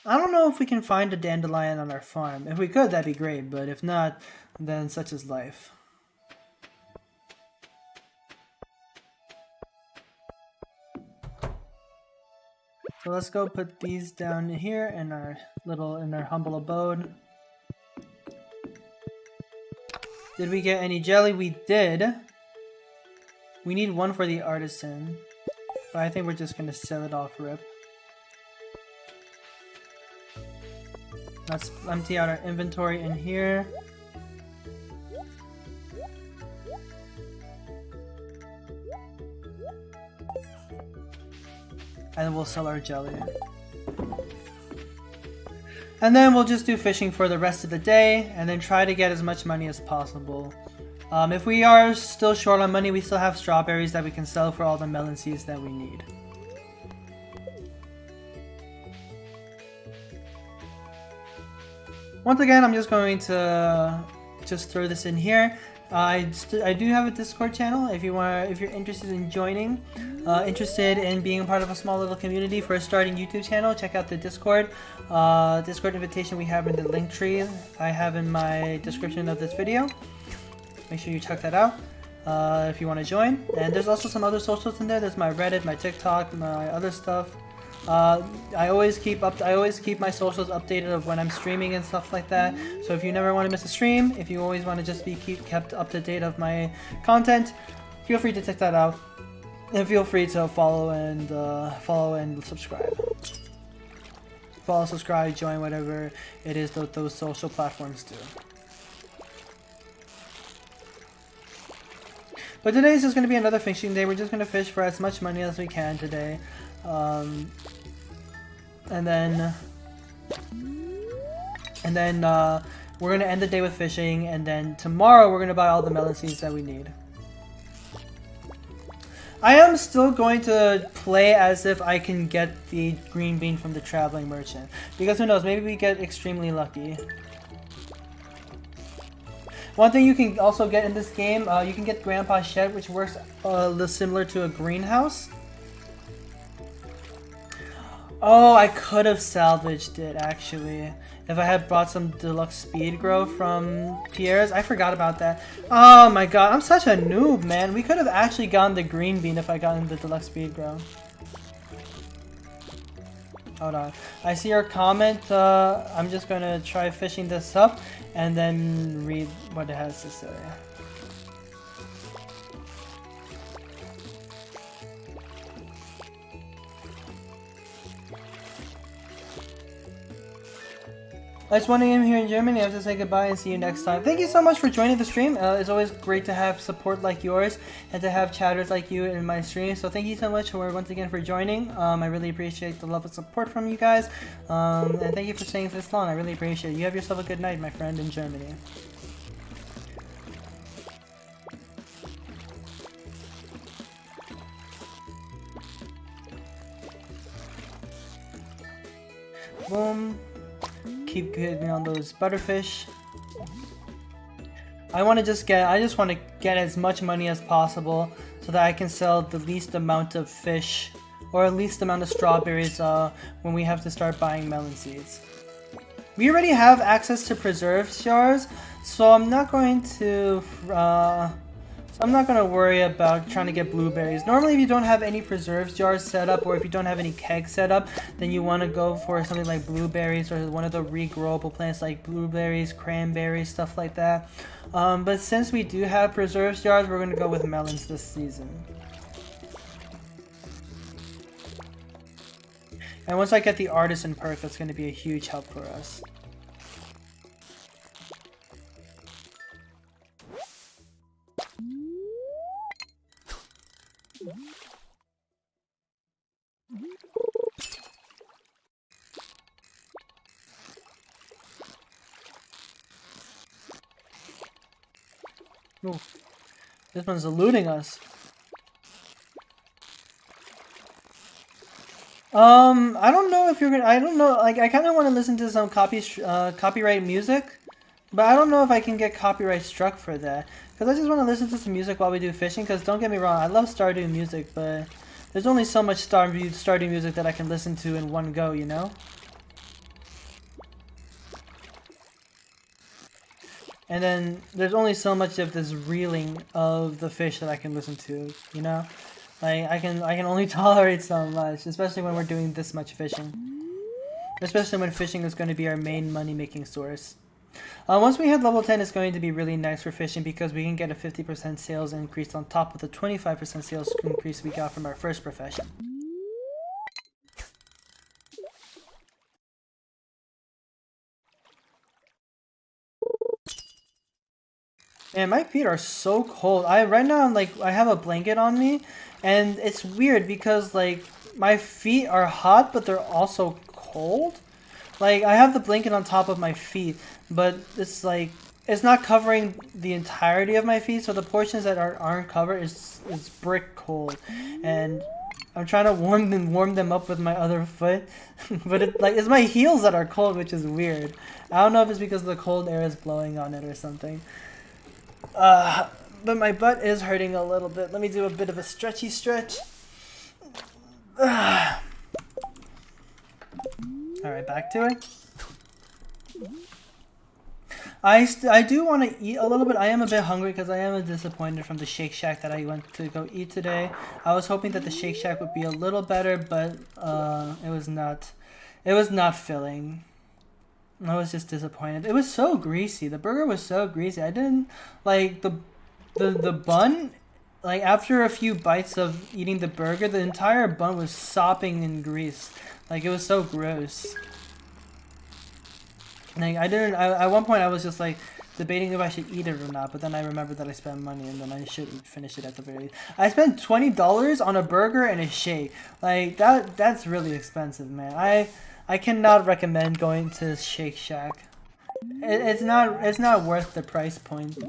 I don't know if we can find a dandelion on our farm. If we could, that'd be great, but if not, then such is life. So let's go put these down here in our humble abode. Did we get any jelly? We did. We need one for the artisan, but I think we're just gonna sell it off rip. Let's empty out our inventory in here. And we'll sell our jelly. And then we'll just do fishing for the rest of the day and then try to get as much money as possible. If we are still short on money, we still have strawberries that we can sell for all the melon seeds that we need. Once again, I'm just going to just throw this in here. I do have a Discord channel if you're interested in joining, interested in being a part of a small little community for a starting YouTube channel. Check out the Discord invitation we have in the link tree I have in my description of this video. Make sure you check that out if you want to join. And there's also some other socials in there. There's my Reddit, my TikTok, my other stuff. I always keep my socials updated of when I'm streaming and stuff like that. So if you never want to miss a stream, if you always want to just be kept up to date of my content, feel free to check that out, and feel free to follow and subscribe. Follow, subscribe, join, whatever it is that those social platforms do. But today is just going to be another fishing day. We're just going to fish for as much money as we can today. And then we're gonna end the day with fishing, and then tomorrow we're gonna buy all the melon seeds that we need. I am still going to play as if I can get the green bean from the traveling merchant, because who knows, maybe we get extremely lucky. One thing you can also get in this game, you can get Grandpa's Shed, which works similar to a greenhouse. Oh, I could have salvaged it, actually. If I had bought some deluxe speed grow from Pierre's. I forgot about that. Oh my god, I'm such a noob, man. We could have actually gotten the green bean if I gotten the deluxe speed grow. Hold on. I see your comment. I'm just gonna try fishing this up and then read what it has to say. I just want to here in Germany. I have to say goodbye and see you next time. Thank you so much for joining the stream. It's always great to have support like yours and to have chatters like you in my stream. So thank you so much once again for joining. I really appreciate the love and support from you guys. And thank you for staying for this long. I really appreciate it. You have yourself a good night, my friend, in Germany. Boom. Keep getting on those butterfish. I just want to get as much money as possible so that I can sell the least amount of fish or least amount of strawberries when we have to start buying melon seeds. We already have access to preserve jars, so I'm not going to So I'm not going to worry about trying to get blueberries. Normally, if you don't have any preserves jars set up, or if you don't have any kegs set up, then you want to go for something like blueberries or one of the regrowable plants like blueberries, cranberries, stuff like that. But since we do have preserves jars, we're going to go with melons this season. And once I get the artisan perk, that's going to be a huge help for us. Ooh, this one's eluding us. I don't know if you're gonna. I don't know. Like, I kind of want to listen to some copyright music, but I don't know if I can get copyright struck for that. Cause I just want to listen to some music while we do fishing. Cause don't get me wrong, I love Stardew music, but there's only so much Stardew music that I can listen to in one go, you know. And then there's only so much of this reeling of the fish that I can listen to, you know. Like, I can only tolerate so much, especially when we're doing this much fishing. Especially when fishing is going to be our main money-making source. Once we hit level 10, it's going to be really nice for fishing because we can get a 50% sales increase on top of the 25% sales increase we got from our first profession. Man, my feet are so cold. Right now I have a blanket on me, and it's weird because like my feet are hot, but they're also cold. Like, I have the blanket on top of my feet, but it's like it's not covering the entirety of my feet, so the portions that aren't covered is brick cold, and I'm trying to warm them up with my other foot, but it's my heels that are cold, which is weird. I don't know if it's because the cold air is blowing on it or something. But my butt is hurting a little bit. Let me do a bit of a stretchy stretch. Alright, back to it. I do want to eat a little bit. I am a bit hungry because I am disappointed from the Shake Shack that I went to go eat today. I was hoping that the Shake Shack would be a little better, but it was not. It was not filling. I was just disappointed. It was so greasy. The burger was so greasy. I didn't like the bun. Like, after a few bites of eating the burger, the entire bun was sopping in grease. Like, it was so gross. Like, at one point I was just like debating if I should eat it or not, but then I remembered that I spent money and then I should finish it at the very least. I spent $20 on a burger and a shake. Like, that's really expensive, man. I cannot recommend going to Shake Shack. It's not worth the price point.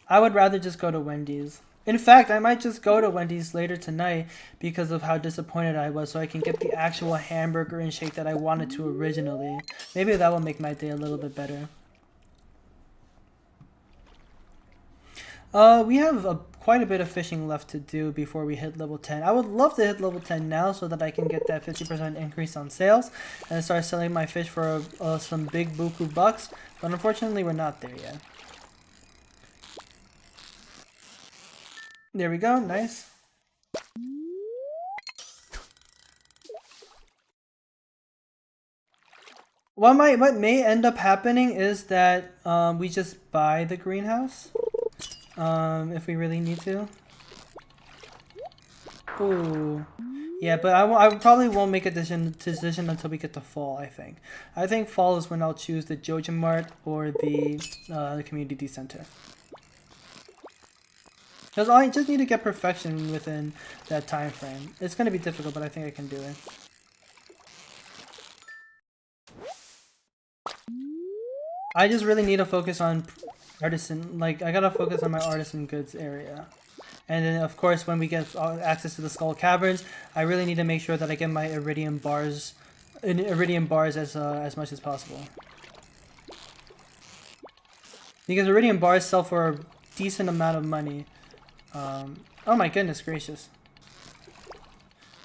I would rather just go to Wendy's. In fact, I might just go to Wendy's later tonight because of how disappointed I was, so I can get the actual hamburger and shake that I wanted to originally. Maybe that will make my day a little bit better. We have quite a bit of fishing left to do before we hit level 10. I would love to hit level 10 now so that I can get that 50% increase on sales and start selling my fish for some big buku bucks, but unfortunately we're not there yet. There we go, nice. What may end up happening is that we just buy the greenhouse if we really need to. Ooh. Yeah, but I probably won't make a decision until we get to fall, I think. I think fall is when I'll choose the Joja Mart or the community center. Because I just need to get perfection within that time frame. It's going to be difficult, but I think I can do it. I just really need to focus on artisan, like, I gotta focus on my artisan goods area. And then, of course, when we get access to the Skull Caverns, I really need to make sure that I get my iridium bars as much as possible. Because iridium bars sell for a decent amount of money. Oh my goodness gracious.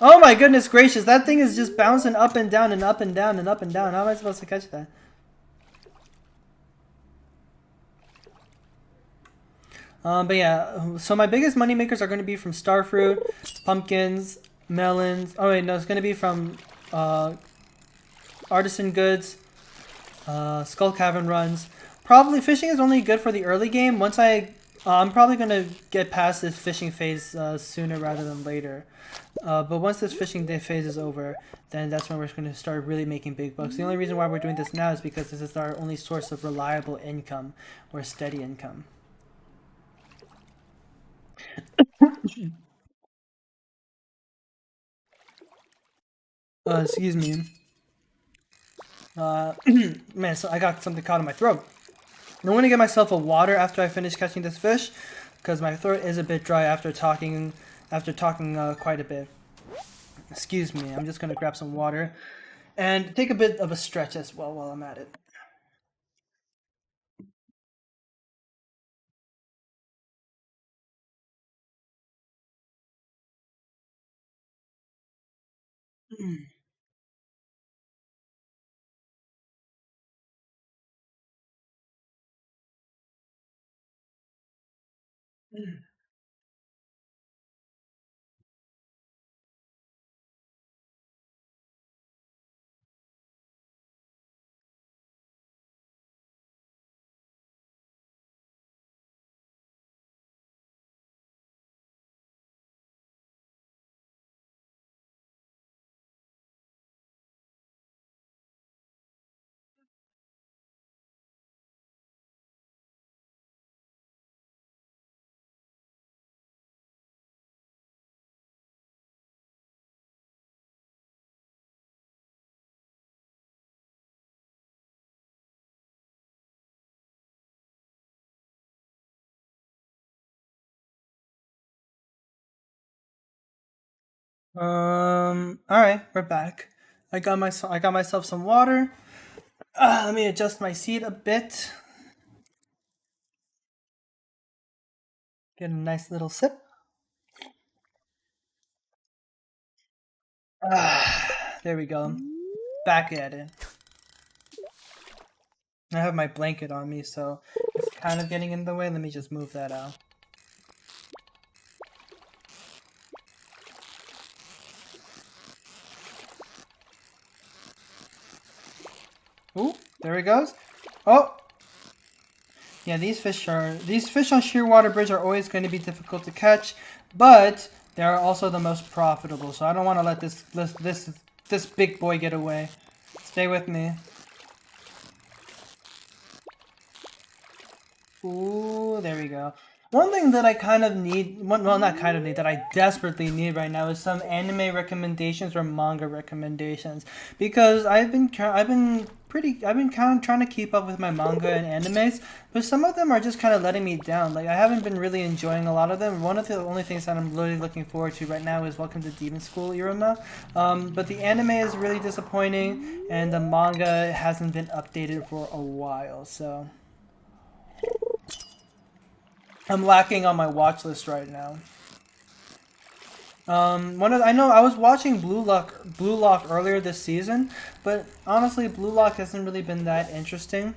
Oh my goodness gracious, that thing is just bouncing up and down and up and down and up and down. How am I supposed to catch that? But yeah, so my biggest money makers are going to be from starfruit, pumpkins, melons. Oh wait, no, it's going to be from uh, artisan goods, skull cavern runs. Probably fishing is only good for the early game. I'm probably gonna get past this fishing phase sooner rather than later. But once this fishing day phase is over, then that's when we're going to start really making big bucks. The only reason why we're doing this now is because this is our only source of reliable income or steady income. Excuse me. Uh, man, so I got something caught in my throat. I'm going to get myself a water after I finish catching this fish, because my throat is a bit dry after talking quite a bit. Excuse me. I'm just going to grab some water and take a bit of a stretch as well while I'm at it. All right, we're back. I got myself some water. Let me adjust my seat a bit. Get a nice little sip. There we go. Back at it. I have my blanket on me, so it's kind of getting in the way. Let me just move that out. Ooh, there it goes. Oh, yeah. These fish on Shearwater Bridge are always going to be difficult to catch, but they are also the most profitable. So I don't want to let this big boy get away. Stay with me. Ooh, there we go. One thing that I kind of need, well, not kind of need, that I desperately need right now is some anime recommendations or manga recommendations, because I've been kind of trying to keep up with my manga and animes, but some of them are just kind of letting me down. Like I haven't been really enjoying a lot of them. One of the only things that I'm really looking forward to right now is Welcome to Demon School Iruma, but the anime is really disappointing, and the manga hasn't been updated for a while, so. I'm lacking on my watch list right now. I know I was watching Blue Lock earlier this season, but honestly, Blue Lock hasn't really been that interesting.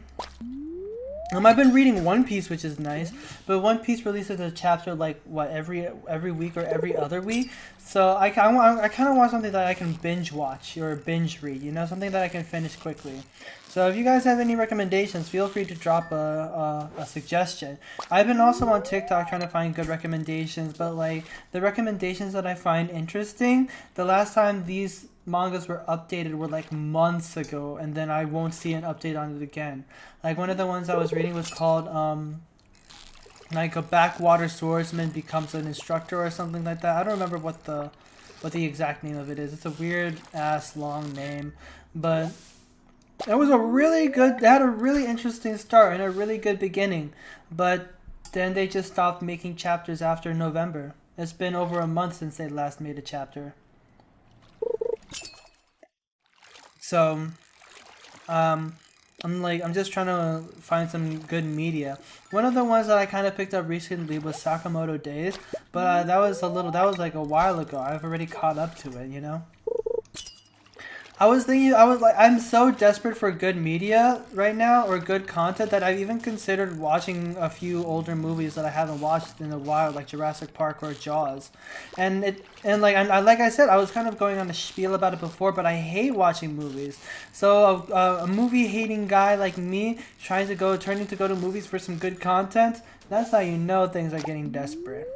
I've been reading One Piece, which is nice, but One Piece releases a chapter like what every week or every other week. So I kind of want something that I can binge watch or binge read. You know, something that I can finish quickly. So if you guys have any recommendations, feel free to drop a suggestion. I've been also on TikTok trying to find good recommendations, but like the recommendations that I find interesting, the last time these mangas were updated were like months ago, and then I won't see an update on it again. Like one of the ones I was reading was called like a backwater swordsman becomes an instructor or something like that. I don't remember what the exact name of it is. It's a weird ass long name, but it was a really good. They had a really interesting start and a really good beginning, but then they just stopped making chapters after November. It's been over a month since they last made a chapter. So Um, I'm just trying to find some good media. One of the ones that I kind of picked up recently was Sakamoto Days, but that was like a while ago. I've already caught up to it, you know. I was thinking, I was like, I'm so desperate for good media right now or good content that I've even considered watching a few older movies that I haven't watched in a while, like Jurassic Park or Jaws. Like I said, I was kind of going on a spiel about it before, but I hate watching movies. So a movie hating guy like me trying to turning to go to movies for some good content, that's how you know things are getting desperate.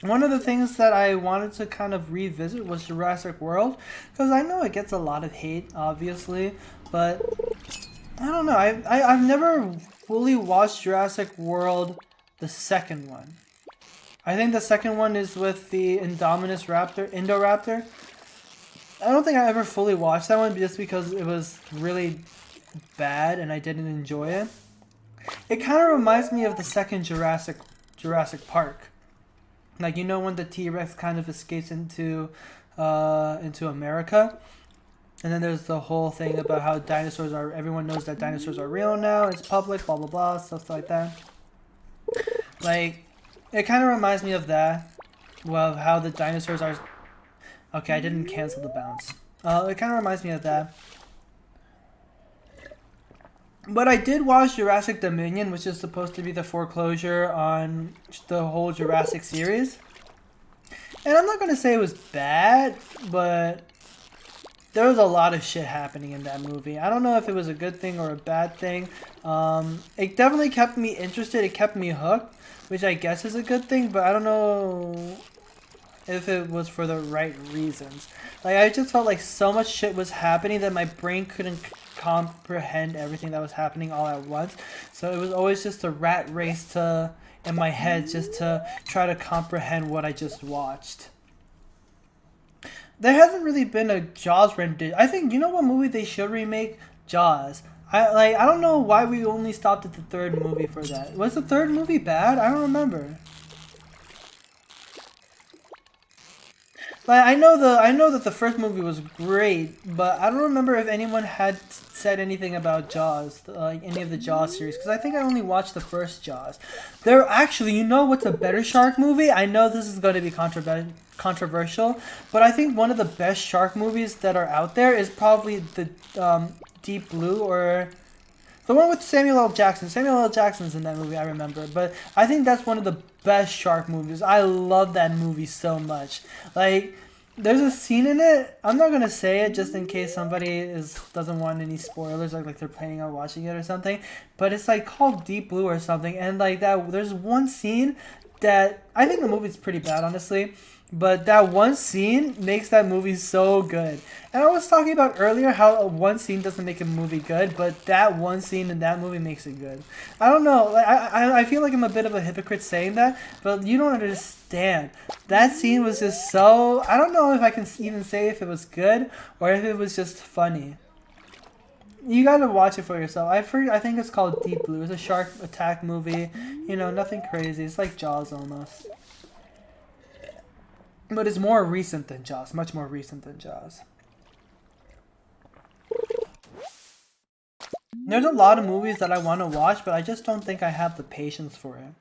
One of the things that I wanted to kind of revisit was Jurassic World, because I know it gets a lot of hate, obviously, but I don't know. I've never fully watched Jurassic World, the second one. I think the second one is with the Indominus Raptor, Indoraptor. I don't think I ever fully watched that one just because it was really bad and I didn't enjoy it. It kind of reminds me of the second Jurassic Park. Like, you know, when the T Rex kind of escapes into America, and then there's the whole thing about how dinosaurs are. Everyone knows that dinosaurs are real now. It's public, blah blah blah, stuff like that. Like, it kind of reminds me of that. Well, how the dinosaurs are. Okay, I didn't cancel the bounce. It kind of reminds me of that. But I did watch Jurassic Dominion, which is supposed to be the foreclosure on the whole Jurassic series. And I'm not gonna say it was bad, but there was a lot of shit happening in that movie. I don't know if it was a good thing or a bad thing. It definitely kept me interested. It kept me hooked, which I guess is a good thing, but I don't know if it was for the right reasons. Like, I just felt like so much shit was happening that my brain couldn't comprehend everything that was happening all at once. So it was always just a rat race to in my head just to try to comprehend what I just watched. There hasn't really been a Jaws rendition. I think, you know what movie they should remake? Jaws. I don't know why we only stopped at the third movie for that. Was the third movie bad? I don't remember. Like, I know that the first movie was great, but I don't remember if anyone had said anything about Jaws, like any of the Jaws series, because I think I only watched the first Jaws. There actually, you know what's a better shark movie? I know this is going to be controversial, but I think one of the best shark movies that are out there is probably the Deep Blue, or the one with Samuel L. Jackson. Samuel L. Jackson's in that movie, I remember. But I think that's one of the best shark movies. I love that movie so much. Like, there's a scene in it. I'm not gonna say it just in case somebody doesn't want any spoilers, like they're planning on watching it or something. But it's like called Deep Blue or something, and like that, there's one scene that I think the movie's pretty bad, honestly. But that one scene makes that movie so good. And I was talking about earlier how one scene doesn't make a movie good, but that one scene in that movie makes it good. I don't know. Like, I feel like I'm a bit of a hypocrite saying that, but you don't understand. That scene was just so. I don't know if I can even say if it was good or if it was just funny. You gotta watch it for yourself. I think it's called Deep Blue. It's a shark attack movie. You know, nothing crazy. It's like Jaws almost. But it's more recent than Jaws, much more recent than Jaws. There's a lot of movies that I want to watch, but I just don't think I have the patience for it.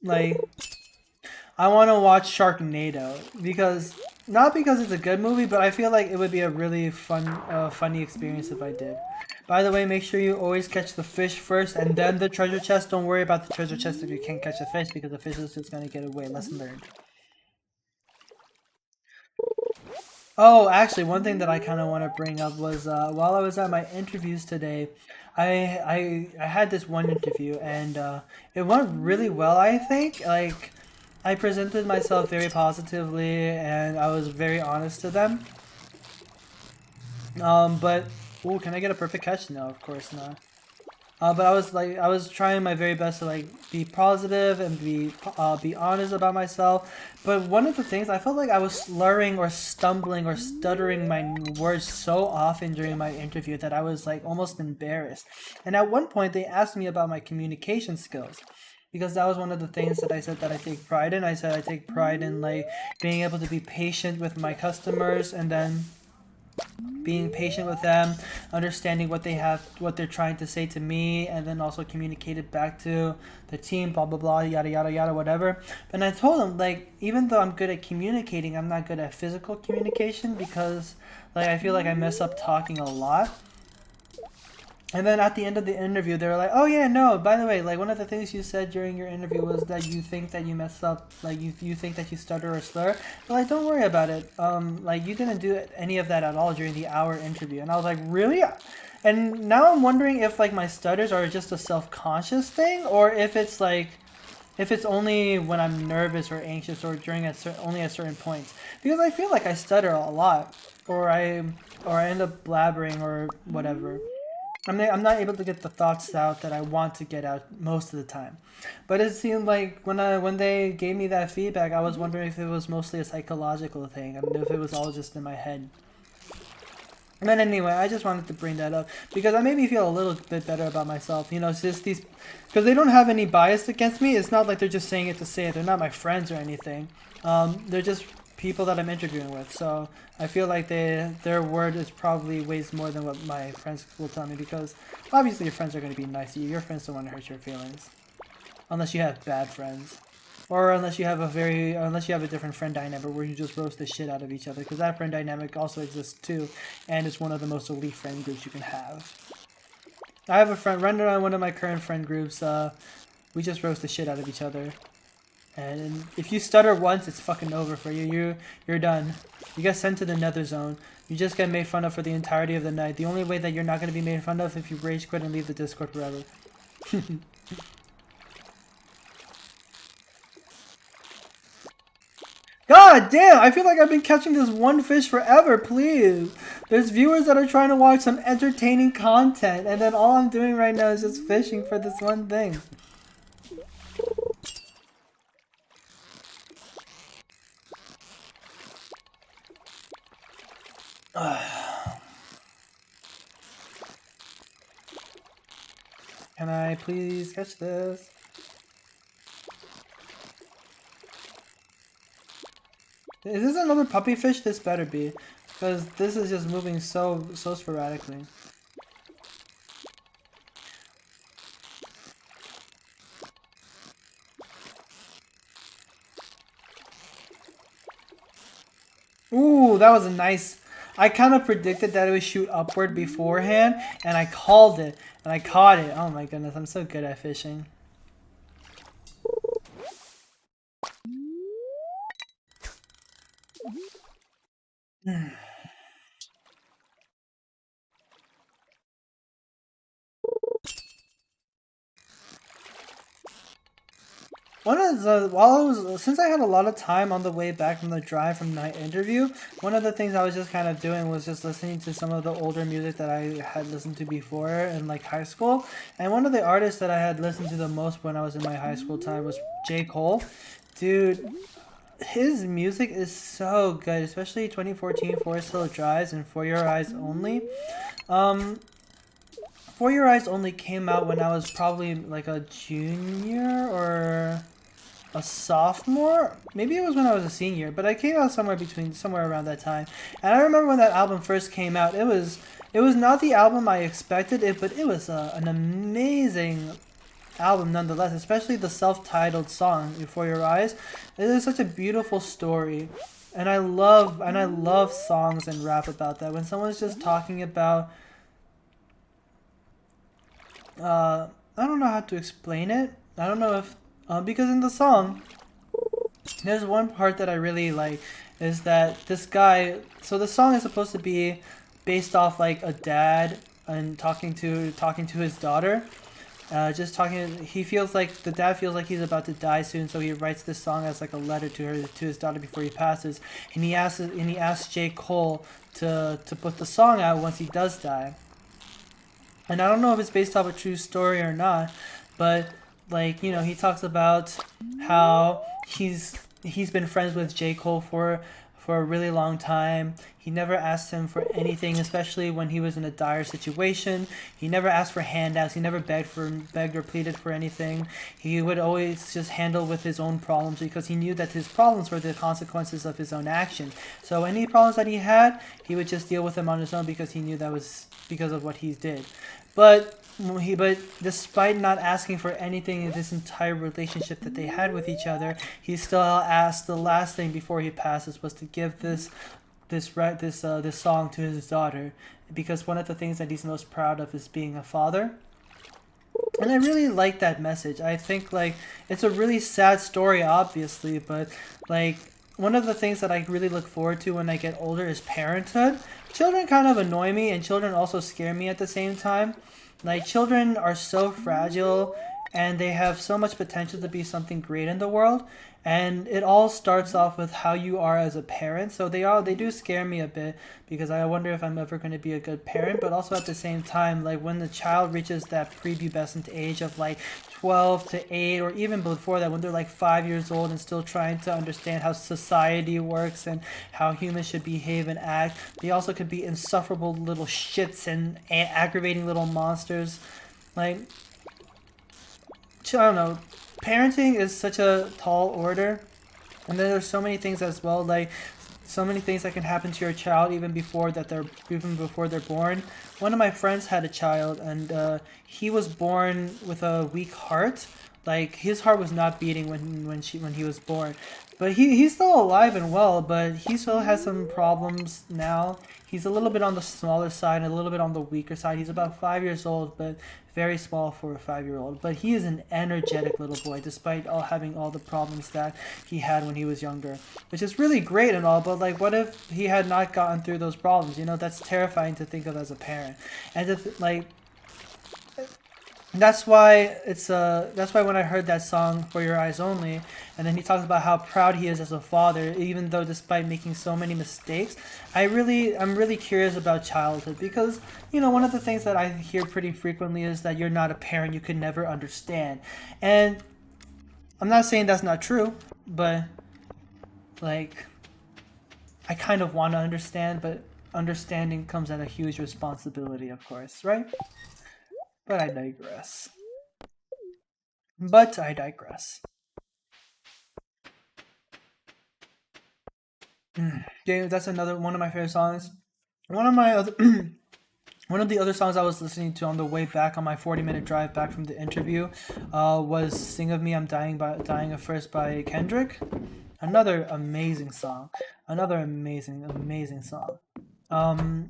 Like, I want to watch Sharknado because not because it's a good movie, but I feel like it would be a really funny experience if I did. By the way, make sure you always catch the fish first and then the treasure chest. Don't worry about the treasure chest if you can't catch the fish because the fish is just gonna get away. Lesson learned. Oh, actually, one thing that I kind of want to bring up was while I was at my interviews today, I had this one interview and it went really well. I think I presented myself very positively and I was very honest to them. But oh, can I get a perfect catch? No, of course not. But I was trying my very best to like be positive and be honest about myself. But one of the things I felt like I was slurring or stumbling or stuttering my words so often during my interview that I was like almost embarrassed. And at one point they asked me about my communication skills. Because that was one of the things that I said that I take pride in. I said I take pride in like being able to be patient with my customers and then being patient with them, understanding what they have, what they're trying to say to me, and then also communicate it back to the team, blah blah blah, yada yada yada, whatever. And I told them, like, even though I'm good at communicating, I'm not good at physical communication because, like, I feel like I mess up talking a lot. And then at the end of the interview, they were like, "Oh yeah, no. By the way, like one of the things you said during your interview was that you think that you mess up, like you think that you stutter or slur. But like, don't worry about it. Like you didn't do any of that at all during the hour interview." And I was like, "Really?" And now I'm wondering if like my stutters are just a self-conscious thing, or if it's like, if it's only when I'm nervous or anxious or during only at certain points. Because I feel like I stutter a lot, or I end up blabbering or whatever. I'm not able to get the thoughts out that I want to get out most of the time. But it seemed like when they gave me that feedback, I was wondering if it was mostly a psychological thing. I mean, if it was all just in my head. And then anyway, I just wanted to bring that up because that made me feel a little bit better about myself. You know, it's just these, because they don't have any bias against me. It's not like they're just saying it to say it. They're not my friends or anything. They're just people that I'm interviewing with. So I feel like their word is probably weighs more than what my friends will tell me, because obviously your friends are going to be nice to you. Your friends don't want to hurt your feelings, unless you have bad friends. Or unless you have a different friend dynamic where you just roast the shit out of each other, because that friend dynamic also exists too, and it's one of the most elite friend groups you can have. I have a friend, run around one of my current friend groups, we just roast the shit out of each other. And if you stutter once, it's fucking over for you. You're done. You get sent to the nether zone. You just get made fun of for the entirety of the night. The only way that you're not going to be made fun of if you rage quit and leave the Discord forever. God damn, I feel like I've been catching this one fish forever, please. There's viewers that are trying to watch some entertaining content, and then all I'm doing right now is just fishing for this one thing. Can I please catch this? Is this another puppy fish? This better be, because this is just moving so sporadically. Ooh, that was a nice. I kind of predicted that it would shoot upward beforehand, and I called it, and I caught it. Oh my goodness, I'm so good at fishing. One of the since I had a lot of time on the way back from the drive from my interview, one of the things I was just kind of doing was just listening to some of the older music that I had listened to before in like high school. And one of the artists that I had listened to the most when I was in my high school time was J. Cole. Dude, his music is so good, especially 2014 Forest Hill Drives and For Your Eyes Only. Um, For Your Eyes Only came out when I was probably like a junior or a sophomore. Maybe it was when I was a senior, but I came out somewhere around that time. And I remember when that album first came out, it was not the album I expected it, but it was an amazing album nonetheless, especially the self-titled song For Your Eyes. It is such a beautiful story. And I love songs and rap about that. When someone's just talking about I don't know how to explain it. I don't know if because in the song there's one part that I really like, is that this guy, so the song is supposed to be based off like a dad and talking to his daughter. Just talking, he feels like the dad feels like he's about to die soon, so he writes this song as like a letter to his daughter before he passes, and he asks J. Cole to put the song out once he does die. And I don't know if it's based off a true story or not, but like, you know, he talks about how he's been friends with J. Cole for a really long time. He never asked him for anything, especially when he was in a dire situation. He never asked for handouts. He never begged or pleaded for anything. He would always just handle with his own problems because he knew that his problems were the consequences of his own actions. So any problems that he had, he would just deal with them on his own because he knew that was because of what he did. But despite not asking for anything in this entire relationship that they had with each other, he still asked the last thing before he passes was to give this song to his daughter, because one of the things that he's most proud of is being a father. And I really like that message. I think like it's a really sad story, obviously, but like one of the things that I really look forward to when I get older is parenthood. Children kind of annoy me, and children also scare me at the same time. Like children are so fragile, and they have so much potential to be something great in the world. And it all starts off with how you are as a parent. So they do scare me a bit because I wonder if I'm ever going to be a good parent. But also at the same time, like when the child reaches that prepubescent age of like 12 to 8, or even before that, when they're like 5 years old and still trying to understand how society works and how humans should behave and act, they also could be insufferable little shits and aggravating little monsters. Like, I don't know. Parenting is such a tall order, and then there's so many things as well, like so many things that can happen to your child even before they're born. One of my friends had a child, and he was born with a weak heart. Like his heart was not beating when he was born, but he's still alive and well. But he still has some problems now. He's a little bit on the smaller side and a little bit on the weaker side. He's about 5 years old, but very small for a 5-year-old. But he is an energetic little boy, despite having all the problems that he had when he was younger, which is really great and all. But like, what if he had not gotten through those problems? You know, that's terrifying to think of as a parent, and like. That's why when I heard that song "For Your Eyes Only," and then he talks about how proud he is as a father, even though despite making so many mistakes. I'm really curious about childhood because, you know, one of the things that I hear pretty frequently is that you're not a parent, you could never understand. And I'm not saying that's not true, but like I kind of want to understand, but understanding comes at a huge responsibility, of course, right? But I digress. But I digress. Yeah, that's another one of my favorite songs. One of my other one of the other songs I was listening to on the way back on my 40-minute drive back from the interview was "Sing of Me, I'm Dying of First" by Kendrick. Another amazing song. Another amazing song. Um,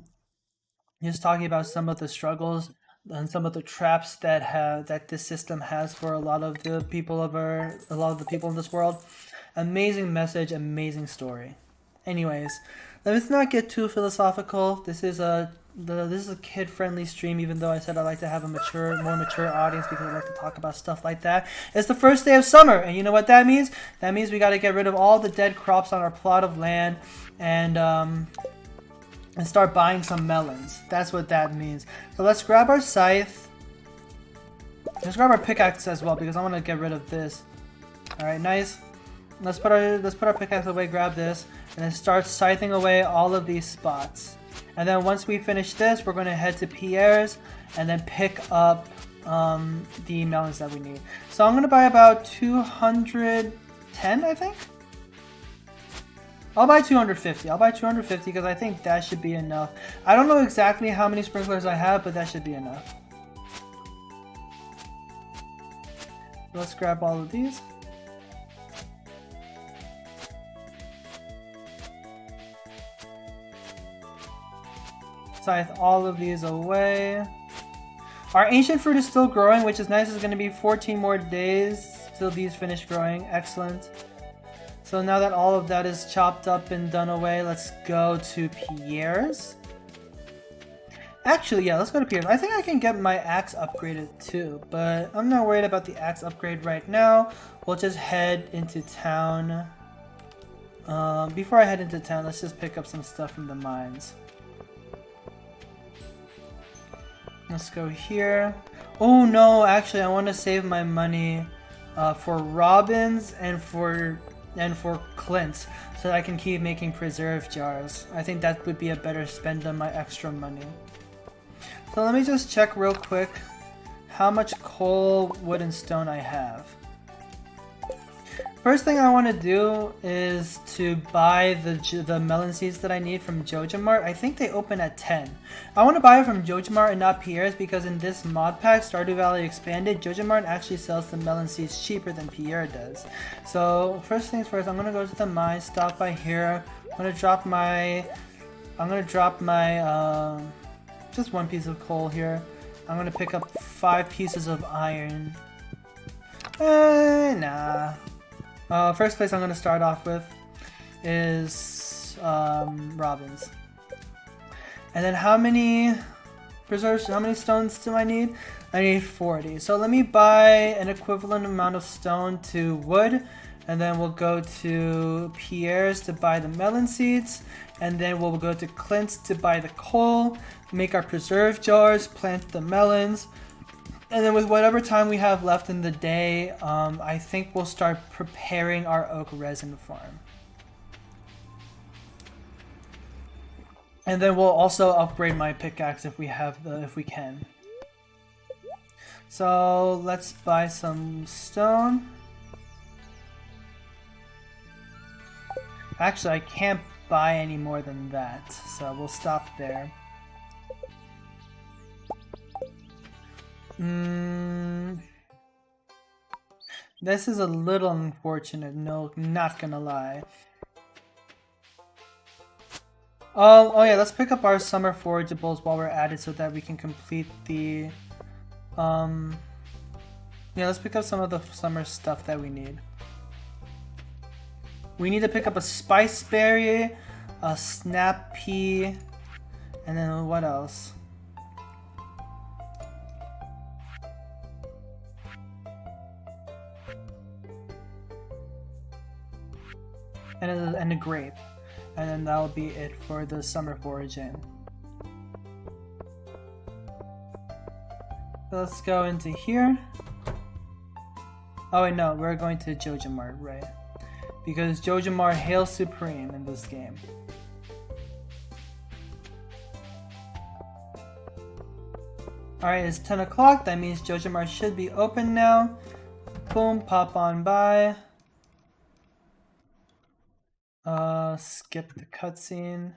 just talking about some of the struggles and some of the traps that this system has for a lot of the people in this world. Amazing message, amazing story. Anyways, let's not get too philosophical. This is a kid-friendly stream, even though I said I like to have a more mature audience because I like to talk about stuff like that. It's the first day of summer, and you know what that means? That means we got to get rid of all the dead crops on our plot of land, and start buying some melons. That's what that means. So let's grab our scythe. Let's grab our pickaxe as well because I want to get rid of this. All right, nice. Let's put our pickaxe away. Grab this, and then start scything away all of these spots. And then once we finish this, we're going to head to Pierre's and then pick up the melons that we need. So I'm going to buy about 210, I think. I'll buy 250. I'll buy 250 because I think that should be enough. I don't know exactly how many sprinklers I have, but that should be enough. Let's grab all of these. Scythe all of these away. Our ancient fruit is still growing, which is nice. It's going to be 14 more days till these finish growing. Excellent. So now that all of that is chopped up and done away, let's go to Pierre's. Actually, yeah, let's go to Pierre's. I think I can get my axe upgraded too, but I'm not worried about the axe upgrade right now. We'll just head into town. Before I head into town, let's just pick up some stuff from the mines. Let's go here. Oh no, actually I want to save my money for robins and for and for Clint, so that I can keep making preserve jars. I think that would be a better spend on my extra money. So let me just check real quick how much coal, wood, and stone I have. First thing I want to do is to buy the melon seeds that I need from JojaMart. I think they open at 10. I want to buy it from JojaMart and not Pierre's because in this mod pack, Stardew Valley Expanded, JojaMart actually sells the melon seeds cheaper than Pierre does. So first things first, I'm going to go to the mine, stop by here. I'm going to drop my just one piece of coal here. I'm going to pick up 5 pieces of iron. Nah. First place I'm going to start off with is Robin's. And then how many preserves, how many stones do I need? I need 40. So let me buy an equivalent amount of stone to wood. And then we'll go to Pierre's to buy the melon seeds. And then we'll go to Clint's to buy the coal, make our preserve jars, plant the melons. And then with whatever time we have left in the day, I think we'll start preparing our oak resin farm. And then we'll also upgrade my pickaxe if we can. So let's buy some stone. Actually, I can't buy any more than that, so we'll stop there. This is a little unfortunate, no, not gonna lie. Oh yeah, let's pick up our summer forageables while we're at it so that we can complete the... Yeah, let's pick up some of the summer stuff that we need. We need to pick up a spice berry, a snap pea, and then what else? And a grape. And then that'll be it for the summer foraging. So let's go into here. Oh wait, no, we're going to JojaMart, right? Because JojaMart hails supreme in this game. Alright, it's 10 o'clock. That means JojaMart should be open now. Boom, pop on by. Skip the cutscene.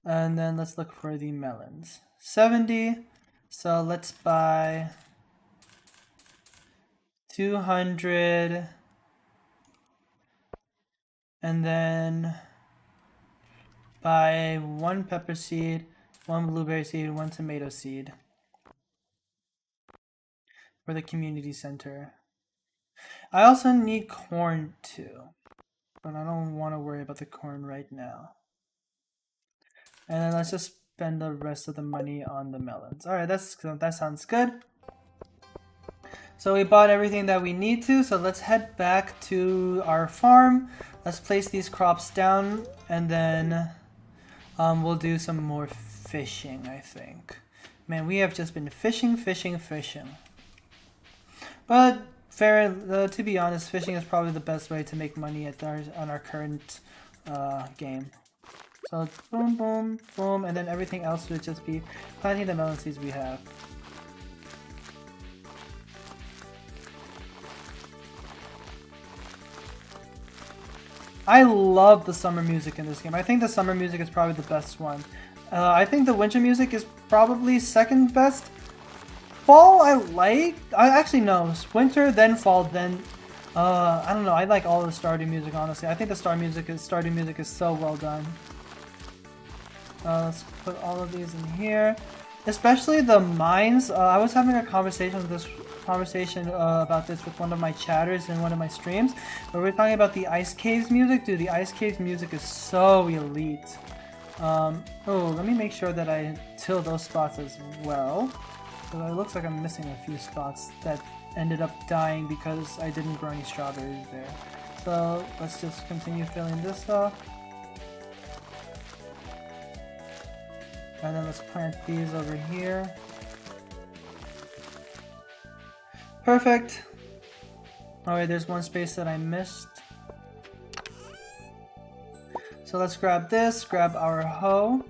And then let's look for the melons. 70. So let's buy 200. And then buy 1 pepper seed, 1 blueberry seed, 1 tomato seed for the community center. I also need corn too, but I don't want to worry about the corn right now. And then let's just spend the rest of the money on the melons. Alright, that sounds good. So we bought everything that we need to, so let's head back to our farm. Let's place these crops down, and then we'll do some more fishing, I think. Man, we have just been fishing. But to be honest, fishing is probably the best way to make money on our current game. So boom, boom, boom, and then everything else would just be planting the melon seeds we have. I love the summer music in this game. I think the summer music is probably the best one. I think the winter music is probably second best. Fall I like. Actually no, winter then fall then. I don't know. I like all the Stardew music honestly. I think the Stardew music is so well done. Let's put all of these in here, especially the mines. I was having a conversation about this with one of my chatters in one of my streams, where we're talking about the Ice Caves music. Dude, the Ice Caves music is so elite. Oh, let me make sure that I till those spots as well. So it looks like I'm missing a few spots that ended up dying because I didn't grow any strawberries there. So let's just continue filling this up. And then let's plant these over here. Perfect. Oh wait, there's one space that I missed. So let's grab this, grab our hoe.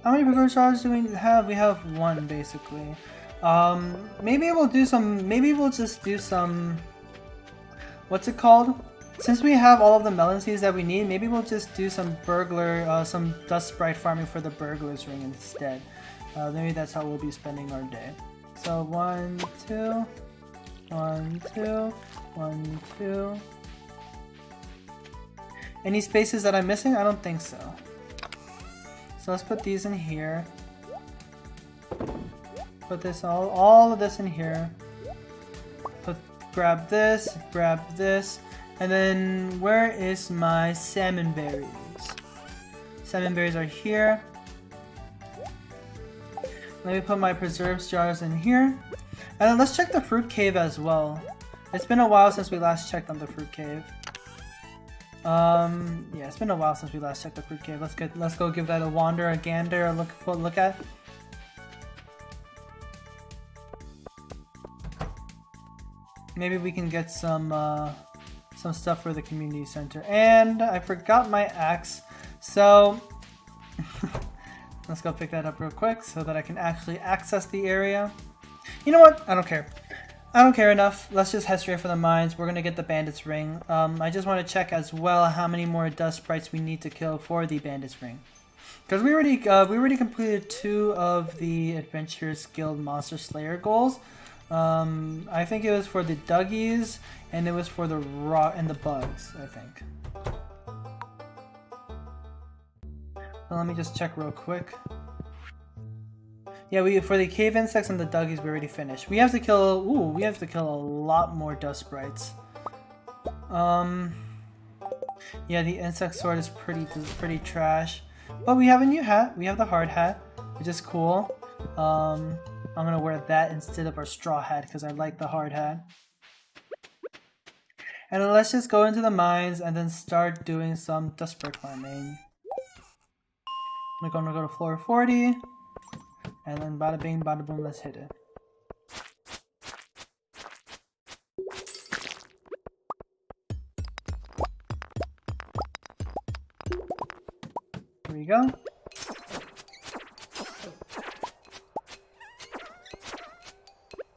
How many progress stars do we have? We have one basically. Maybe we'll do some, maybe we'll just do some, what's it called? Since we have all of the melon seeds that we need, maybe we'll just do some some dust sprite farming for the burglar's ring instead. Maybe that's how we'll be spending our day. So 1, 2, 1, 2, 1, 2. Any spaces that I'm missing? I don't think so. So let's put these in here. Put this all of this in here. Grab this, and then where is my salmon berries? Salmon berries are here. Let me put my preserves jars in here. And then let's check the fruit cave as well. It's been a while since we last checked on the fruit cave. Yeah, it's been a while since we last checked the fruit cave. Let's go give that a wander, a gander, a look at. Maybe we can get some stuff for the community center. And I forgot my axe, so let's go pick that up real quick so that I can actually access the area. You know what? I don't care. I don't care enough. Let's just head straight for the mines. We're gonna get the bandit's ring. I just want to check as well how many more dust sprites we need to kill for the bandit's ring, because we already completed 2 of the Adventurers Guild Monster Slayer goals. I think it was for the Duggies and it was for the rock and the bugs, I think. So let me just check real quick. Yeah, for the cave insects and the Duggies we already finished. We have to kill a lot more dust sprites. Yeah, the insect sword is pretty trash. But we have a new hat. We have the hard hat, which is cool. I'm gonna wear that instead of our straw hat because I like the hard hat. And then let's just go into the mines and then start doing some dust sprite farming. I'm gonna go to floor 40. And then bada bing, bada boom, let's hit it. Here we go.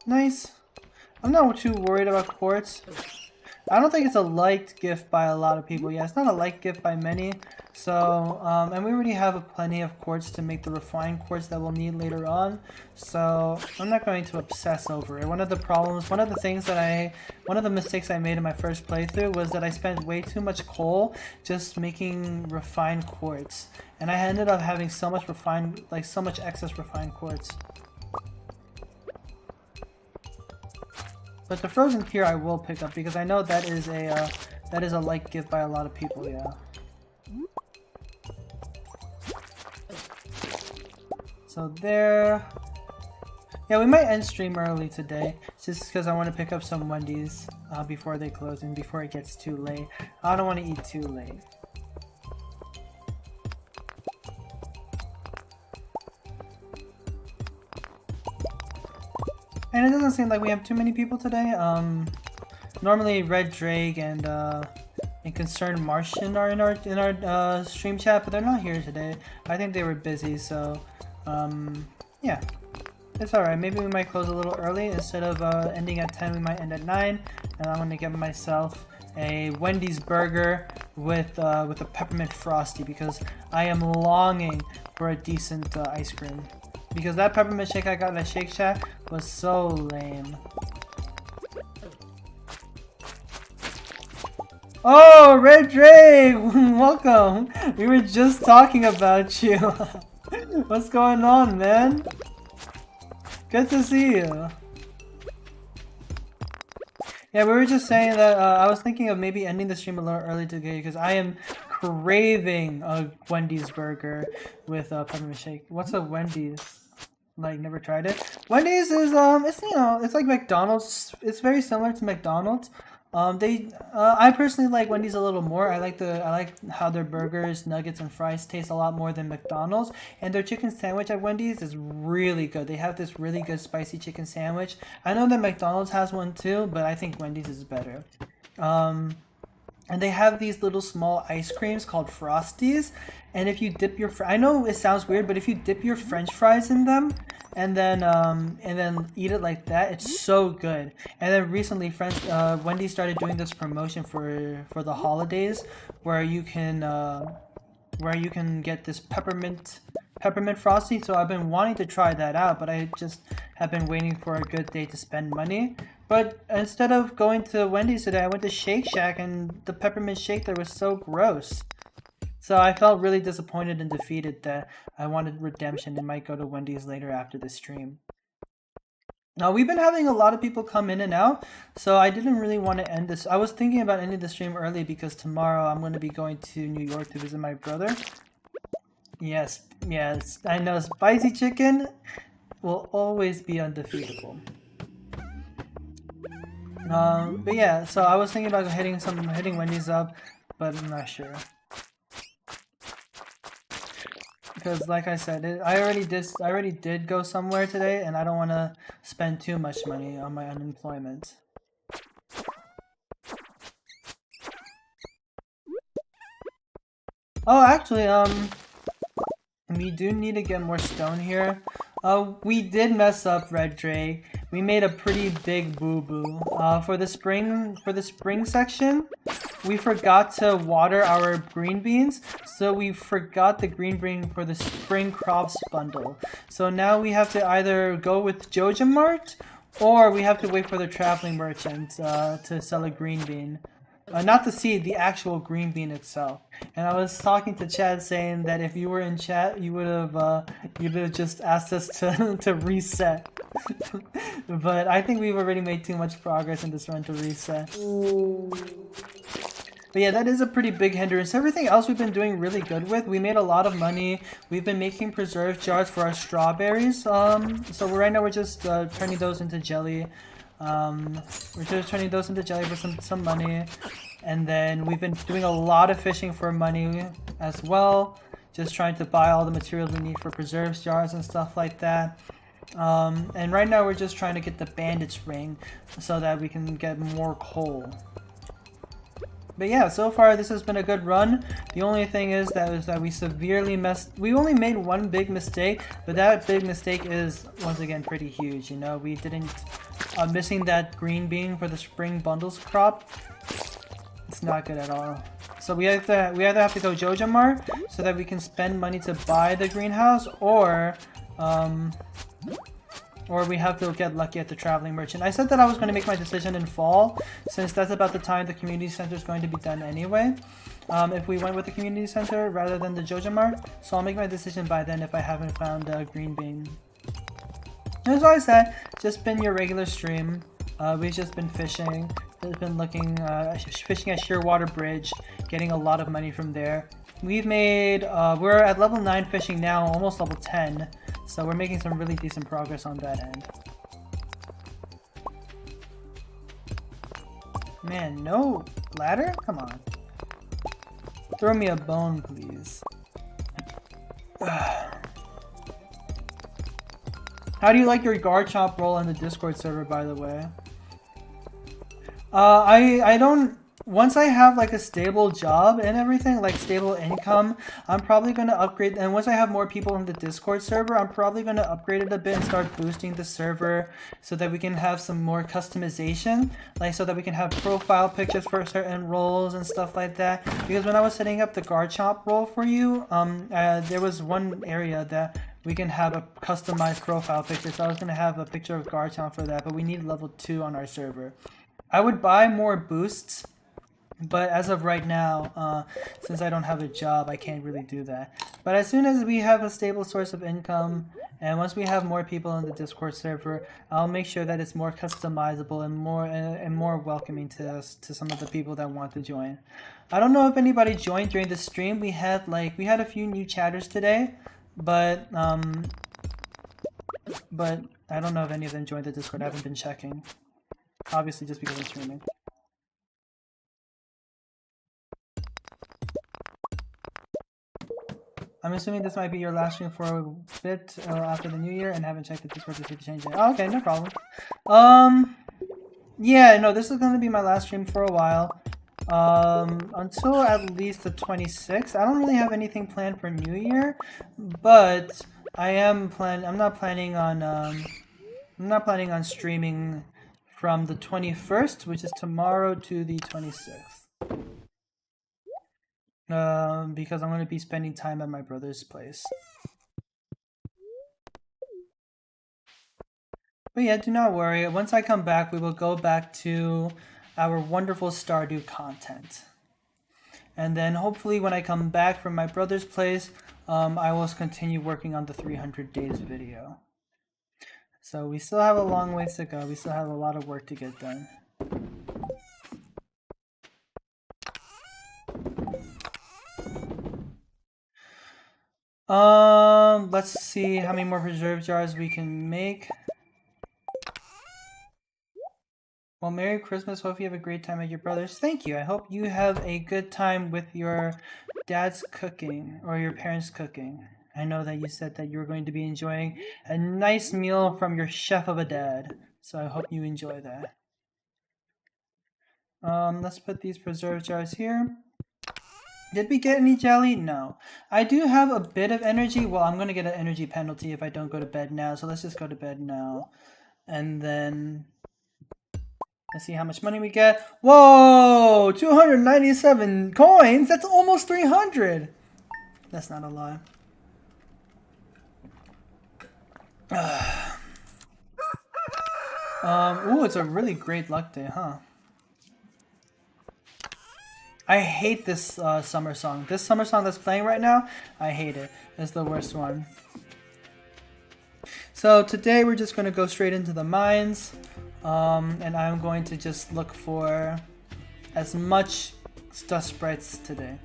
Nice. I'm not too worried about quartz. I don't think it's a liked gift by a lot of people. Yeah, it's not a liked gift by many. So, and we already have plenty of quartz to make the refined quartz that we'll need later on. So, I'm not going to obsess over it. One of the mistakes I made in my first playthrough was that I spent way too much coal just making refined quartz. And I ended up having so much excess refined quartz. But the frozen pier I will pick up because I know that is a like gift by a lot of people, yeah. So there. Yeah, we might end stream early today, just because I want to pick up some Wendy's before they close and before it gets too late. I don't want to eat too late. And it doesn't seem like we have too many people today. Normally Red Drake and Concerned Martian are in our stream chat, but they're not here today. I think they were busy, so yeah, it's alright. Maybe we might close a little early. Instead of ending at 10, we might end at 9. And I'm gonna get myself a Wendy's burger with a peppermint frosty because I am longing for a decent ice cream. Because that peppermint shake I got at Shake Shack was so lame. Oh, Red Drake! Welcome! We were just talking about you. What's going on, man? Good to see you. Yeah, we were just saying that I was thinking of maybe ending the stream a little early today because I am craving a Wendy's burger with peppermint shake. What's a Wendy's? Like, never tried it. Wendy's is it's, you know, it's like McDonald's. It's very similar to McDonald's, I personally like Wendy's a little more. I like how their burgers, nuggets, and fries taste a lot more than McDonald's. And their chicken sandwich at Wendy's is really good. They have this really good spicy chicken sandwich. I know that McDonald's has one too, but I think Wendy's is better. Um, and they have these little small ice creams called Frosties. And if you dip your, I know it sounds weird, but if you dip your French fries in them, and then eat it like that, it's so good. And then recently, Wendy started doing this promotion for the holidays, where you can get this peppermint frosty. So I've been wanting to try that out, but I just have been waiting for a good day to spend money. But instead of going to Wendy's today, I went to Shake Shack, and the peppermint shake there was so gross. So I felt really disappointed and defeated that I wanted redemption and might go to Wendy's later after the stream. Now we've been having a lot of people come in and out, so I didn't really want to end this. I was thinking about ending the stream early because tomorrow I'm going to be going to New York to visit my brother. Yes, yes, I know spicy chicken will always be undefeatable. But yeah, so I was thinking about hitting Wendy's up, but I'm not sure. Because like I said, I already did go somewhere today, and I don't want to spend too much money on my unemployment. Oh, actually, we do need to get more stone here. We did mess up, Red Dre. We made a pretty big boo-boo. For the spring section, we forgot to water our green beans, so we forgot the green bean for the spring crops bundle. So now we have to either go with Joja Mart, or we have to wait for the traveling merchant to sell a green bean. Not the seed, the actual green bean itself. And I was talking to Chad saying that if you were in chat, you would have just asked us to to reset. But I think we've already made too much progress in this run to reset. But yeah, that is a pretty big hindrance. Everything else we've been doing really good with. We made a lot of money. We've been making preserve jars for our strawberries. So right now we're just turning those into jelly. We're just turning those into jelly for some money. And then we've been doing a lot of fishing for money as well. Just trying to buy all the materials we need for preserves jars and stuff like that. And right now we're just trying to get the bandit's ring so that we can get more coal. But yeah, so far this has been a good run. The only thing is that we severely we only made one big mistake, but that big mistake is once again pretty huge. You know, we didn't missing that green bean for the spring bundles crop. It's not good at all. So we either have to go Joja Mart so that we can spend money to buy the greenhouse, or we have to get lucky at the traveling merchant. I said that I was going to make my decision in fall, since that's about the time the community center is going to be done anyway. If we went with the community center rather than the Joja Mart, so I'll make my decision by then if I haven't found a green bean. As I said, just been your regular stream. We've just been fishing. Just been looking, fishing at Shearwater Bridge, getting a lot of money from there. We've made, we're at level 9 fishing now, almost level 10. So we're making some really decent progress on that end. Man, no ladder? Come on. Throw me a bone, please. How do you like your Garchomp role in the Discord server, by the way? I don't... Once I have like a stable job and everything, like stable income, I'm probably going to upgrade. And once I have more people in the Discord server, I'm probably going to upgrade it a bit and start boosting the server so that we can have some more customization, like so that we can have profile pictures for certain roles and stuff like that. Because when I was setting up the Garchomp role for you, there was one area that we can have a customized profile picture. So I was going to have a picture of Garchomp for that, but we need level 2 on our server. I would buy more boosts, but as of right now, since I don't have a job, I can't really do that. But as soon as we have a stable source of income, and once we have more people in the Discord server, I'll make sure that it's more customizable and more welcoming to some of the people that want to join. I don't know if anybody joined during the stream. We had a few new chatters today, but I don't know if any of them joined the Discord. I haven't been checking. Obviously, just because I'm streaming. I'm assuming this might be your last stream for a bit after the new year, and haven't checked the Discord to see the change. Oh, okay, no problem. Yeah, no, this is gonna be my last stream for a while. Until at least the 26th. I don't really have anything planned for New Year, but I'm not planning on streaming from the 21st, which is tomorrow, to the 26th. Because I'm going to be spending time at my brother's place. But yeah, do not worry. Once I come back, we will go back to our wonderful Stardew content. And then hopefully when I come back from my brother's place, I will continue working on the 300 days video. So we still have a long ways to go. We still have a lot of work to get done. Let's see how many more preserve jars we can make. Well, Merry Christmas. Hope you have a great time at your brother's. Thank you. I hope you have a good time with your dad's cooking or your parents' cooking. I know that you said that you were going to be enjoying a nice meal from your chef of a dad. So I hope you enjoy that. Let's put these preserve jars here. Did we get any jelly? No. I do have a bit of energy. Well, I'm going to get an energy penalty if I don't go to bed now. So let's just go to bed now. And then let's see how much money we get. Whoa! 297 coins? That's almost 300! That's not a lie. Ooh, it's a really great luck day, huh? I hate this summer song. This summer song that's playing right now, I hate it. It's the worst one. So today we're just going to go straight into the mines. And I'm going to just look for as much dust sprites today.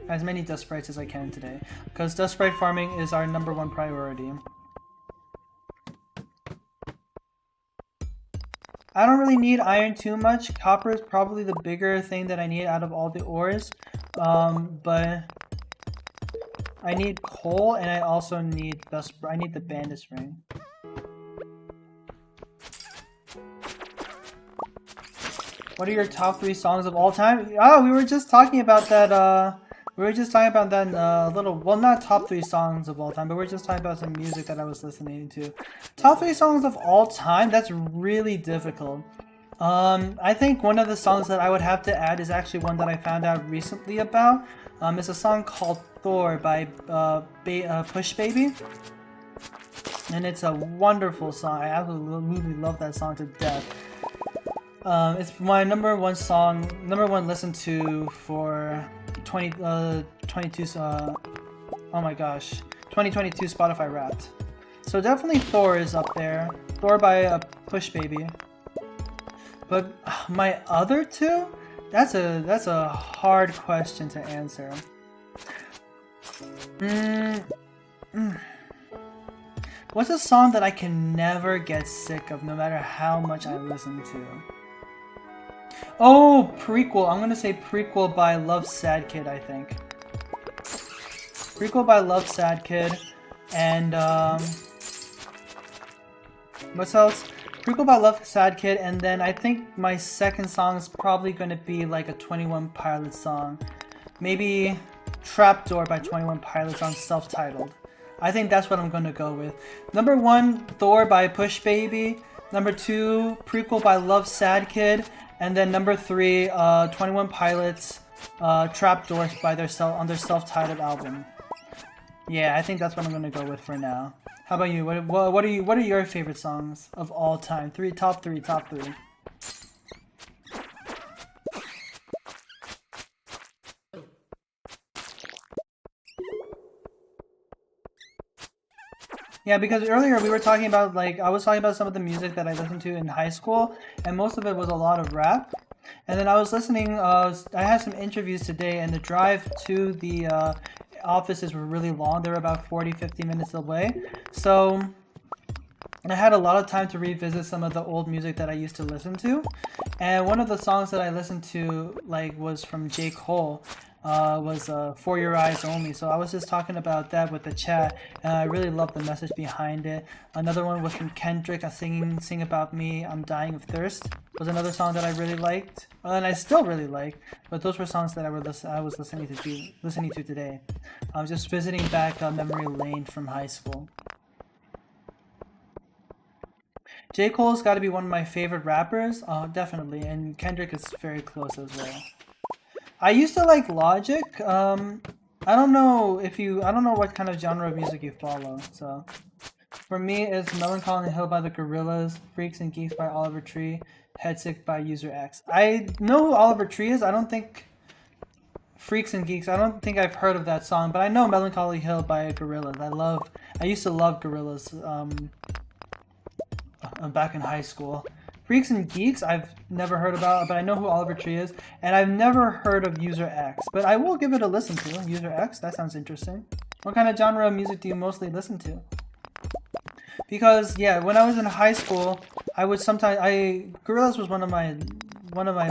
As many dust sprites as I can today. Because dust sprite farming is our #1 priority. I don't really need iron too much. Copper is probably the bigger thing that I need out of all the ores. But I need coal, and I also need I need the bandit ring. What are your top 3 songs of all time? Oh, we were just talking about that. Little. Well, not top 3 songs of all time, but we were just talking about some music that I was listening to. Top 3 songs of all time? That's really difficult. I think one of the songs that I would have to add is actually one that I found out recently about. It's a song called Thor by Push Baby. And it's a wonderful song. I absolutely love that song to death. It's my #1 song, #1 listened to for 2022 Spotify Wrapped. So definitely Thor is up there. Thor by Push Baby. But my other 2? That's a hard question to answer. What's a song that I can never get sick of no matter how much I listen to? Oh, Prequel. I'm gonna say Prequel by Love Sad Kid, I think. Prequel by Love Sad Kid. And, what else? Prequel by Love Sad Kid, and then I think my second song is probably gonna be like a 21 Pilots song. Maybe Trapdoor by 21 Pilots on self-titled. I think that's what I'm gonna go with. #1, Thor by Push Baby. #2, Prequel by Love Sad Kid. And then #3, 21 Pilots, Trapdoor by their self-titled album. Yeah, I think that's what I'm gonna go with for now. How about you? What are your favorite songs of all time? Top three. Yeah, because earlier we were talking about, like, I was talking about some of the music that I listened to in high school, and most of it was a lot of rap. And then I was listening, I had some interviews today, and the drive to the offices were really long. They were about 40-50 minutes away. So I had a lot of time to revisit some of the old music that I used to listen to. And one of the songs that I listened to, like, was from J. Cole. was For Your Eyes Only. So I was just talking about that with the chat, and I really love the message behind it. Another one was from Kendrick, Sing About Me, I'm Dying of Thirst, was another song that I really liked, and I still really like. But those were songs that I was listening to today. I was just visiting back memory lane from high school. J. Cole's got to be one of my favorite rappers, definitely, and Kendrick is very close as well. I used to like Logic. I don't know I don't know what kind of genre of music you follow. So, for me, it's Melancholy Hill by the Gorillaz, Freaks and Geeks by Oliver Tree, Headsick by User X. I know who Oliver Tree is. I don't think Freaks and Geeks. I don't think I've heard of that song, but I know Melancholy Hill by Gorillaz. I used to love Gorillaz. Back in high school. Freaks and Geeks, I've never heard about, but I know who Oliver Tree is, and I've never heard of User X, but I will give it a listen to. User X, that sounds interesting. What kind of genre of music do you mostly listen to? Because yeah, when I was in high school, I would sometimes Gorillaz was one of my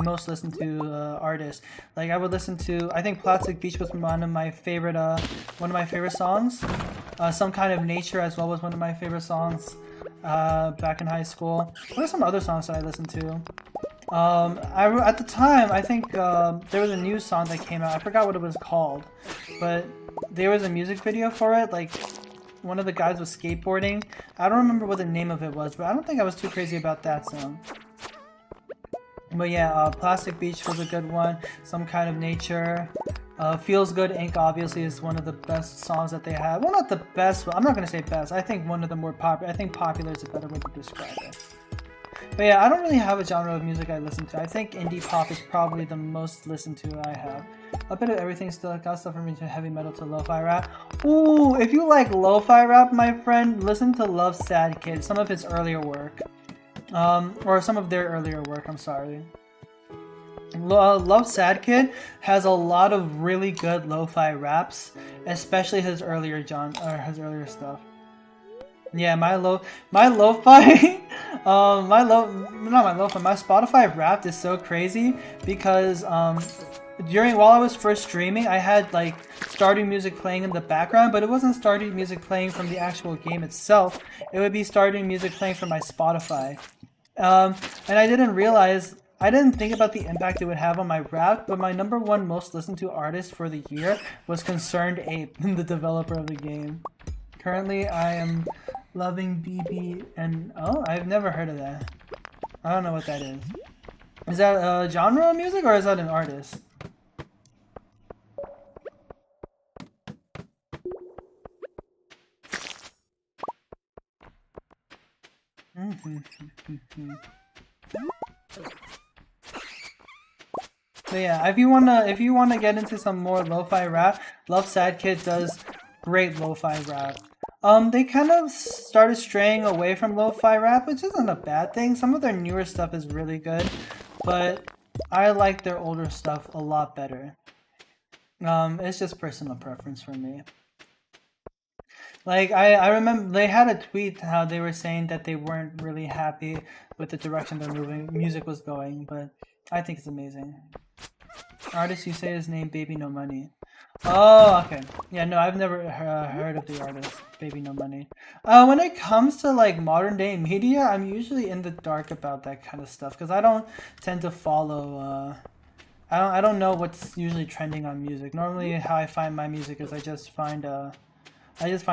most listened to artists. Like I would listen to, I think Plastic Beach was one of my favorite songs. Some Kind of Nature as well was one of my favorite songs. Back in high school. What are some other songs that I listened to? At the time, I think there was a new song that came out. I forgot what it was called, but there was a music video for it. Like one of the guys was skateboarding. I don't remember what the name of it was, but I don't think I was too crazy about that song. But yeah, Plastic Beach was a good one. Some Kind of Nature. Feels Good Inc. obviously is one of the best songs that they have. Well, not the best. I'm not going to say best. I think one of the more popular. I think popular is a better way to describe it. But yeah, I don't really have a genre of music I listen to. I think indie pop is probably the most listened to I have. A bit of everything still. Got stuff from heavy metal to lo-fi rap. Ooh, if you like lo-fi rap, my friend, listen to Love Sad Kid. Some of his earlier work. Or some of their earlier work, I'm sorry. Love Sad Kid has a lot of really good lo-fi raps, especially his earlier stuff. Yeah, my Spotify Wrapped is so crazy because while I was first streaming, I had like Stardew music playing in the background, but it wasn't Stardew music playing from the actual game itself. It would be Stardew music playing from my Spotify. And I didn't think about the impact it would have on my rap, but my #1 most listened to artist for the year was Concerned Ape, the developer of the game. Currently, I am loving BB and... Oh, I've never heard of that. I don't know what that is. Is that a genre of music or is that an artist? So yeah, if you wanna get into some more lo-fi rap, Love Sad Kid does great lo-fi rap. They kind of started straying away from lo-fi rap, which isn't a bad thing. Some of their newer stuff is really good, but I like their older stuff a lot better. It's just personal preference for me. Like, I remember they had a tweet how they were saying that they weren't really happy with the direction their music was going, but I think it's amazing. Artist you say his name, Baby No Money. Oh, okay. Yeah, no, I've never heard of the artist, Baby No Money. When it comes to like modern day media, I'm usually in the dark about that kind of stuff because I don't tend to follow. I don't know what's usually trending on music. Normally, how I find my music is I just find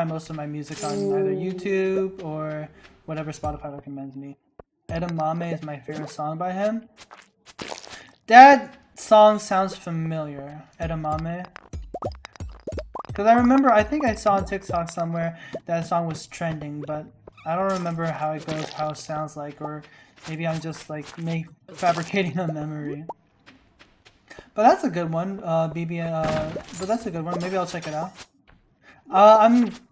most of my music on either YouTube or whatever Spotify recommends me. Edamame is my favorite song by him. That song sounds familiar. Edamame. Because I think I saw on TikTok somewhere that song was trending, but I don't remember how it goes, how it sounds like, or maybe I'm just like fabricating a memory. But that's a good one, but that's a good one. Maybe I'll check it out.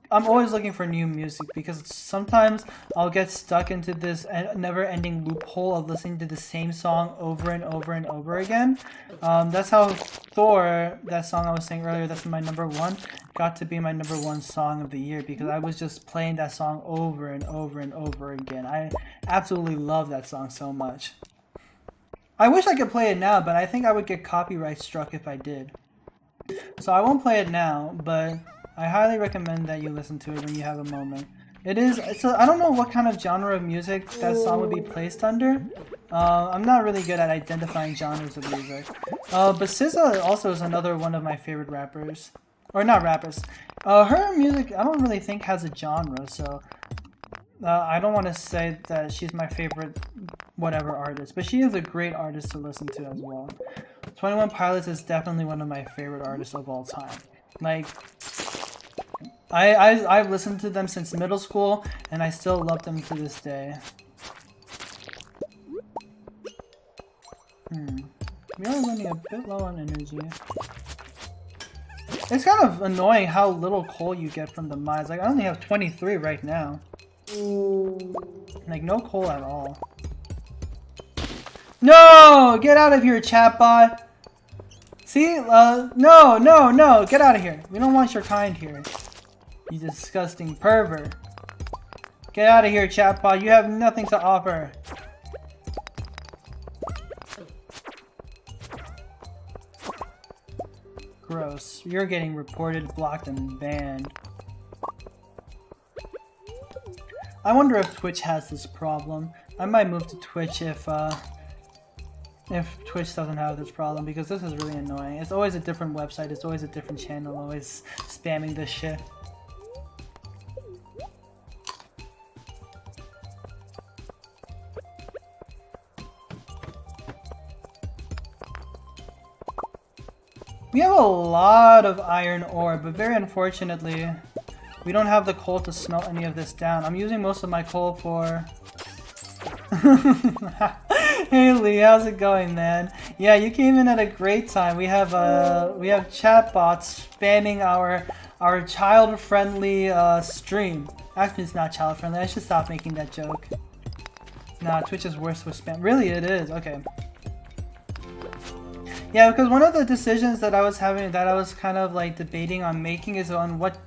I'm always looking for new music because sometimes I'll get stuck into this never-ending loophole of listening to the same song over and over and over again. That's how Thor, that song I was saying earlier, that's my #1, got to be my #1 song of the year because I was just playing that song over and over and over again. I absolutely love that song so much. I wish I could play it now, but I think I would get copyright struck if I did. So I won't play it now, but I highly recommend that you listen to it when you have a moment. I don't know what kind of genre of music that song would be placed under. I'm not really good at identifying genres of music. But SZA also is another one of my favorite rappers. Or not rappers. Her music, I don't really think has a genre, so I don't want to say that she's my favorite whatever artist, but she is a great artist to listen to as well. 21 Pilots is definitely one of my favorite artists of all time. Like, I've listened to them since middle school, and I still love them to this day. We are running a bit low on energy. It's kind of annoying how little coal you get from the mines. Like, I only have 23 right now. Like, no coal at all. No! Get out of here, chatbot! See? No! Get out of here. We don't want your kind here. You disgusting pervert. Get out of here, chatbot. You have nothing to offer. Gross. You're getting reported, blocked, and banned. I wonder if Twitch has this problem. I might move to Twitch if Twitch doesn't have this problem, because this is really annoying. It's always a different website, it's always a different channel, always spamming this shit. We have a lot of iron ore, but very unfortunately, we don't have the coal to smelt any of this down. I'm using most of my coal for... Hey Lee, how's it going, man? Yeah, you came in at a great time. We have chatbots spamming our child-friendly stream. Actually, it's not child-friendly. I should stop making that joke. Nah, Twitch is worse with spam. Really, it is. Okay. Yeah, because one of the decisions that I was having, that I was kind of like debating on making, is on what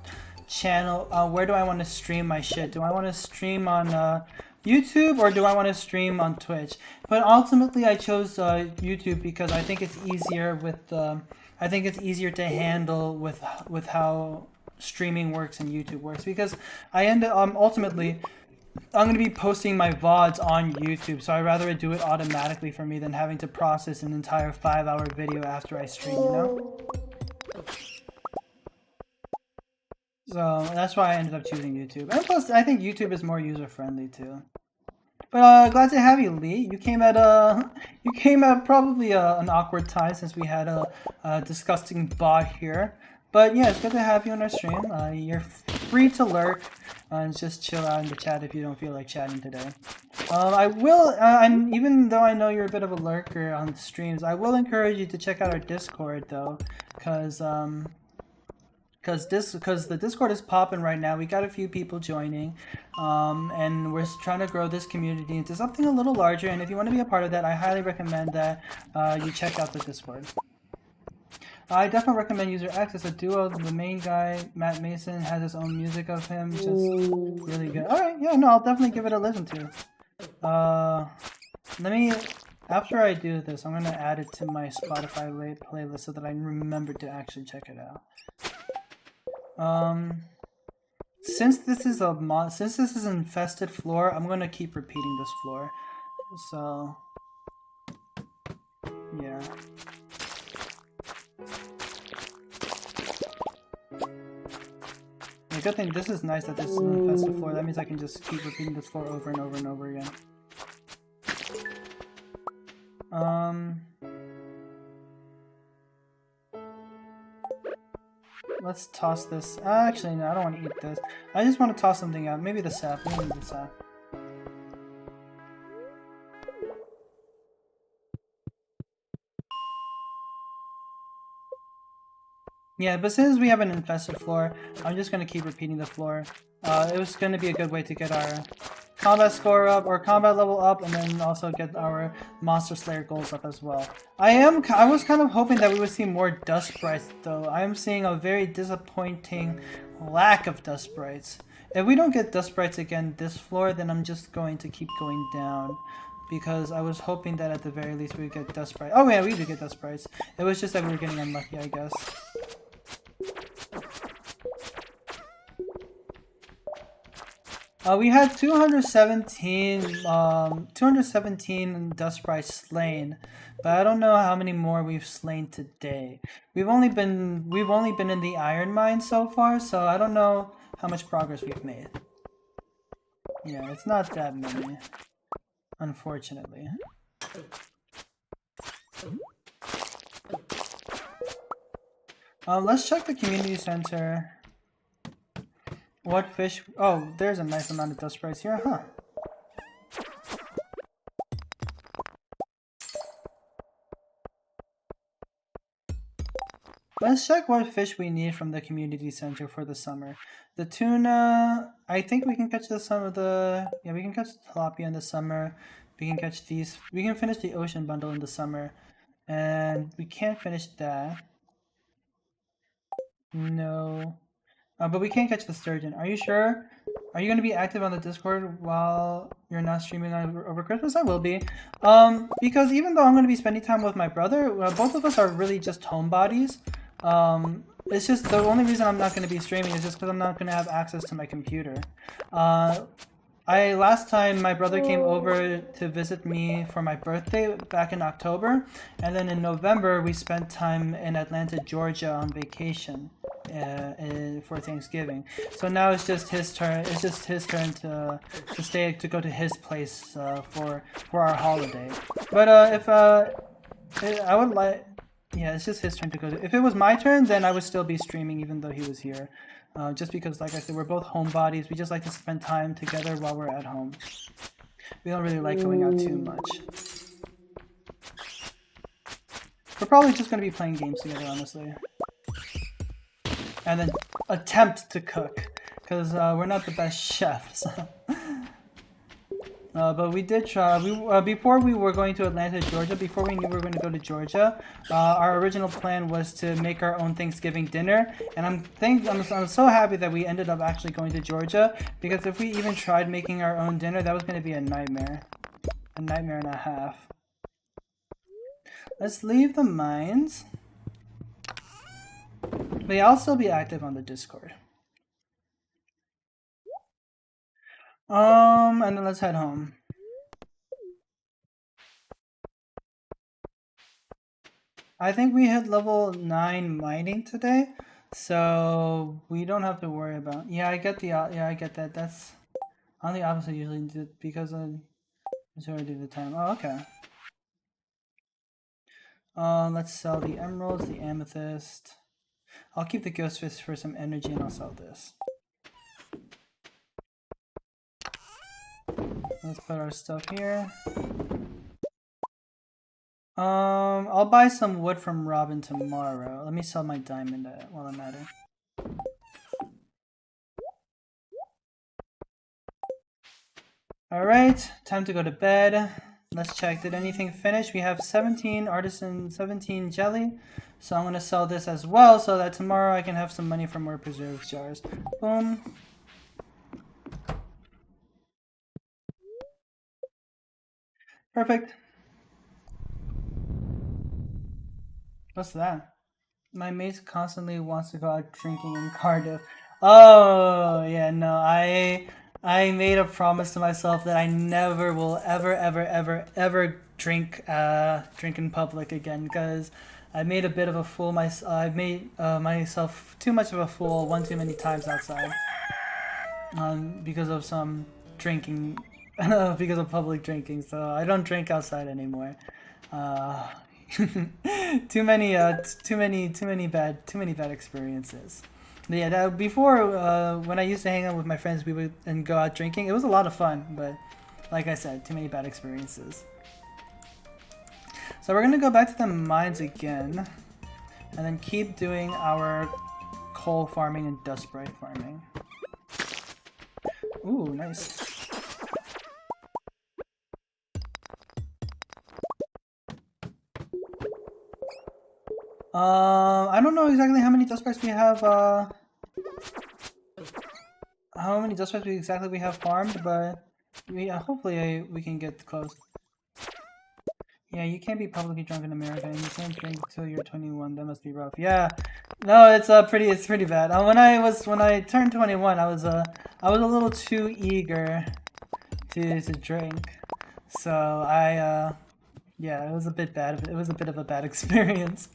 channel, where do I want to stream my shit? Do I want to stream on YouTube, or do I want to stream on Twitch? But ultimately I chose YouTube because I think it's easier with I think it's easier to handle with how streaming works and YouTube works, because I end up ultimately I'm going to be posting my VODs on YouTube, so I'd rather do it automatically for me than having to process an entire 5-hour video after I stream, you know? So that's why I ended up choosing YouTube. And plus, I think YouTube is more user-friendly too. But glad to have you, Lee. You came at probably an awkward time, since we had a disgusting bot here. But yeah, it's good to have you on our stream. You're free to lurk and just chill out in the chat if you don't feel like chatting today. I will, and even though I know you're a bit of a lurker on streams, I will encourage you to check out our Discord though, because the Discord is popping right now. We got a few people joining, and we're trying to grow this community into something a little larger. And if you want to be a part of that, I highly recommend that you check out the Discord. I definitely recommend User X as a duo. The main guy, Matt Mason, has his own music of him, just really good. Alright, yeah, no, I'll definitely give it a listen to. After I do this, I'm gonna add it to my Spotify playlist so that I remember to actually check it out. Since this is an infested floor, I'm gonna keep repeating this floor. So, yeah. The good thing, this is nice that this is an infested floor. That means I can just keep repeating this floor over and over and over again. Let's toss this. Actually, no, I don't want to eat this. I just want to toss something out. Maybe the sap. We need the sap. Yeah, but since we have an infested floor, I'm just going to keep repeating the floor. It was going to be a good way to get our combat score up, or combat level up, and then also get our Monster Slayer goals up as well. I was kind of hoping that we would see more dust sprites, though. I am seeing a very disappointing lack of dust sprites. If we don't get dust sprites again this floor, then I'm just going to keep going down, because I was hoping that at the very least we would get dust sprites. Oh yeah, we do get dust sprites. It was just that we were getting unlucky, I guess. We had 217 dust sprites slain, but I don't know how many more we've slain today. We've only been in the iron mine so far, so I don't know how much progress we've made. Yeah, it's not that many, unfortunately. Let's check the community center. What fish? Oh, there's a nice amount of dust sprites here, huh? Let's check what fish we need from the community center for the summer. The tuna, I think we can catch some of the, yeah, we can catch tilapia in the summer. We can catch these, we can finish the ocean bundle in the summer. And we can't finish that. No. But we can catch the sturgeon. Are you sure? Are you going to be active on the Discord while you're not streaming over Christmas? I will be. Because even though I'm going to be spending time with my brother, both of us are really just homebodies. It's just the only reason I'm not going to be streaming is just because I'm not going to have access to my computer. Last time my brother came over to visit me for my birthday back in October, and then in November we spent time in Atlanta, Georgia on vacation for Thanksgiving. So now it's just his turn. It's just his turn to go to his place for our holiday. But I would like. Yeah, it's just his turn to go. If it was my turn, then I would still be streaming even though he was here. Just because, like I said, we're both homebodies. We just like to spend time together while we're at home. We don't really like going out too much. We're probably just going to be playing games together, honestly. And then attempt to cook. Because we're not the best chefs. But we did try. Before we were going to Atlanta, Georgia, before we knew we were going to go to Georgia, our original plan was to make our own Thanksgiving dinner. And I'm so happy that we ended up actually going to Georgia, because if we even tried making our own dinner, that was going to be a nightmare and a half. Let's leave the mines. But yeah, I'll still be active on the Discord. And then let's head home. I think we hit level 9 mining today, so we don't have to worry about. Yeah, I get that. That's on the opposite usually because I already the time. Oh, okay. Let's sell the emeralds, the amethyst. I'll keep the ghost fish for some energy, and I'll sell this. Let's put our stuff here. I'll buy some wood from Robin tomorrow. Let me sell my diamond while I'm at it. Alright, time to go to bed. Let's check. Did anything finish? We have 17 artisan, 17 jelly. So I'm going to sell this as well so that tomorrow I can have some money for more preserve jars. Boom. Perfect. What's that? My mate constantly wants to go out drinking in Cardiff. Oh, yeah, no, I made a promise to myself that I never will ever drink in public again, because I made a bit of a fool I made myself too much of a fool one too many times outside. Because of some drinking because of public drinking, so I don't drink outside anymore. Too many bad experiences. But yeah, before when I used to hang out with my friends, we would and go out drinking. It was a lot of fun, but like I said, too many bad experiences. So we're gonna go back to the mines again, and then keep doing our coal farming and dust sprite farming. Ooh, nice. I don't know exactly how many dust sprites we have, how many dust sprites exactly we have farmed, but hopefully we can get close. Yeah, you can't be publicly drunk in America, and you can't drink until you're 21. That must be rough. Yeah, no, it's pretty bad. When I turned 21, I was a little too eager to drink, so yeah, it was a bit bad. It was a bit of a bad experience,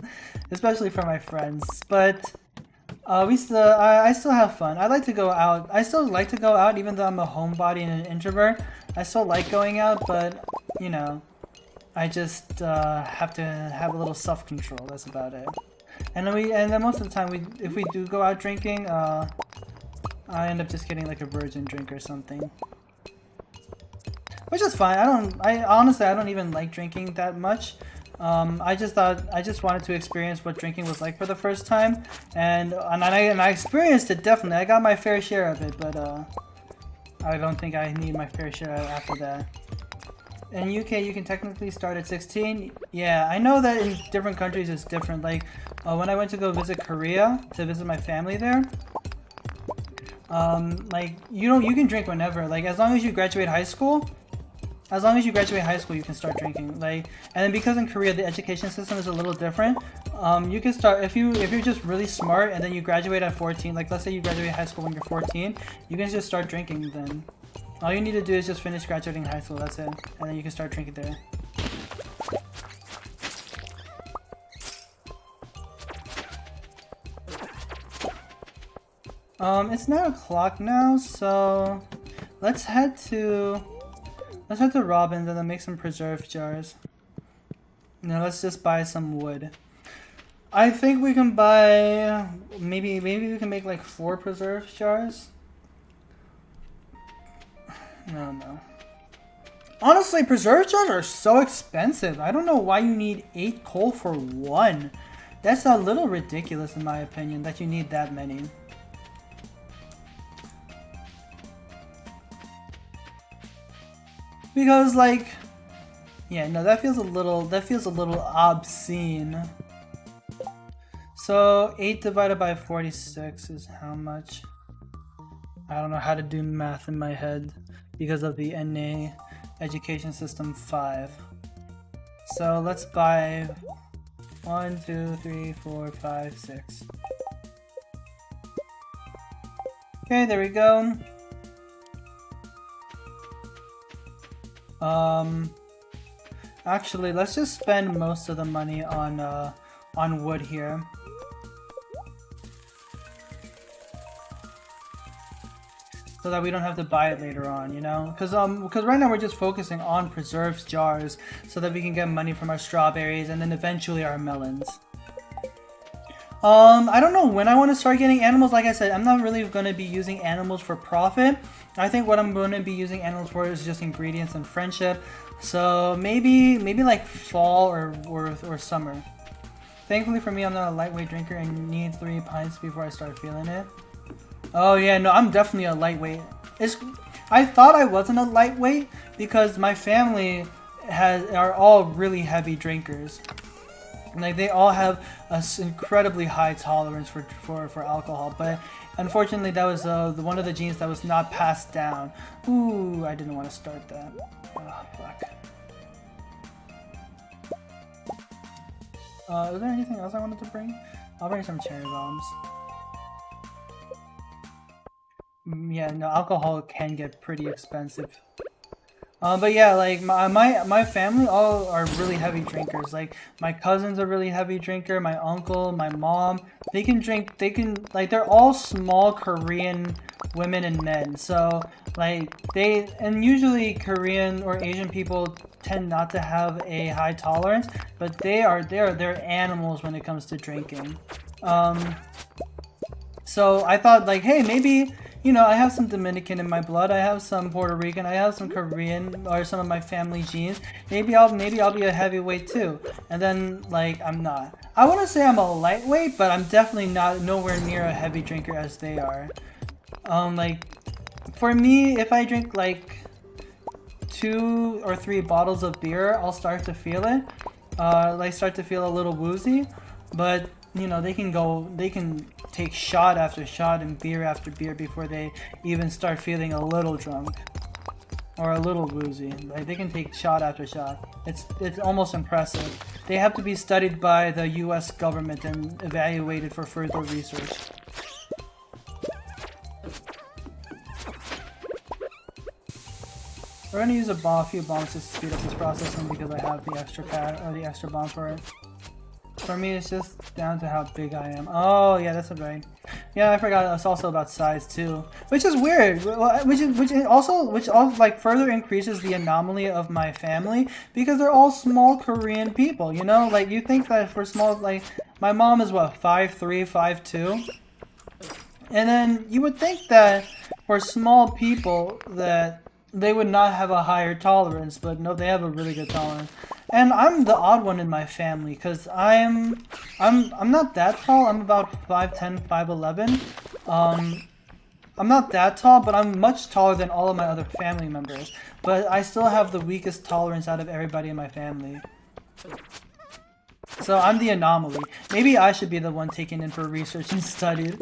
especially for my friends. But I still have fun. I like to go out. I still like to go out, even though I'm a homebody and an introvert. I still like going out, but you know, I just have to have a little self-control. That's about it. And then most of the time, if we do go out drinking, I end up just getting like a virgin drink or something, which is fine. I honestly, I don't even like drinking that much. I just wanted to experience what drinking was like for the first time, and I experienced it definitely. I got my fair share of it, but I don't think I need my fair share after that. In UK, you can technically start at 16. Yeah, I know that in different countries it's different. Like when I went to go visit Korea to visit my family there, like you can drink whenever. Like as long as you graduate high school. As long as you graduate high school, you can start drinking. Like, and then because in Korea the education system is a little different, you can start if you're just really smart and then you graduate at 14. Like, let's say you graduate high school when you're 14, you can just start drinking then. All you need to do is just finish graduating high school. That's it, and then you can start drinking there. It's 9 o'clock now, so let's head to Robin's and then make some preserve jars. Now let's just buy some wood. I think we can buy maybe we can make like 4 preserve jars. No. Honestly, preserve jars are so expensive. I don't know why you need 8 coal for 1. That's a little ridiculous in my opinion that you need that many. Because like, yeah, no, that feels a little obscene. So 8 divided by 46 is how much? I don't know how to do math in my head because of the NA education system 5. So let's buy 1, 2, 3, 4, 5, 6. Okay, there we go. Actually, let's just spend most of the money on wood here. So that we don't have to buy it later on, you know? Because right now we're just focusing on preserved jars so that we can get money from our strawberries and then eventually our melons. I don't know when I want to start getting animals. Like I said, I'm not really going to be using animals for profit. I think what I'm going to be using animals for is just ingredients and friendship. So maybe like fall or summer. Thankfully for me, I'm not a lightweight drinker and need 3 pints before I start feeling it. Oh yeah, no, I'm definitely a lightweight. I thought I wasn't a lightweight because my family are all really heavy drinkers. Like they all have an incredibly high tolerance for alcohol, but unfortunately that was one of the genes that was not passed down. Ooh, I didn't want to start that. Oh, fuck. Is there anything else I wanted to bring? I'll bring some cherry bombs. Yeah, no, alcohol can get pretty expensive. But yeah, like my family all are really heavy drinkers. Like my cousin's a really heavy drinker. My uncle, my mom, they can drink. Like they're all small Korean women and men. So like and usually Korean or Asian people tend not to have a high tolerance, but they're animals when it comes to drinking. So I thought like, hey, maybe. You know, I have some Dominican in my blood. I have some Puerto Rican. I have some Korean or some of my family genes. Maybe I'll be a heavyweight too. And then like I'm not. I want to say I'm a lightweight, but I'm definitely nowhere near a heavy drinker as they are. Like for me, if I drink like 2 or 3 bottles of beer, I'll start to feel it. Like start to feel a little woozy. But you know, they can take shot after shot and beer after beer before they even start feeling a little drunk. or a little woozy. Like, they can take shot after shot. It's almost impressive. They have to be studied by the US government and evaluated for further research. We're gonna use a few bombs to speed up this processing because I have the extra pad or the extra bomb for it. For me, it's just down to how big I am. Oh yeah, that's right. Yeah, I forgot. It's also about size too, which is weird. Which also like further increases the anomaly of my family because they're all small Korean people. You know, like you think that for small, like my mom is what 5'3", 5'2", and then you would think that for small people that they would not have a higher tolerance, but no, they have a really good tolerance. And I'm the odd one in my family because I'm not that tall. I'm about 5'10", 5'11". I'm not that tall, but I'm much taller than all of my other family members. But I still have the weakest tolerance out of everybody in my family. So I'm the anomaly. Maybe I should be the one taken in for research and studied.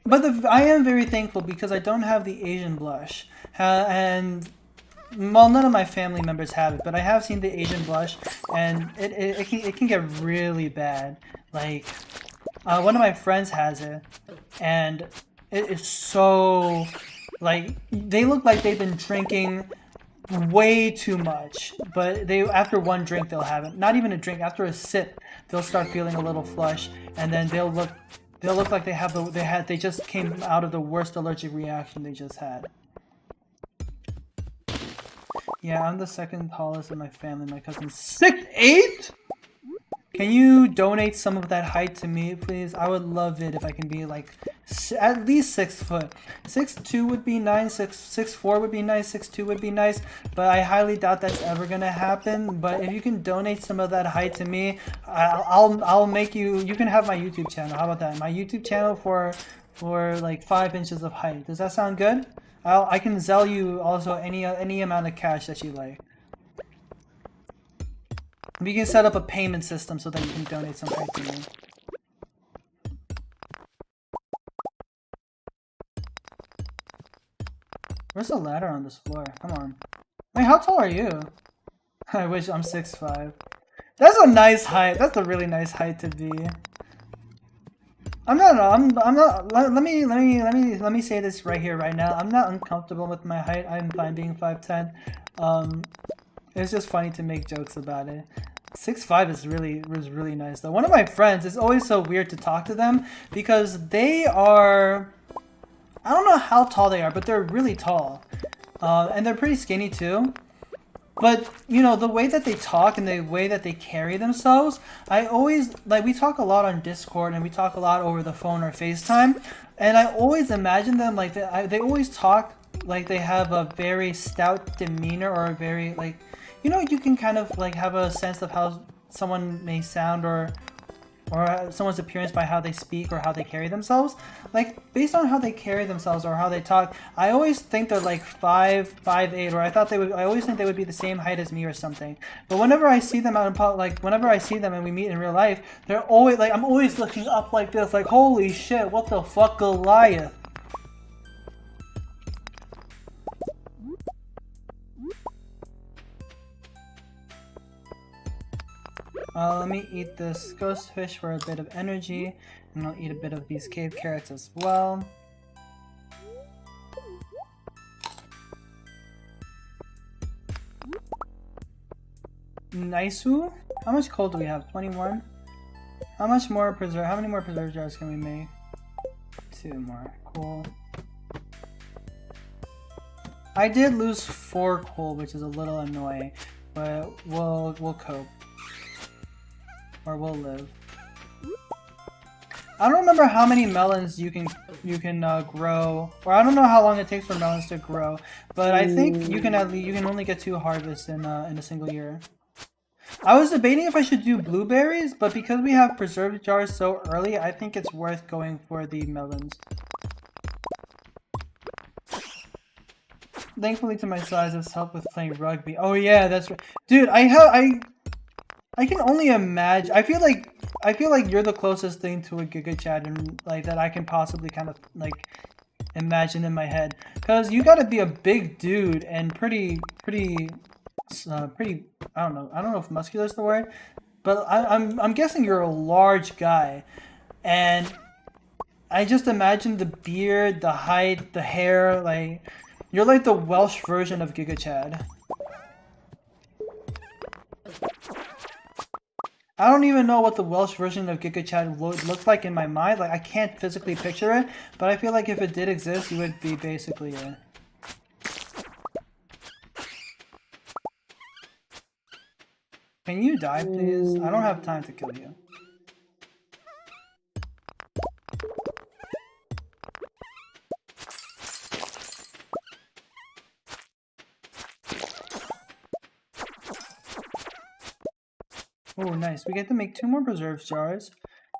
But I am very thankful because I don't have the Asian blush. And, well, none of my family members have it, but I have seen the Asian blush, and it can get really bad. Like, one of my friends has it, and it is so, like, they look like they've been drinking way too much, but after one drink they'll have it. Not even a drink, after a sip, they'll start feeling a little flush, and then they'll look like they just came out of the worst allergic reaction they just had. Yeah, I'm the second tallest in my family. My cousin's 6'8". Can you donate some of that height to me, please? I would love it if I can be like at least 6 foot. 6'2" would be nice. 6'4" would be nice. 6'2" would be nice. But I highly doubt that's ever gonna happen. But if you can donate some of that height to me, I'll make you. You can have my YouTube channel. How about that? My YouTube channel for like 5 inches of height. Does that sound good? I can sell you also any amount of cash that you like. We can set up a payment system so that you can donate some height to me. Where's the ladder on this floor? Come on. Wait, how tall are you? I wish I'm 6'5". That's a nice height. That's a really nice height to be. I'm not. Let me say this right here, right now. I'm not uncomfortable with my height. I'm fine being 5'10". It's just funny to make jokes about it. 6'5" is really nice though. One of my friends, it's always so weird to talk to them because they are, I don't know how tall they are, but they're really tall. And they're pretty skinny too. But, you know, the way that they talk and the way that they carry themselves, I always, like, we talk a lot on Discord and we talk a lot over the phone or FaceTime, and I always imagine them like, they always talk like they have a very stout demeanor or a very, like, you know, you can kind of, like, have a sense of how someone may sound or someone's appearance by how they speak or how they carry themselves. Like, based on how they carry themselves or how they talk, I always think they're like 5'8", or I always think they would be the same height as me or something. But whenever I see them out in public, like whenever I see them and we meet in real life, they're always like, I'm always looking up like this, like, holy shit, what the fuck, Goliath? Let me eat this ghost fish for a bit of energy, and I'll eat a bit of these cave carrots as well. Nice-oo? How much coal do we have? 21? How many more preserve jars can we make? 2 more. Cool. I did lose 4 coal, which is a little annoying, but we'll cope. Or we'll live. I don't remember how many melons you can grow, or I don't know how long it takes for melons to grow, but I think you can only get 2 harvests in a single year. I was debating if I should do blueberries, but because we have preserve jars so early, I think it's worth going for the melons. Thankfully to my size, it's helped with playing rugby. Oh yeah, that's right. Dude, I can only imagine. I feel like you're the closest thing to a Giga Chat and like that I can possibly kind of like imagine in my head. Cause you gotta be a big dude and pretty, I don't know if muscular is the word, but I'm guessing you're a large guy, and I just imagine the beard, the height, the hair, like you're like the Welsh version of Giga Chad. I don't even know what the Welsh version of Giga Chad would look like in my mind. Like I can't physically picture it, but I feel like if it did exist, you would be basically it. Can you die, please? I don't have time to kill you. Oh, nice. We get to make 2 more preserve jars,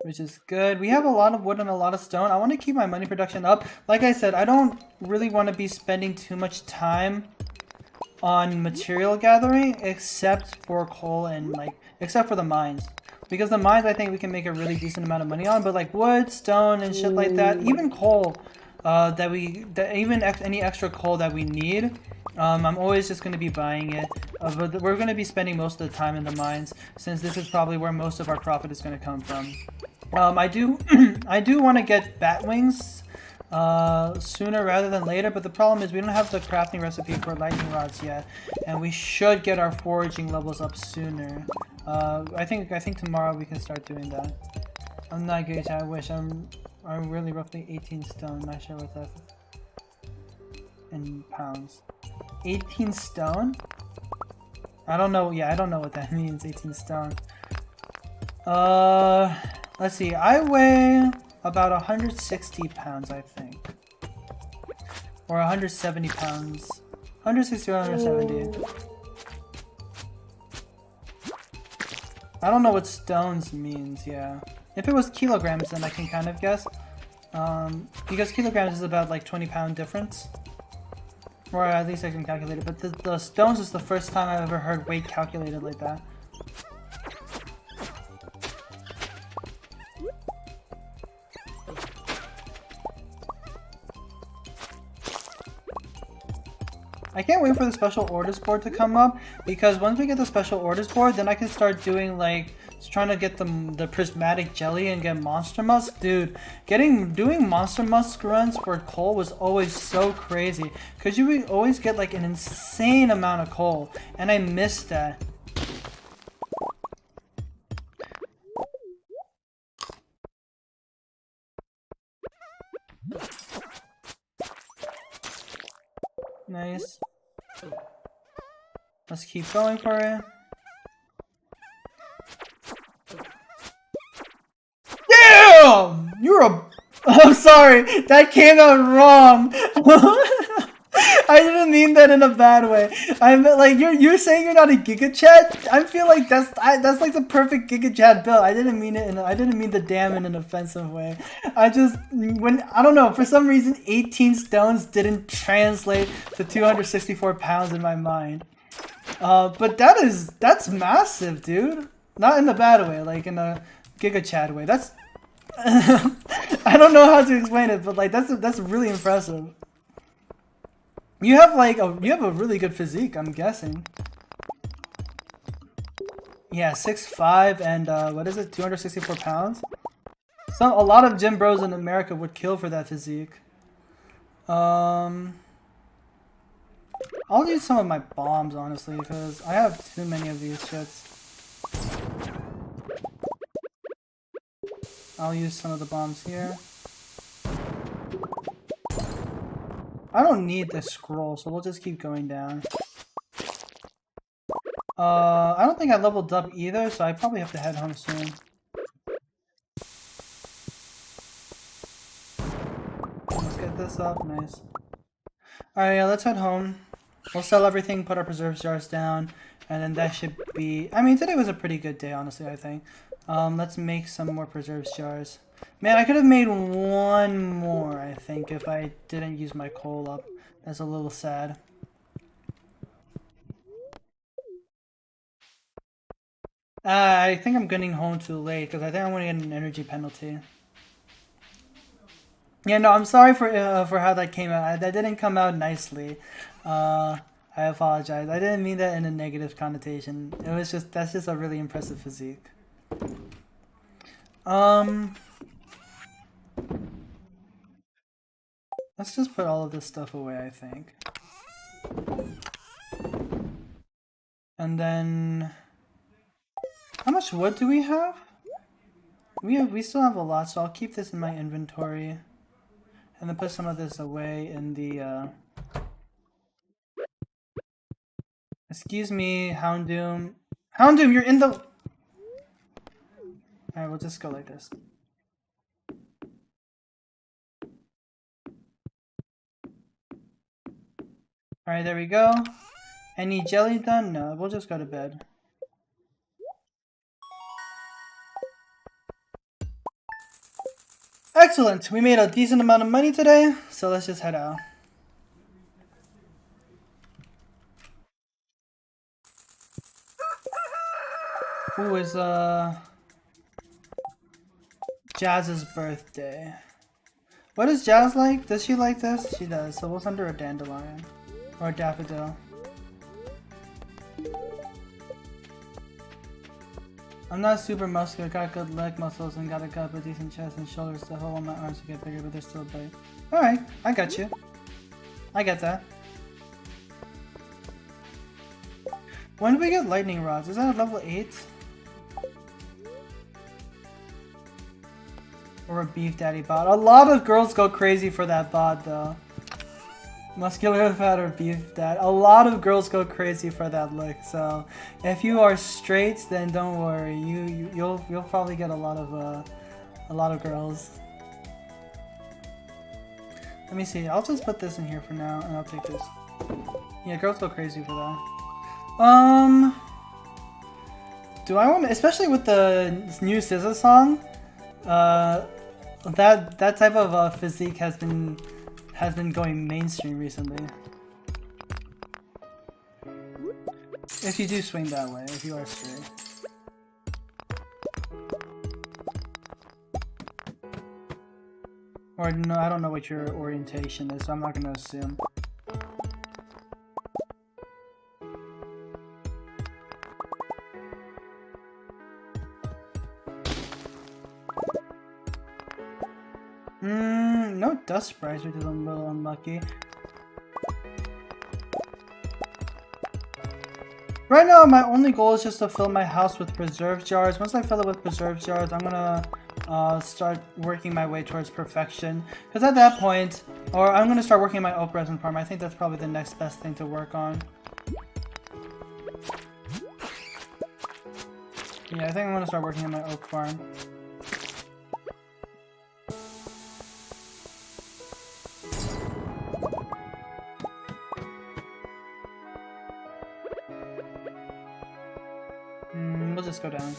which is good. We have a lot of wood and a lot of stone. I want to keep my money production up. Like I said, I don't really want to be spending too much time on material gathering, except for coal and except for the mines. Because the mines, I think we can make a really decent amount of money on, but like wood, stone, and shit like that, even coal, any extra coal that we need, I'm always just going to be buying it. But we're going to be spending most of the time in the mines, since this is probably where most of our profit is going to come from. I do, I do want to get bat wings sooner rather than later, but the problem is we don't have the crafting recipe for lightning rods yet, and we should get our foraging levels up sooner. I think tomorrow we can start doing that. I'm not good. I wish I'm really roughly 18 stone. Not sure what that's in pounds. 18 stone? I don't know. Yeah, I don't know what that means. 18 stone. Let's see. I weigh about 160 pounds, I think. Or 170 pounds. 160 or 170. I don't know what stones means, yeah. If it was kilograms, then I can kind of guess. Because kilograms is about like 20-pound difference. Or at least I can calculate it. But the stones is the first time I've ever heard weight calculated like that. I can't wait for the special orders board to come up, because once we get the special orders board, then I can start doing like trying to get the prismatic jelly and get monster musk. Dude, doing monster musk runs for coal was always so crazy, because you would always get like an insane amount of coal, and I missed that. Nice. Let's keep going for it. Damn! You're a... I'm sorry, that came out wrong. I didn't mean that in a bad way. I meant like you're saying you're not a Giga Chad. I feel like that's like the perfect Giga Chad build. I didn't mean it I didn't mean the damn in an offensive way. I don't know, for some reason 18 stones didn't translate to 264 pounds in my mind. But that's massive, dude. Not in the bad way, like in a Giga Chad way. That's I don't know how to explain it, but like that's really impressive. You have you have a really good physique, I'm guessing. Yeah, 6'5" and what is it, 264 pounds? A lot of gym bros in America would kill for that physique. I'll use some of my bombs, honestly, because I have too many of these shits. I'll use some of the bombs here. I don't need this scroll, so we'll just keep going down. I don't think I leveled up either, so I probably have to head home soon. Let's get this up, nice. Alright, yeah, let's head home. We'll sell everything, put our preserve jars down, and then that should be... I mean, today was a pretty good day, honestly, I think. Let's make some more preserves jars. Man, I could have made one more, I think, if I didn't use my coal up. That's a little sad. I think I'm getting home too late, because I think I'm going to get an energy penalty. Yeah, no, I'm sorry for how that came out. That didn't come out nicely. I apologize. I didn't mean that in a negative connotation. It was just that's just a really impressive physique. Um, let's just put all of this stuff away, I think. And then, how much wood do we have? We still have a lot, so I'll keep this in my inventory, and then put some of this away in the. Excuse me, Houndoom. Houndoom, you're in the. All right, we'll just go like this. All right, there we go. Any jelly done? No, we'll just go to bed. Excellent. We made a decent amount of money today, so let's just head out. Ooh, it's Jazz's birthday. What is Jazz like? Does she like this? She does. So we'll send her a dandelion or a daffodil. I'm not super muscular, got good leg muscles and got a decent chest and shoulders to hold on my arms to get bigger, but they're still big. Alright, I got you. I get that. When do we get lightning rods? Is that a level 8? Or a beef daddy bot? A lot of girls go crazy for that bot though. Muscular fat or beef dad. A lot of girls go crazy for that look. So if you are straight, then don't worry. You'll probably get a lot of girls. Let me see. I'll just put this in here for now, and I'll take this. Yeah, girls go crazy for that. Do I want to, especially with the new SZA song? That type of physique has been going mainstream recently. If you do swing that way, if you are straight. Or no, I don't know what your orientation is, so I'm not gonna assume. No dust sprites, which is a little unlucky. Right now, my only goal is just to fill my house with preserve jars. Once I fill it with preserve jars, I'm gonna start working my way towards perfection. Because at that point, or I'm gonna start working my oak resin farm. I think that's probably the next best thing to work on. Yeah, I think I'm gonna start working on my oak farm. We'll just go down.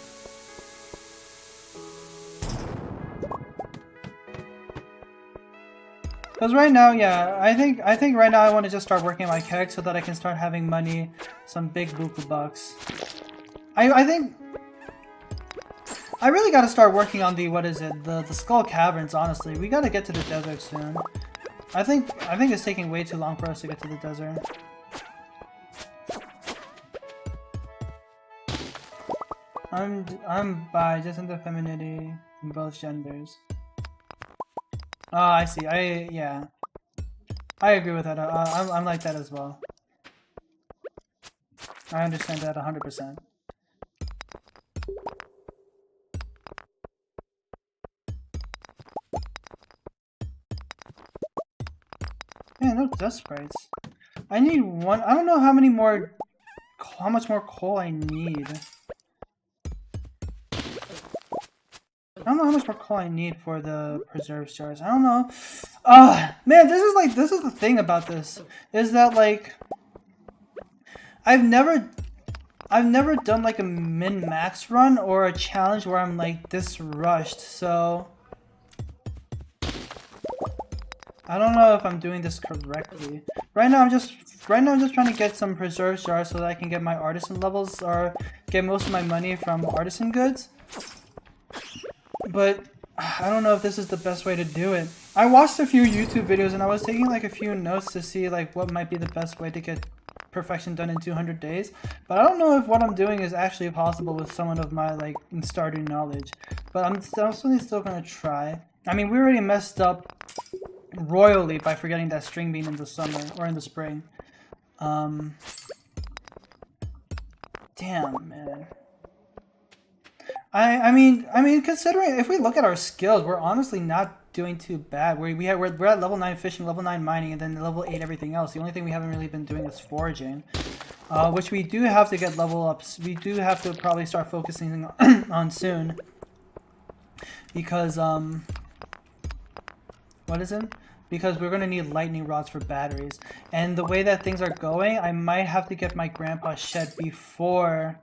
Because right now, yeah, I think right now I want to just start working on my keg so that I can start having money, some big buku bucks. I think I really got to start working on the Skull Caverns. Honestly, we got to get to the desert soon. I think it's taking way too long for us to get to the desert. I'm bi, just into femininity in both genders. Oh, I see. Yeah. I agree with that. I'm like that as well. I understand that 100%. Man, no dust sprites. I need one. I don't know how much more coal I need. I don't know how much more coal I need for the preserve jars. I don't know. Man, this is the thing about this, is that like I've never done like a min-max run or a challenge where I'm like this rushed, so I don't know if I'm doing this correctly. Right now I'm just trying to get some preserve jars so that I can get my artisan levels or get most of my money from artisan goods. But I don't know if this is the best way to do it. I watched a few YouTube videos and I was taking like a few notes to see like what might be the best way to get perfection done in 200 days. But I don't know if what I'm doing is actually possible with someone of my like Stardew knowledge. But I'm definitely still gonna try. I mean, we already messed up royally by forgetting that string bean in the summer or in the spring. Damn, man. I mean, considering if we look at our skills, we're honestly not doing too bad. We're at level 9 fishing, level 9 mining, and then level 8 everything else. The only thing we haven't really been doing is foraging, which we do have to get level ups. We do have to probably start focusing on soon because what is it? Because we're gonna need lightning rods for batteries. And the way that things are going, I might have to get my grandpa's shed before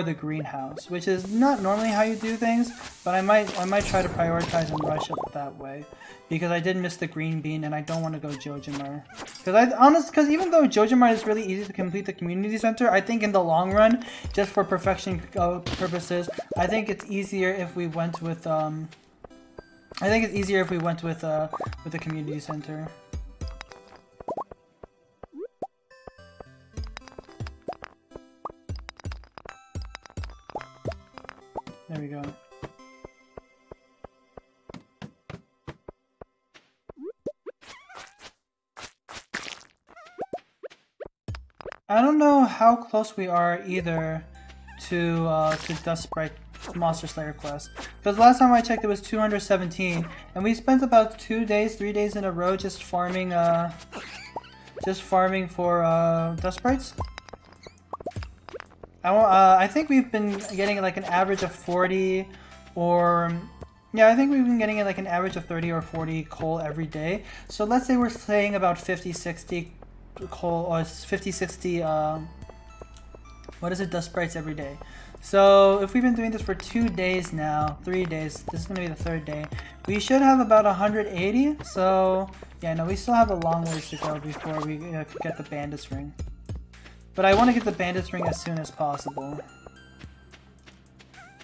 the greenhouse, which is not normally how you do things, but I might try to prioritize and rush it that way, because I did miss the green bean and I don't want to go Jojimar. Because even though Jojimar is really easy to complete the community center, I think in the long run, just for perfection purposes, I think it's easier if we went with the community center. There we go. I don't know how close we are either to Dust Sprite Monster Slayer quest, because last time I checked it was 217, and we spent about 3 days in a row just farming for Dust Sprites. I think we've been getting like an average of 40 or... Yeah, I think we've been getting like an average of 30 or 40 coal every day. So let's say we're saying about 50, 60 coal, or 50, 60, what is it, Dust Sprites every day. So if we've been doing this for 2 days now, 3 days, this is going to be the 3rd day, we should have about 180. So yeah, no, we still have a long ways to go before we get the Bandit's Ring. But I want to get the Bandit's Ring as soon as possible.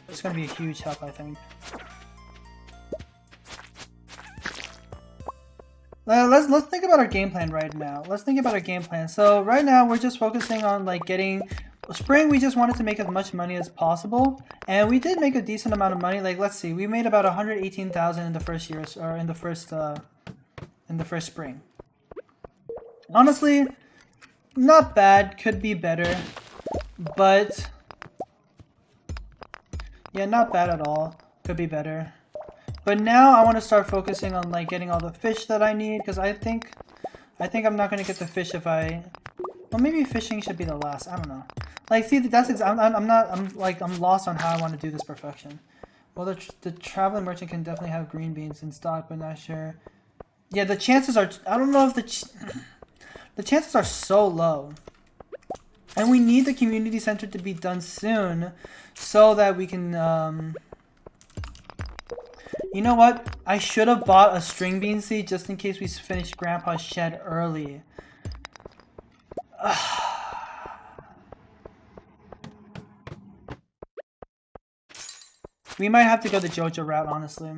It's going to be a huge help, I think. Let's think about our game plan right now. So right now we're just focusing on like getting spring. We just wanted to make as much money as possible, and we did make a decent amount of money. Like, let's see, we made about 118,000 in the first year, or in the first spring. Honestly, not bad. Could be better, but yeah, not bad at all. Could be better. But now I want to start focusing on like getting all the fish that I need, because I think I'm not gonna get the fish if I... Well, maybe fishing should be the last. I don't know. Like, see, I'm lost on how I want to do this perfection. Well, the traveling merchant can definitely have green beans in stock, but not sure. Yeah, the chances are... I don't know if the chances are so low. And we need the community center to be done soon so that we can... You know what? I should have bought a string bean seed just in case we finished Grandpa's shed early. We might have to go the JoJo route, honestly.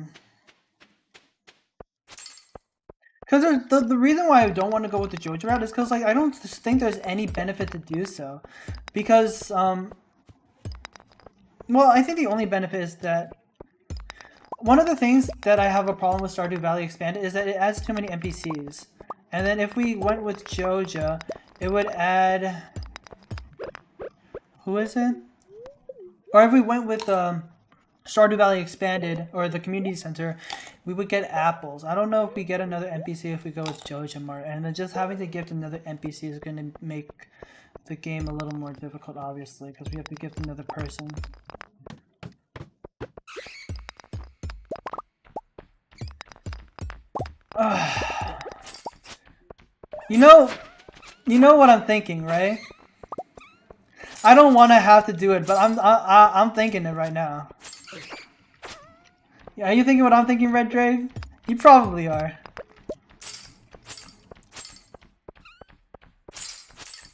Because the reason why I don't want to go with the JoJo route is because like I don't think there's any benefit to do so. Because well, I think the only benefit is that one of the things that I have a problem with Stardew Valley Expanded is that it adds too many NPCs. And then if we went with JoJo, it would add... Who is it? Or if we went with Stardew Valley Expanded, or the community center, we would get apples. I don't know if we get another NPC if we go with Jojimar. And then just having to gift another NPC is going to make the game a little more difficult, obviously, because we have to gift another person. You know what I'm thinking, right? I don't want to have to do it, but I'm thinking it right now. Yeah, are you thinking what I'm thinking, Red Drake? You probably are.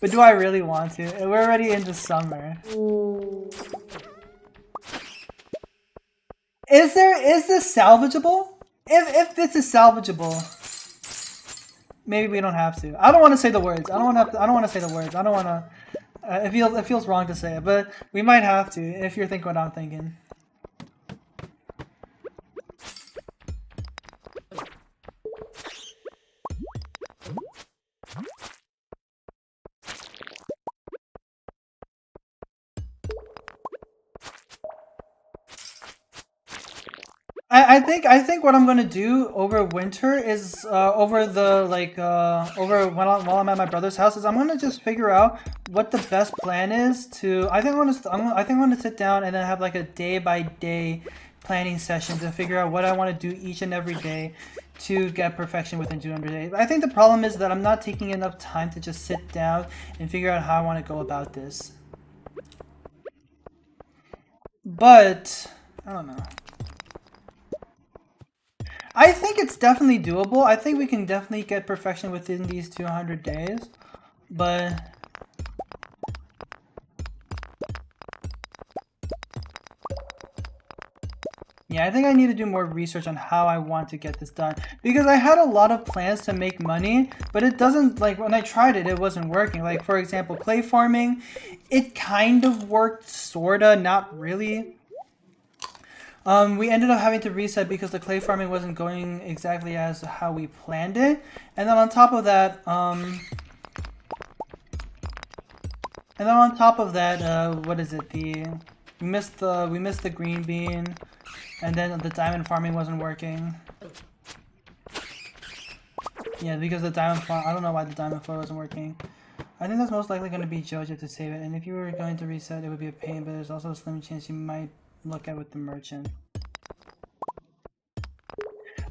But do I really want to? We're already into summer. Is this salvageable? If this is salvageable, maybe we don't have to. I don't want to say the words. I don't want to say the words. I don't want to. It feels wrong to say it, but we might have to if you're thinking what I'm thinking. I think what I'm gonna do over winter is over the over while I'm at my brother's house is I'm gonna just figure out what the best plan is to I think I think I'm gonna sit down and then have like a day by day planning session to figure out what I want to do each and every day to get perfection within 200 days. I think the problem is that I'm not taking enough time to just sit down and figure out how I want to go about this. But I don't know. I think it's definitely doable. I think we can definitely get perfection within these 200 days. But yeah, I think I need to do more research on how I want to get this done. Because I had a lot of plans to make money, but it doesn't, like, when I tried it, it wasn't working. Like, for example, clay farming, it kind of worked, sorta, not really. We ended up having to reset because the clay farming wasn't going exactly as how we planned it. And then on top of that, what is it? We missed the green bean, and then the diamond farming wasn't working. Yeah, because the diamond farm, I don't know why the diamond floor wasn't working. I think that's most likely going to be Joja to save it, and if you were going to reset, it would be a pain, but there's also a slim chance you might look at with the merchant.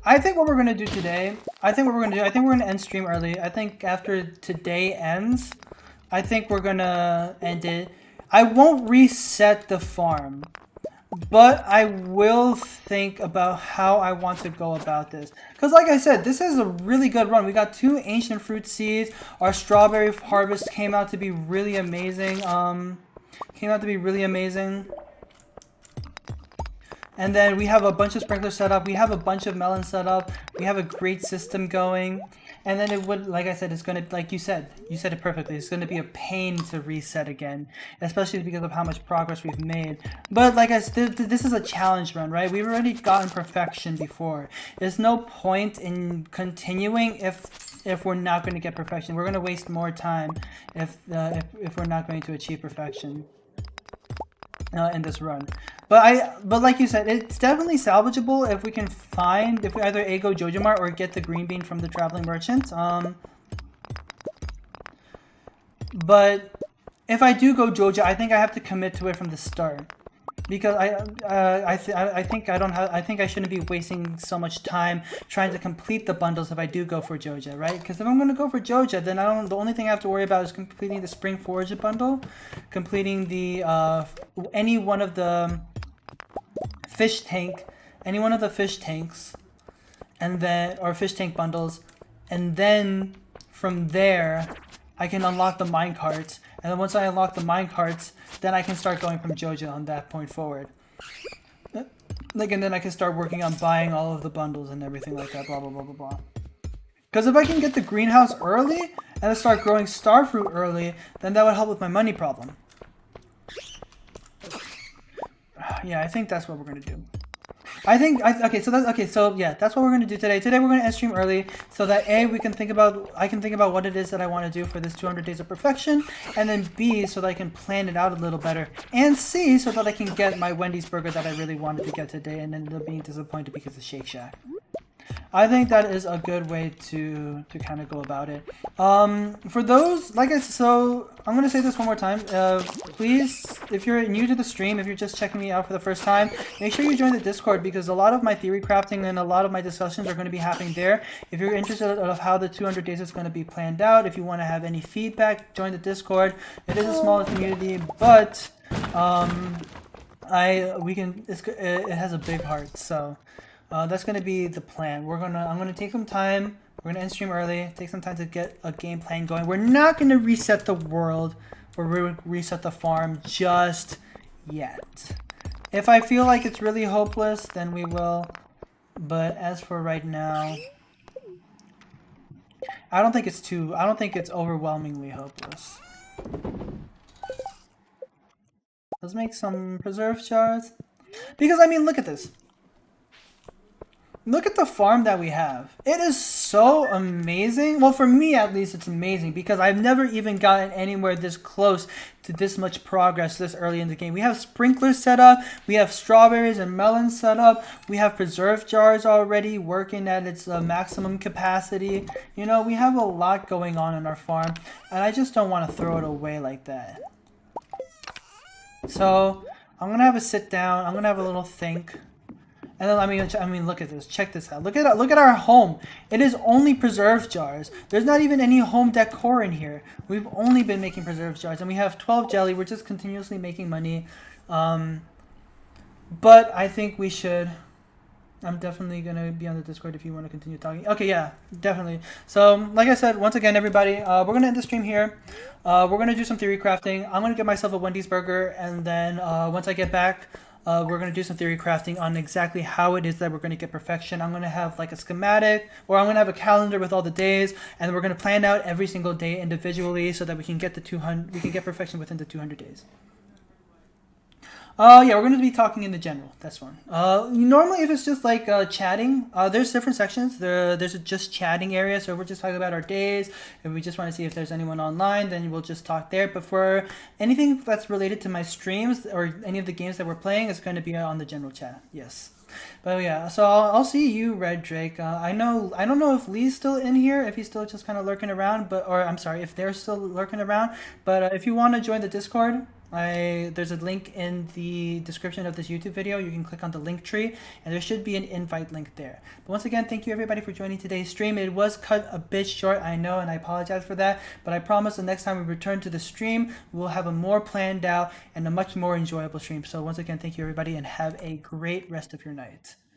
I think what we're gonna do today, I think we're gonna end stream early. I think after today ends, I think we're gonna end it. I won't reset the farm, but I will think about how I want to go about this. Because like I said, this is a really good run. We got 2 ancient fruit seeds. Our strawberry harvest came out to be really amazing. And then we have a bunch of sprinklers set up. We have a bunch of melons set up. We have a great system going. And then it would, like I said, it's going to, like you said it perfectly. It's going to be a pain to reset again, especially because of how much progress we've made. But like I said, this is a challenge run, right? We've already gotten perfection before. There's no point in continuing if we're not going to get perfection. We're going to waste more time if we're not going to achieve perfection in this run. But like you said, it's definitely salvageable if we can find, if we either A, go Jojamart or get the green bean from the traveling merchant. But if I do go Joja, I think I have to commit to it from the start. Because I think I shouldn't be wasting so much time trying to complete the bundles if I do go for Joja, right? Because if I'm gonna go for Joja, then the only thing I have to worry about is completing the Spring Forage bundle, completing the any one of the fish tanks, and then or fish tank bundles, and then from there I can unlock the minecarts, and then once I unlock the minecarts, then I can start going from Joja on that point forward. Like, and then I can start working on buying all of the bundles and everything like that, blah blah blah blah blah. Because if I can get the greenhouse early and start growing starfruit early, then that would help with my money problem. Yeah, I think that's what we're gonna do. Okay, so yeah, that's what we're gonna do today. Today we're gonna end stream early so that A, I can think about what it is that I want to do for this 200 days of perfection, and then B, so that I can plan it out a little better, and C, so that I can get my Wendy's burger that I really wanted to get today and ended up being disappointed because of Shake Shack. I think that is a good way to kind of go about it. For those, so I'm going to say this one more time. Please, if you're new to the stream, if you're just checking me out for the first time, make sure you join the Discord because a lot of my theory crafting and a lot of my discussions are going to be happening there. If you're interested of how the 200 days is going to be planned out, if you want to have any feedback, join the Discord. It is a small community, but it has a big heart, so that's gonna be the plan. I'm gonna take some time. We're gonna end stream early. Take some time to get a game plan going. We're not gonna reset the world or reset the farm just yet. If I feel like it's really hopeless, then we will. But as for right now, I don't think it's overwhelmingly hopeless. Let's make some preserve jars. Because, I mean, look at this. Look at the farm that we have. It is so amazing. Well, for me at least, it's amazing because I've never even gotten anywhere this close to this much progress this early in the game. We have sprinklers set up. We have strawberries and melons set up. We have preserve jars already working at its maximum capacity. You know, we have a lot going on in our farm, and I just don't want to throw it away like that. So I'm gonna have a sit down. I'm gonna have a little think. And then I mean, look at this. Check this out. Look at our home. It is only preserve jars. There's not even any home decor in here. We've only been making preserve jars, and we have 12 jelly. We're just continuously making money. Um, but I think we should. I'm definitely gonna be on the Discord if you want to continue talking. Okay, yeah, definitely. So, like I said, once again, everybody, we're gonna end the stream here. We're gonna do some theory crafting. I'm gonna get myself a Wendy's burger, and then once I get back, we're gonna do some theory crafting on exactly how it is that we're gonna get perfection. I'm gonna have like a schematic, or I'm gonna have a calendar with all the days, and we're gonna plan out every single day individually so that we can get the 200. We can get perfection within the 200 days. Yeah, we're going to be talking in the general. That's one. Normally, if it's just like chatting, there's different sections. There's a just chatting area, so we're just talking about our days. If we just want to see if there's anyone online, then we'll just talk there. But for anything that's related to my streams or any of the games that we're playing, it's going to be on the general chat. Yes. But yeah, so I'll see you, Red Drake. I don't know if Lee's still in here, if he's still just kind of lurking around, but or I'm sorry, if they're still lurking around. But if you want to join the Discord, there's a link in the description of this YouTube video. You can click on the link tree, and there should be an invite link there. But once again, thank you everybody for joining today's stream. It was cut a bit short, I know, and I apologize for that. But I promise the next time we return to the stream, we'll have a more planned out and a much more enjoyable stream. So once again, thank you everybody, and have a great rest of your night.